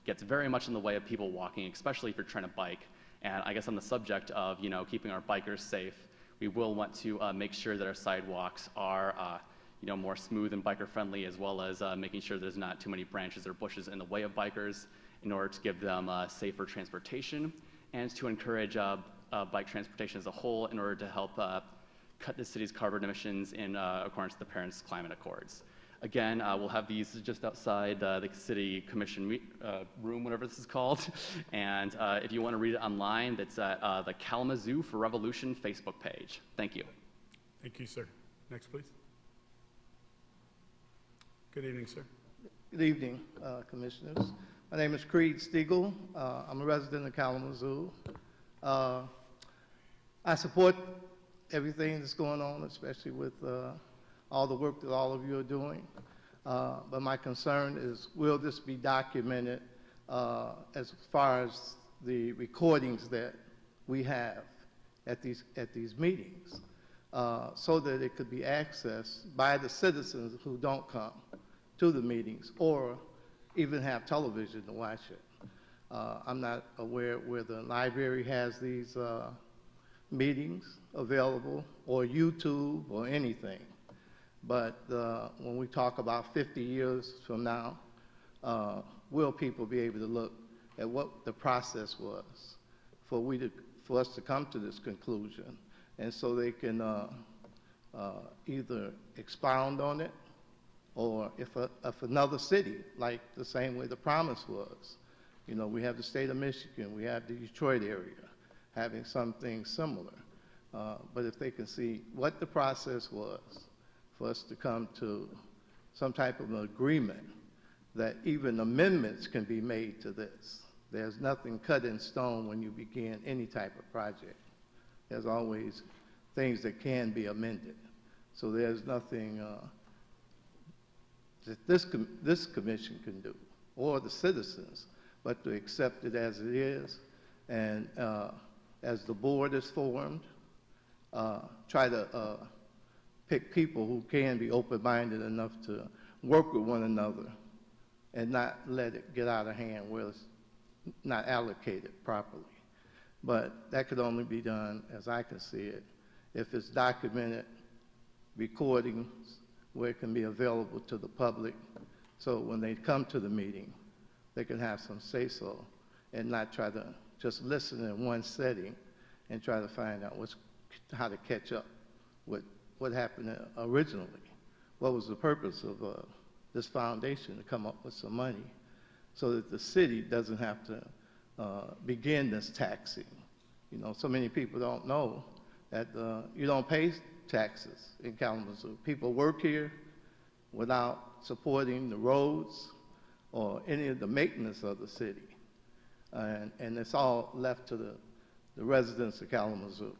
gets very much in the way of people walking, especially if you're trying to bike. And I guess on the subject of, keeping our bikers safe, we will want to make sure that our sidewalks are, more smooth and biker friendly, as well as making sure there's not too many branches or bushes in the way of bikers in order to give them safer transportation and to encourage bike transportation as a whole in order to help cut the city's carbon emissions in accordance to the Paris Climate Accords. Again, we'll have these just outside the city commission room, whatever this is called. And if you want to read it online, that's at the Kalamazoo for Revolution Facebook page. Thank you. Thank you, sir. Next, please. Good evening, sir. Good evening, commissioners. My name is Creed Stiegel. I'm a resident of Kalamazoo. I support everything that's going on, especially with all the work that all of you are doing. But my concern is, will this be documented as far as the recordings that we have at these meetings, so that it could be accessed by the citizens who don't come to the meetings or even have television to watch it. I'm not aware whether the library has these meetings available, or YouTube, or anything. But when we talk about 50 years from now, will people be able to look at what the process was for us to come to this conclusion, and so they can either expound on it, or if another city, like the same way the promise was, we have the state of Michigan, we have the Detroit area, having something similar. But if they can see what the process was for us to come to some type of an agreement that even amendments can be made to this. There's nothing cut in stone when you begin any type of project. There's always things that can be amended. So there's nothing that this commission can do, or the citizens, but to accept it as it is, and as the board is formed, try to pick people who can be open-minded enough to work with one another and not let it get out of hand where it's not allocated properly. But that could only be done, as I can see it, if it's documented recordings where it can be available to the public, so when they come to the meeting, they can have some say-so and not try to just listen in one setting and try to find out how to catch up with what happened originally. What was the purpose of this foundation? To come up with some money so that the city doesn't have to begin this taxing. So many people don't know that you don't pay taxes in Kalamazoo. People work here without supporting the roads or any of the maintenance of the city. And it's all left to the residents of Kalamazoo.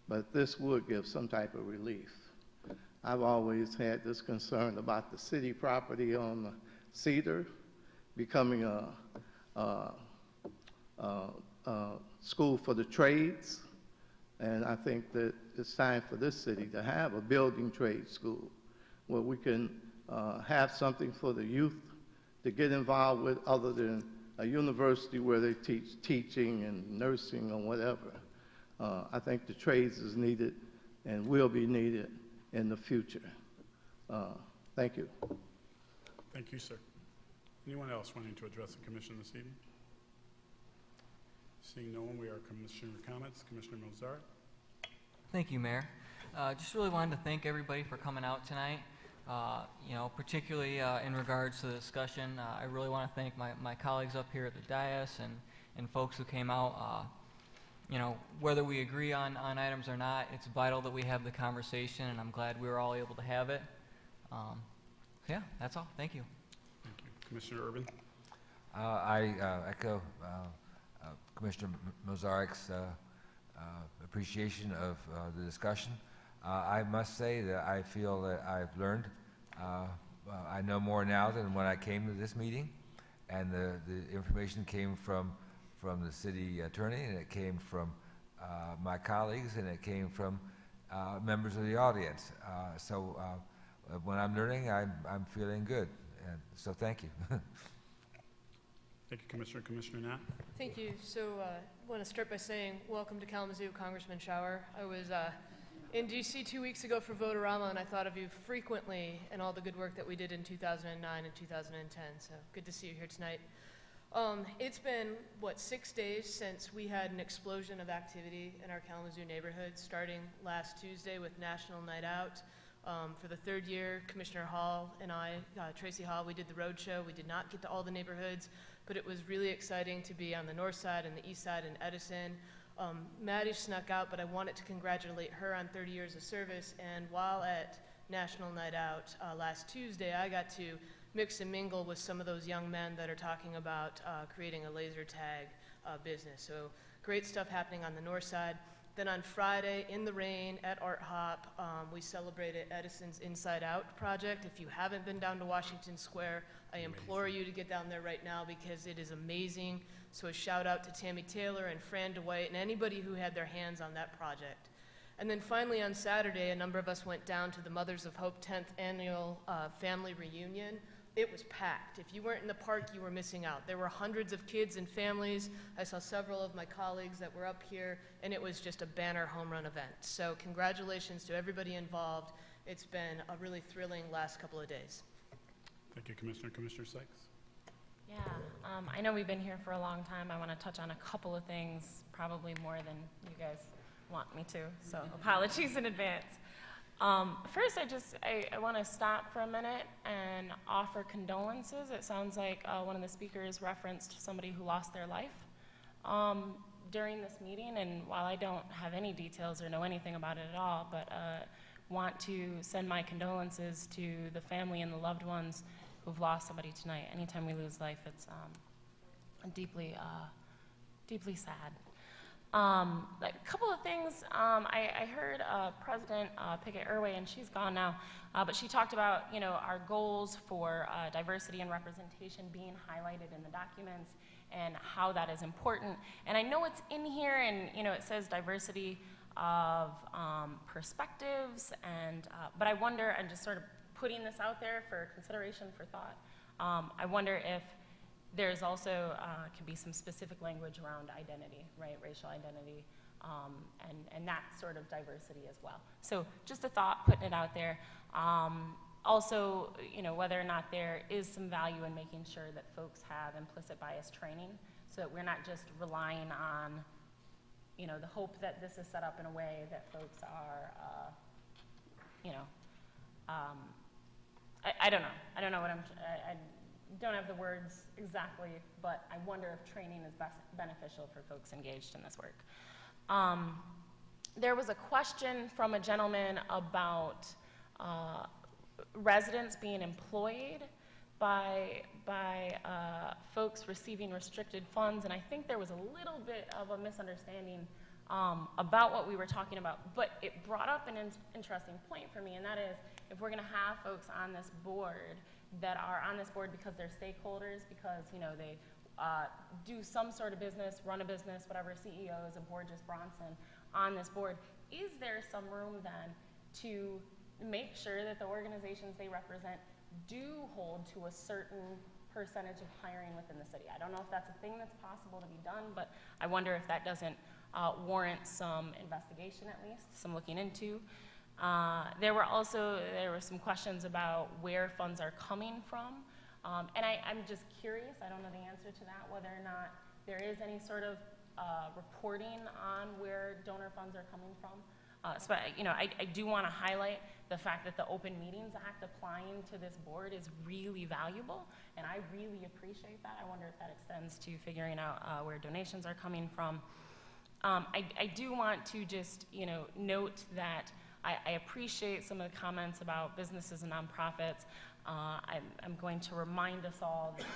But this would give some type of relief. I've always had this concern about the city property on Cedar becoming a school for the trades. And I think that it's time for this city to have a building trade school where we can have something for the youth to get involved with, other than a university where they teach teaching and nursing or whatever. I think the trades is needed and will be needed in the future. Thank you. Thank you, sir. Anyone else wanting to address the commission this evening? Seeing no one, we are commissioner comments. Commissioner Mozart. Thank you, Mayor. Just really wanted to thank everybody for coming out tonight. You know, particularly in regards to the discussion, I really want to thank my colleagues up here at the dais and folks who came out. You know, whether we agree on items or not, it's vital that we have the conversation, and I'm glad we were all able to have it. Yeah, that's all. Thank you. Thank you. Commissioner Urban? I echo Commissioner Mozarik's appreciation of the discussion. I must say that I feel that I've learned. I know more now than when I came to this meeting, and the information came from the city attorney, and it came from my colleagues, and it came from members of the audience. So when I'm learning, I'm feeling good. And so thank you. Thank you, Commissioner. Commissioner Knapp? Thank you. So I want to start by saying welcome to Kalamazoo, Congressman Shower. I was in D.C. 2 weeks ago for Votorama, and I thought of you frequently and all the good work that we did in 2009 and 2010. So good to see you here tonight. It's been, 6 days since we had an explosion of activity in our Kalamazoo neighborhood, starting last Tuesday with National Night Out. For the third year, Commissioner Hall and I, Tracy Hall, we did the road show. We did not get to all the neighborhoods, but it was really exciting to be on the north side and the east side in Edison. Maddie snuck out, but I wanted to congratulate her on 30 years of service, and while at National Night Out last Tuesday, I got to mix and mingle with some of those young men that are talking about creating a laser tag business. So great stuff happening on the north side. Then on Friday, in the rain at Art Hop, we celebrated Edison's Inside Out project. If you haven't been down to Washington Square, I implore you to get down there right now because it is amazing. So a shout out to Tammy Taylor and Fran DeWhite and anybody who had their hands on that project. And then finally on Saturday, a number of us went down to the Mothers of Hope 10th Annual Family Reunion. It was packed. If you weren't in the park, you were missing out. There were hundreds of kids and families. I saw several of my colleagues that were up here, and it was just a banner home run event. So congratulations to everybody involved. It's been a really thrilling last couple of days. Thank you, Commissioner. Commissioner Sykes? Yeah, I know we've been here for a long time. I want to touch on a couple of things, probably more than you guys want me to, so apologies in advance. First, I want to stop for a minute and offer condolences. It sounds like one of the speakers referenced somebody who lost their life during this meeting, and while I don't have any details or know anything about it at all, but want to send my condolences to the family and the loved ones who've lost somebody tonight. Anytime we lose life, it's deeply sad. A couple of things. I heard President Pickett Irway, and she's gone now, but she talked about our goals for diversity and representation being highlighted in the documents and how that is important. And I know it's in here, and it says diversity of perspectives, and but I wonder, and just sort of putting this out there for consideration, for thought. I wonder if there's also can be some specific language around identity, right? Racial identity, and that sort of diversity as well. So just a thought, putting it out there. Also, whether or not there is some value in making sure that folks have implicit bias training, so that we're not just relying on, the hope that this is set up in a way that folks are, I don't know. I don't know what I don't have the words exactly, but I wonder if training is best beneficial for folks engaged in this work. There was a question from a gentleman about residents being employed by folks receiving restricted funds, and I think there was a little bit of a misunderstanding about what we were talking about, but it brought up an interesting point for me, and that is, if we're gonna have folks on this board that are on this board because they're stakeholders, because they do some sort of business, run a business, whatever, CEOs of Borges Bronson on this board, is there some room then to make sure that the organizations they represent do hold to a certain percentage of hiring within the city? I don't know if that's a thing that's possible to be done, but I wonder if that doesn't warrant some investigation, at least, some looking into. There were some questions about where funds are coming from, and I'm just curious, I don't know the answer to that, whether or not there is any sort of reporting on where donor funds are coming from. I do want to highlight the fact that the Open Meetings Act applying to this board is really valuable, and I really appreciate that. I wonder if that extends to figuring out where donations are coming from. I do want to just, note that I appreciate some of the comments about businesses and nonprofits. I'm going to remind us all that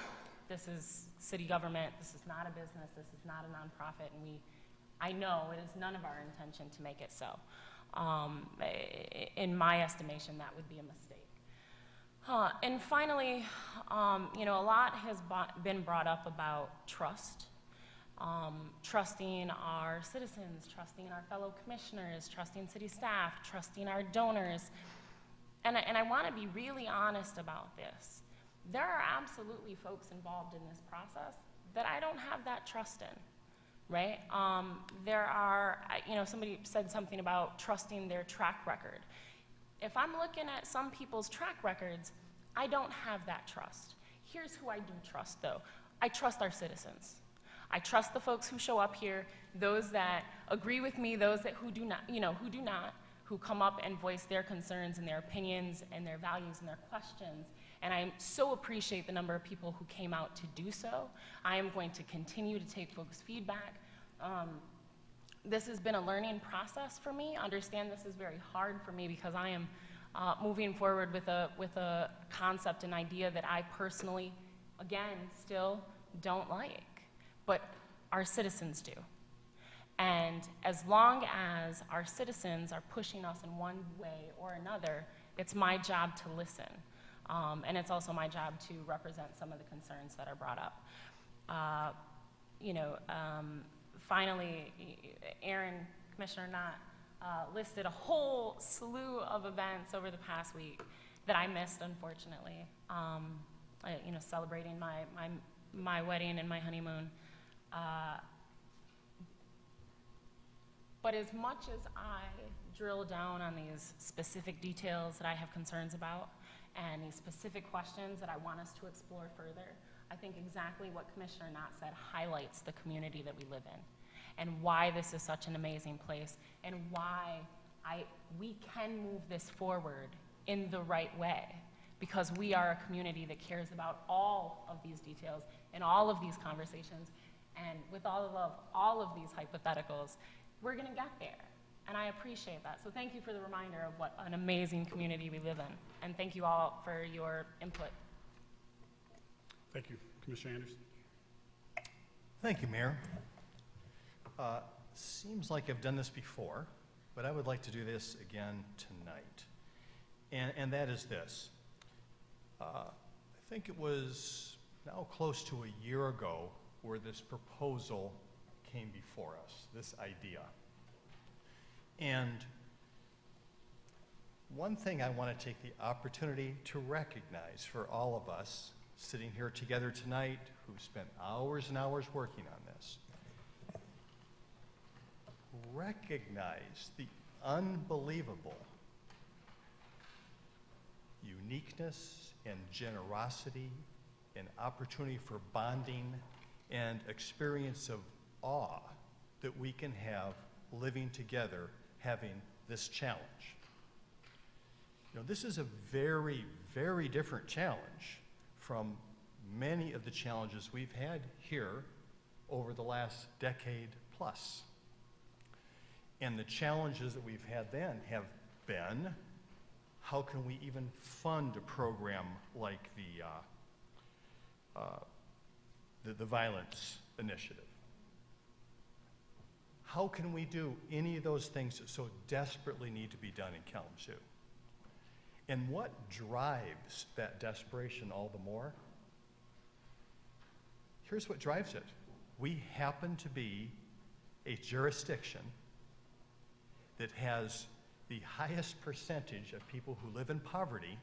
this is city government, this is not a business, this is not a nonprofit, and I know it is none of our intention to make it so. In my estimation, that would be a mistake. And finally, a lot has been brought up about trust. Trusting our citizens, trusting our fellow commissioners, trusting city staff, trusting our donors. And I want to be really honest about this. There are absolutely folks involved in this process that I don't have that trust in, right? There are, somebody said something about trusting their track record. If I'm looking at some people's track records, I don't have that trust. Here's who I do trust, though. I trust our citizens. I trust the folks who show up here, those that agree with me, those who do not, who come up and voice their concerns and their opinions and their values and their questions. And I so appreciate the number of people who came out to do so. I am going to continue to take folks' feedback. This has been a learning process for me. Understand this is very hard for me because I am moving forward with a concept, an idea that I personally, again, still don't like, but our citizens do. And as long as our citizens are pushing us in one way or another, it's my job to listen. And it's also my job to represent some of the concerns that are brought up. Finally, Aaron, Commissioner Knott, listed a whole slew of events over the past week that I missed, unfortunately. Celebrating my wedding and my honeymoon. But as much as I drill down on these specific details that I have concerns about and these specific questions that I want us to explore further, I think exactly what Commissioner Knott said highlights the community that we live in and why this is such an amazing place and why we can move this forward in the right way, because we are a community that cares about all of these details and all of these conversations. And with all of these hypotheticals, we're going to get there. And I appreciate that. So thank you for the reminder of what an amazing community we live in. And thank you all for your input. Thank you. Commissioner Anderson. Thank you, Mayor. Seems like I've done this before, but I would like to do this again tonight. And that is this. I think it was now close to a year ago where this proposal came before us, this idea. And one thing I want to take the opportunity to recognize for all of us sitting here together tonight who spent hours and hours working on this, recognize the unbelievable uniqueness and generosity and opportunity for bonding and experience of awe that we can have living together, having this challenge. This is a very, very different challenge from many of the challenges we've had here over the last decade plus. And the challenges that we've had then have been, how can we even fund a program like the Violence Initiative? How can we do any of those things that so desperately need to be done in Kalamazoo? And what drives that desperation all the more? Here's what drives it. We happen to be a jurisdiction that has the highest percentage of people who live in poverty,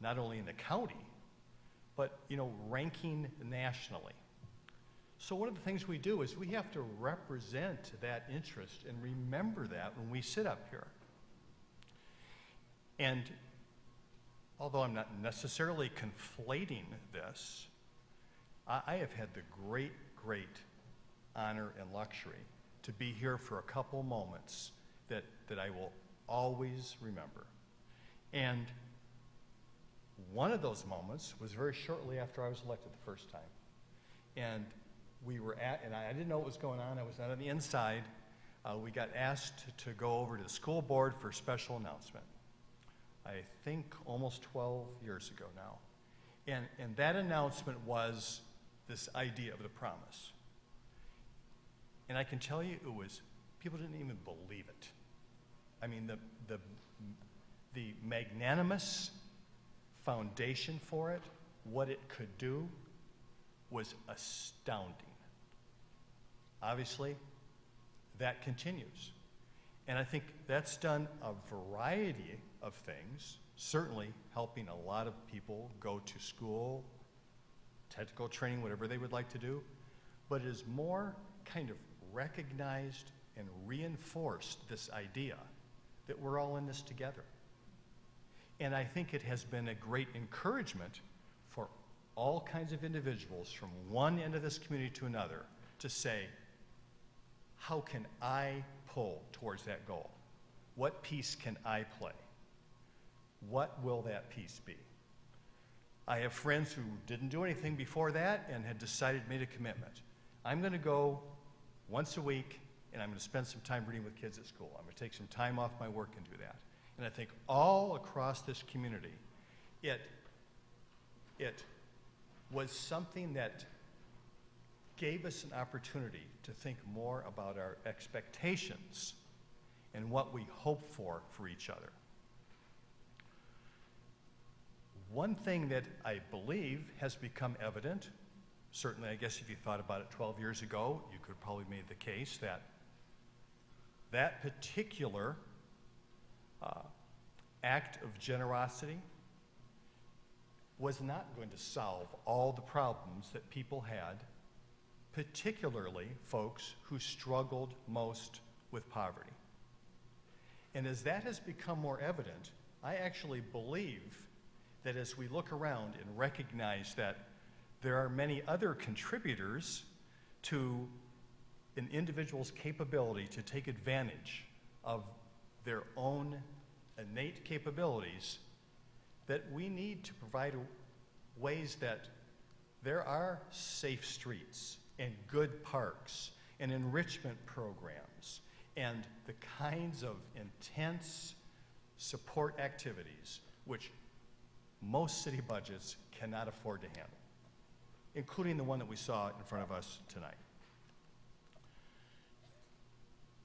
not only in the county, but ranking nationally. So one of the things we do is we have to represent that interest and remember that when we sit up here. And although I'm not necessarily conflating this, I have had the great honor and luxury to be here for a couple moments that I will always remember. And one of those moments was very shortly after I was elected the first time. And we were and I didn't know what was going on. I was not on the inside. We got asked to go over to the school board for a special announcement. I think almost 12 years ago now. And that announcement was this idea of the promise. And I can tell you it was, people didn't even believe it. I mean, the magnanimous foundation for it, what it could do, was astounding. Obviously, that continues. And I think that's done a variety of things, certainly helping a lot of people go to school, technical training, whatever they would like to do, but it is more kind of recognized and reinforced this idea that we're all in this together. And I think it has been a great encouragement for all kinds of individuals from one end of this community to another to say, how can I pull towards that goal? What piece can I play? What will that piece be? I have friends who didn't do anything before that and had decided, made a commitment. I'm going to go once a week and I'm going to spend some time reading with kids at school. I'm going to take some time off my work and do that. And I think all across this community, it was something that gave us an opportunity to think more about our expectations and what we hope for each other. One thing that I believe has become evident, certainly I guess if you thought about it 12 years ago, you could probably make the case that that particular act of generosity was not going to solve all the problems that people had, particularly folks who struggled most with poverty. And as that has become more evident, I actually believe that as we look around and recognize that there are many other contributors to an individual's capability to take advantage of their own innate capabilities, that we need to provide ways that there are safe streets and good parks and enrichment programs and the kinds of intense support activities which most city budgets cannot afford to handle, including the one that we saw in front of us tonight.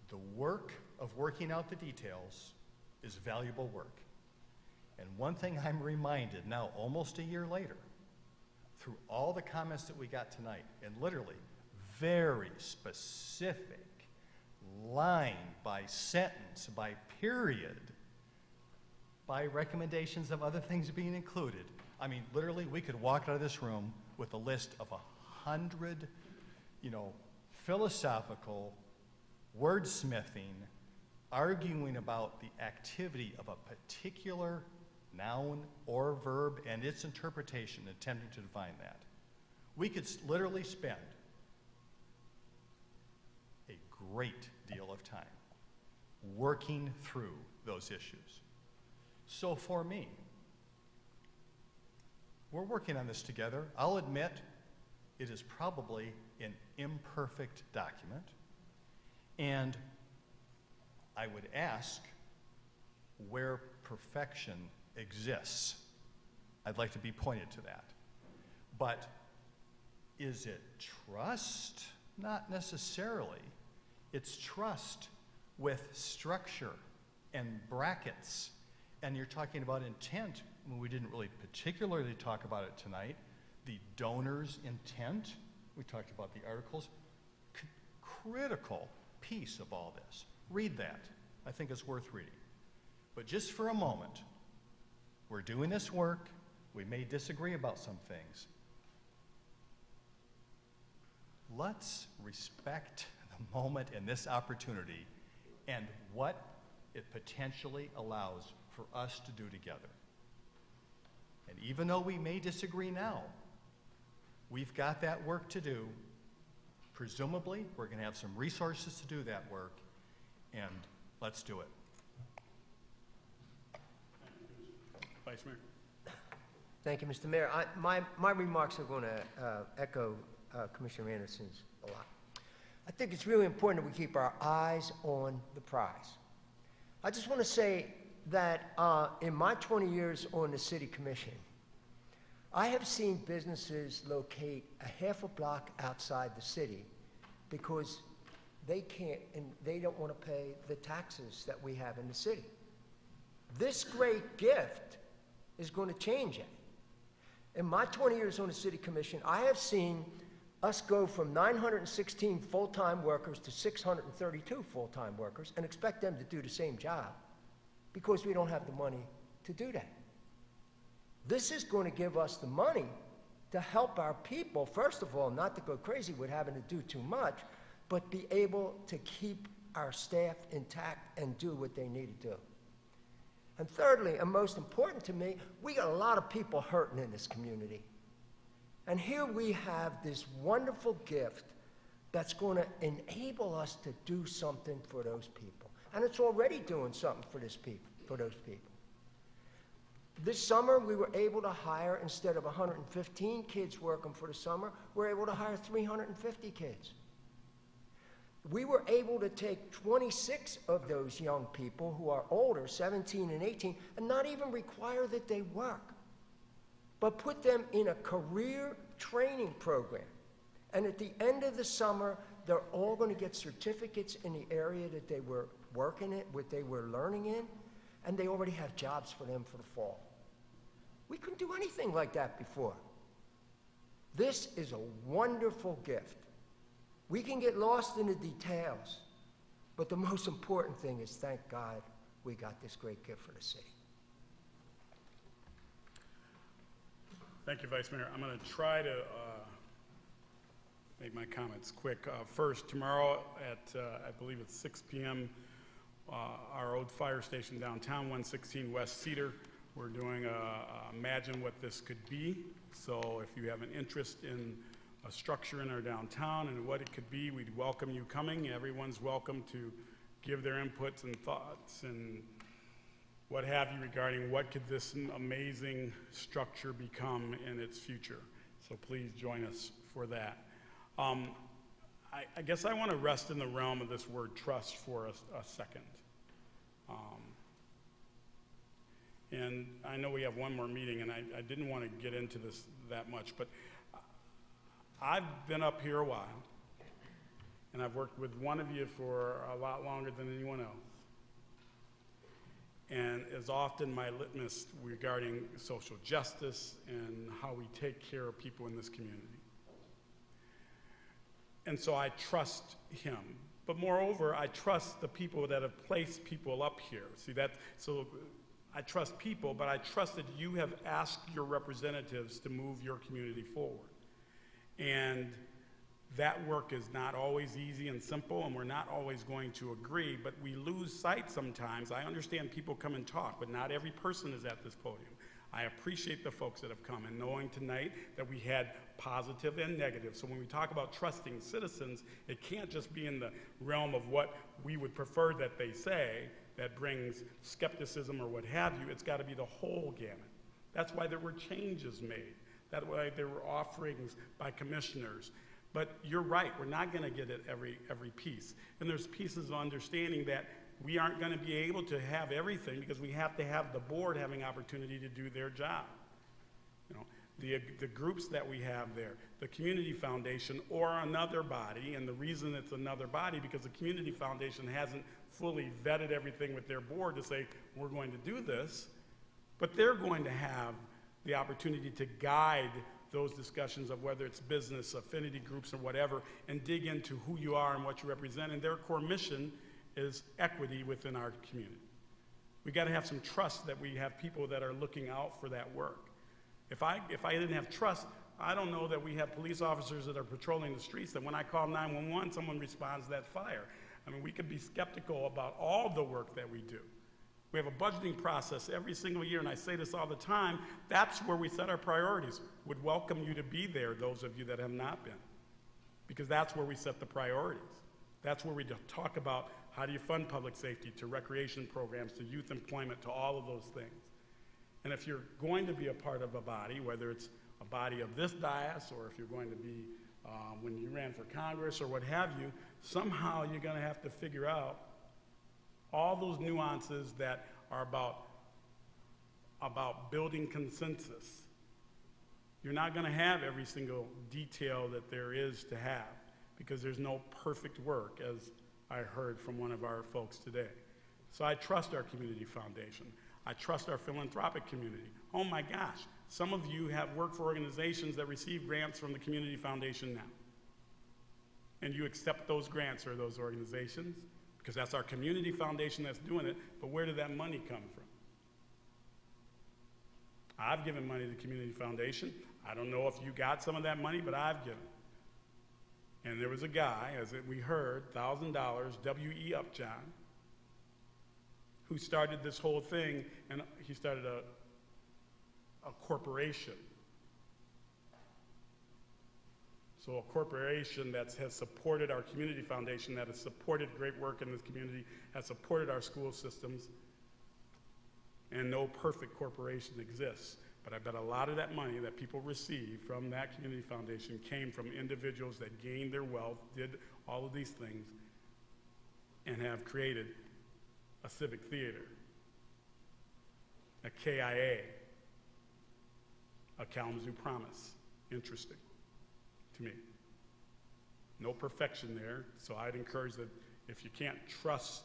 The work of working out the details is valuable work. And one thing I'm reminded now, almost a year later, through all the comments that we got tonight, and literally very specific, line by sentence, by period, by recommendations of other things being included. I mean, literally, we could walk out of this room with a list of 100, philosophical, wordsmithing, arguing about the activity of a particular noun or verb and its interpretation, attempting to define that. We could literally spend a great deal of time working through those issues. So for me, we're working on this together. I'll admit it is probably an imperfect document, and I would ask where perfection exists. I'd like to be pointed to that. But is it trust? Not necessarily. It's trust with structure and brackets. And you're talking about intent. Well, we didn't really particularly talk about it tonight. The donor's intent, we talked about the articles. Critical piece of all this. Read that. I think it's worth reading. But just for a moment, we're doing this work. We may disagree about some things. Let's respect the moment and this opportunity and what it potentially allows for us to do together. And even though we may disagree now, we've got that work to do. Presumably, we're going to have some resources to do that work. And Let's do it. Vice Mayor. Thank you, Mr. Mayor. My remarks are going to echo Commissioner Anderson's a lot. I think it's really important that we keep our eyes on the prize. I just want to say that in my 20 years on the City Commission, I have seen businesses locate a half a block outside the city because they can't and they don't want to pay the taxes that we have in the city. This great gift is going to change it. In my 20 years on the City Commission, I have seen us go from 916 full-time workers to 632 full-time workers and expect them to do the same job because we don't have the money to do that. This is going to give us the money to help our people, first of all, not to go crazy with having to do too much, but be able to keep our staff intact and do what they need to do. And thirdly, and most important to me, we got a lot of people hurting in this community. And here we have this wonderful gift that's going to enable us to do something for those people. And it's already doing something for those people. This summer, we were able to hire, instead of 115 kids working for the summer, we're able to hire 350 kids. We were able to take 26 of those young people who are older, 17 and 18, and not even require that they work, but put them in a career training program. And at the end of the summer, they're all going to get certificates in the area that they were working in, what they were learning in, and they already have jobs for them for the fall. We couldn't do anything like that before. This is a wonderful gift. We can get lost in the details, but the most important thing is, thank God, we got this great gift for the city. Thank you, Vice Mayor. I'm going to try to make my comments quick. First, tomorrow at, I believe it's 6 p.m., our old fire station downtown, 116 West Cedar, we're doing Imagine What This Could Be. So if you have an interest in a structure in our downtown and what it could be, we'd welcome you coming. Everyone's welcome to give their inputs and thoughts and what have you regarding what could this amazing structure become in its future. So please join us for that. I guess I want to rest in the realm of this word trust for a second. And I know we have one more meeting, and I didn't want to get into this that much, but I've been up here a while, and I've worked with one of you for a lot longer than anyone else. And is often my litmus regarding social justice and how we take care of people in this community. And so I trust him. But moreover, I trust the people that have placed people up here. See that? So I trust people, but I trust that you have asked your representatives to move your community forward. And that work is not always easy and simple, and we're not always going to agree, but we lose sight sometimes. I understand people come and talk, but not every person is at this podium. I appreciate the folks that have come, and knowing tonight that we had positive and negative. So when we talk about trusting citizens, it can't just be in the realm of what we would prefer that they say that brings skepticism or what have you. It's got to be the whole gamut. That's why there were changes made. That's why there were offerings by commissioners. But you're right, we're not going to get it every piece. And there's pieces of understanding that we aren't going to be able to have everything because we have to have the board having opportunity to do their job. You know, the groups that we have there, the Community Foundation or another body, and the reason it's another body because the Community Foundation hasn't fully vetted everything with their board to say, we're going to do this, but they're going to have the opportunity to guide those discussions of whether it's business, affinity groups, or whatever, and dig into who you are and what you represent. And their core mission is equity within our community. We got to have some trust that we have people that are looking out for that work. If I didn't have trust, I don't know that we have police officers that are patrolling the streets that when I call 911, someone responds to that fire. I mean, we could be skeptical about all the work that we do. We have a budgeting process every single year, and I say this all the time, that's where we set our priorities. Would welcome you to be there, those of you that have not been, because that's where we set the priorities. That's where we talk about how do you fund public safety, to recreation programs, to youth employment, to all of those things. And if you're going to be a part of a body, whether it's a body of this dais, or if you're going to be, when you ran for Congress or what have you, somehow you're going to have to figure out all those nuances that are about building consensus. You're not going to have every single detail that there is to have, because there's no perfect work, as I heard from one of our folks today. So I trust our community foundation. I trust our philanthropic community. Oh my gosh, some of you have worked for organizations that receive grants from the community foundation now. And you accept those grants or those organizations, because that's our community foundation that's doing it, but where did that money come from? I've given money to the community foundation. I don't know if you got some of that money, but I've given. And there was a guy, as we heard, $1,000, W.E. Upjohn, who started this whole thing, and he started a corporation. So a corporation that has supported our community foundation, that has supported great work in this community, has supported our school systems, and no perfect corporation exists. But I bet a lot of that money that people receive from that community foundation came from individuals that gained their wealth, did all of these things, and have created a civic theater, a KIA, a Kalamazoo Promise. Interesting to me. No perfection there, so I'd encourage that if you can't trust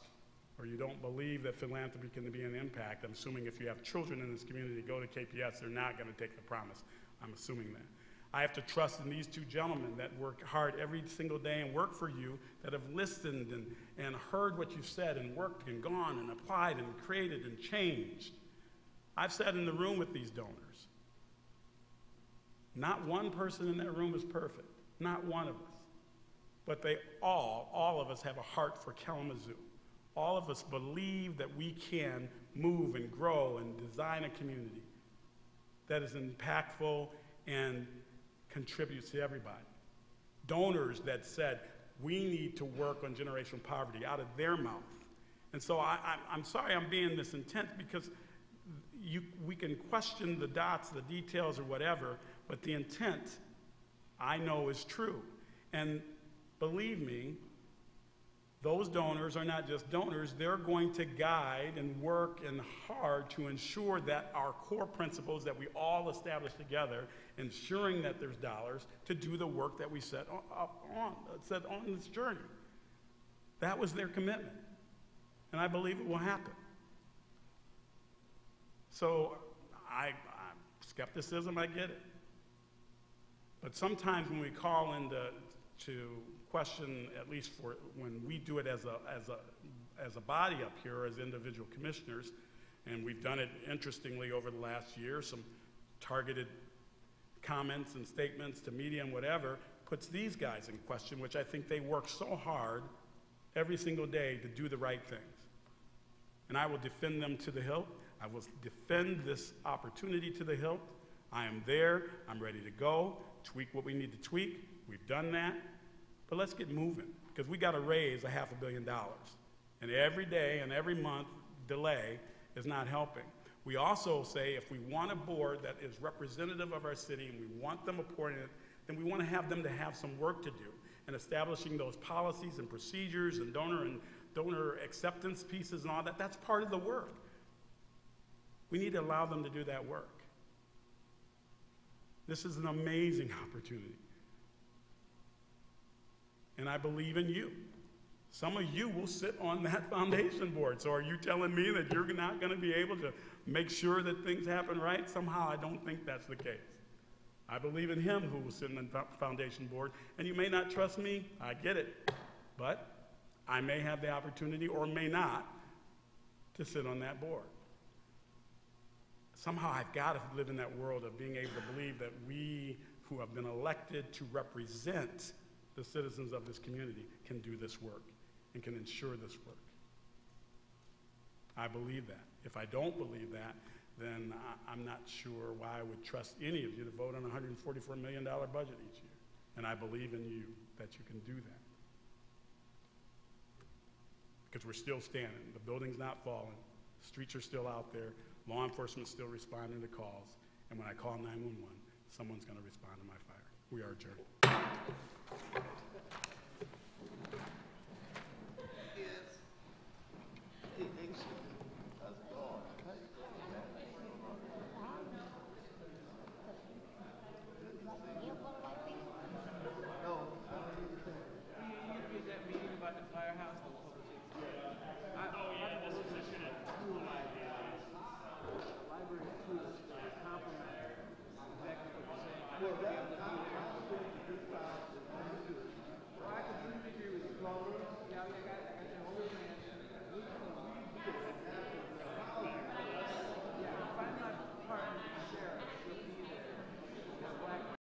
or you don't believe that philanthropy can be an impact, I'm assuming if you have children in this community go to KPS, they're not going to take the promise. I'm assuming that. I have to trust in these two gentlemen that work hard every single day and work for you, that have listened and heard what you've said and worked and gone and applied and created and changed. I've sat in the room with these donors. Not one person in that room is perfect, not one of us. But they all of us have a heart for Kalamazoo. All of us believe that we can move and grow and design a community that is impactful and contributes to everybody. Donors that said, we need to work on generational poverty out of their mouth. And so I'm sorry I'm being this intense, because we can question the dots, the details, or whatever, but the intent I know is true. And believe me, those donors are not just donors, they're going to guide and work and hard to ensure that our core principles that we all establish together, ensuring that there's dollars to do the work that we set on this journey. That was their commitment, and I believe it will happen. So skepticism, I get it. But sometimes when we call in to question, at least for when we do it as a body up here, as individual commissioners, and we've done it interestingly over the last year, some targeted comments and statements to media and whatever, puts these guys in question, which I think they work so hard every single day to do the right things. And I will defend them to the hilt. I will defend this opportunity to the hilt. I am there, I'm ready to go, tweak what we need to tweak. We've done that. But let's get moving, because we got to raise $500 million. And every day and every month delay is not helping. We also say if we want a board that is representative of our city and we want them appointed, then we want to have them to have some work to do. And establishing those policies and procedures and donor acceptance pieces and all that, that's part of the work. We need to allow them to do that work. This is an amazing opportunity. And I believe in you. Some of you will sit on that foundation board. So are you telling me that you're not going to be able to make sure that things happen right? Somehow I don't think that's the case. I believe in him who will sit on the foundation board. And you may not trust me. I get it. But I may have the opportunity, or may not, to sit on that board. Somehow I've got to live in that world of being able to believe that we who have been elected to represent the citizens of this community can do this work and can ensure this work. I believe that. If I don't believe that, then I'm not sure why I would trust any of you to vote on a $144 million budget each year. And I believe in you that you can do that. because we're still standing. The building's not falling, streets are still out there, law enforcement's still responding to calls, and when I call 911, someone's going to respond to my fire. We are adjourned.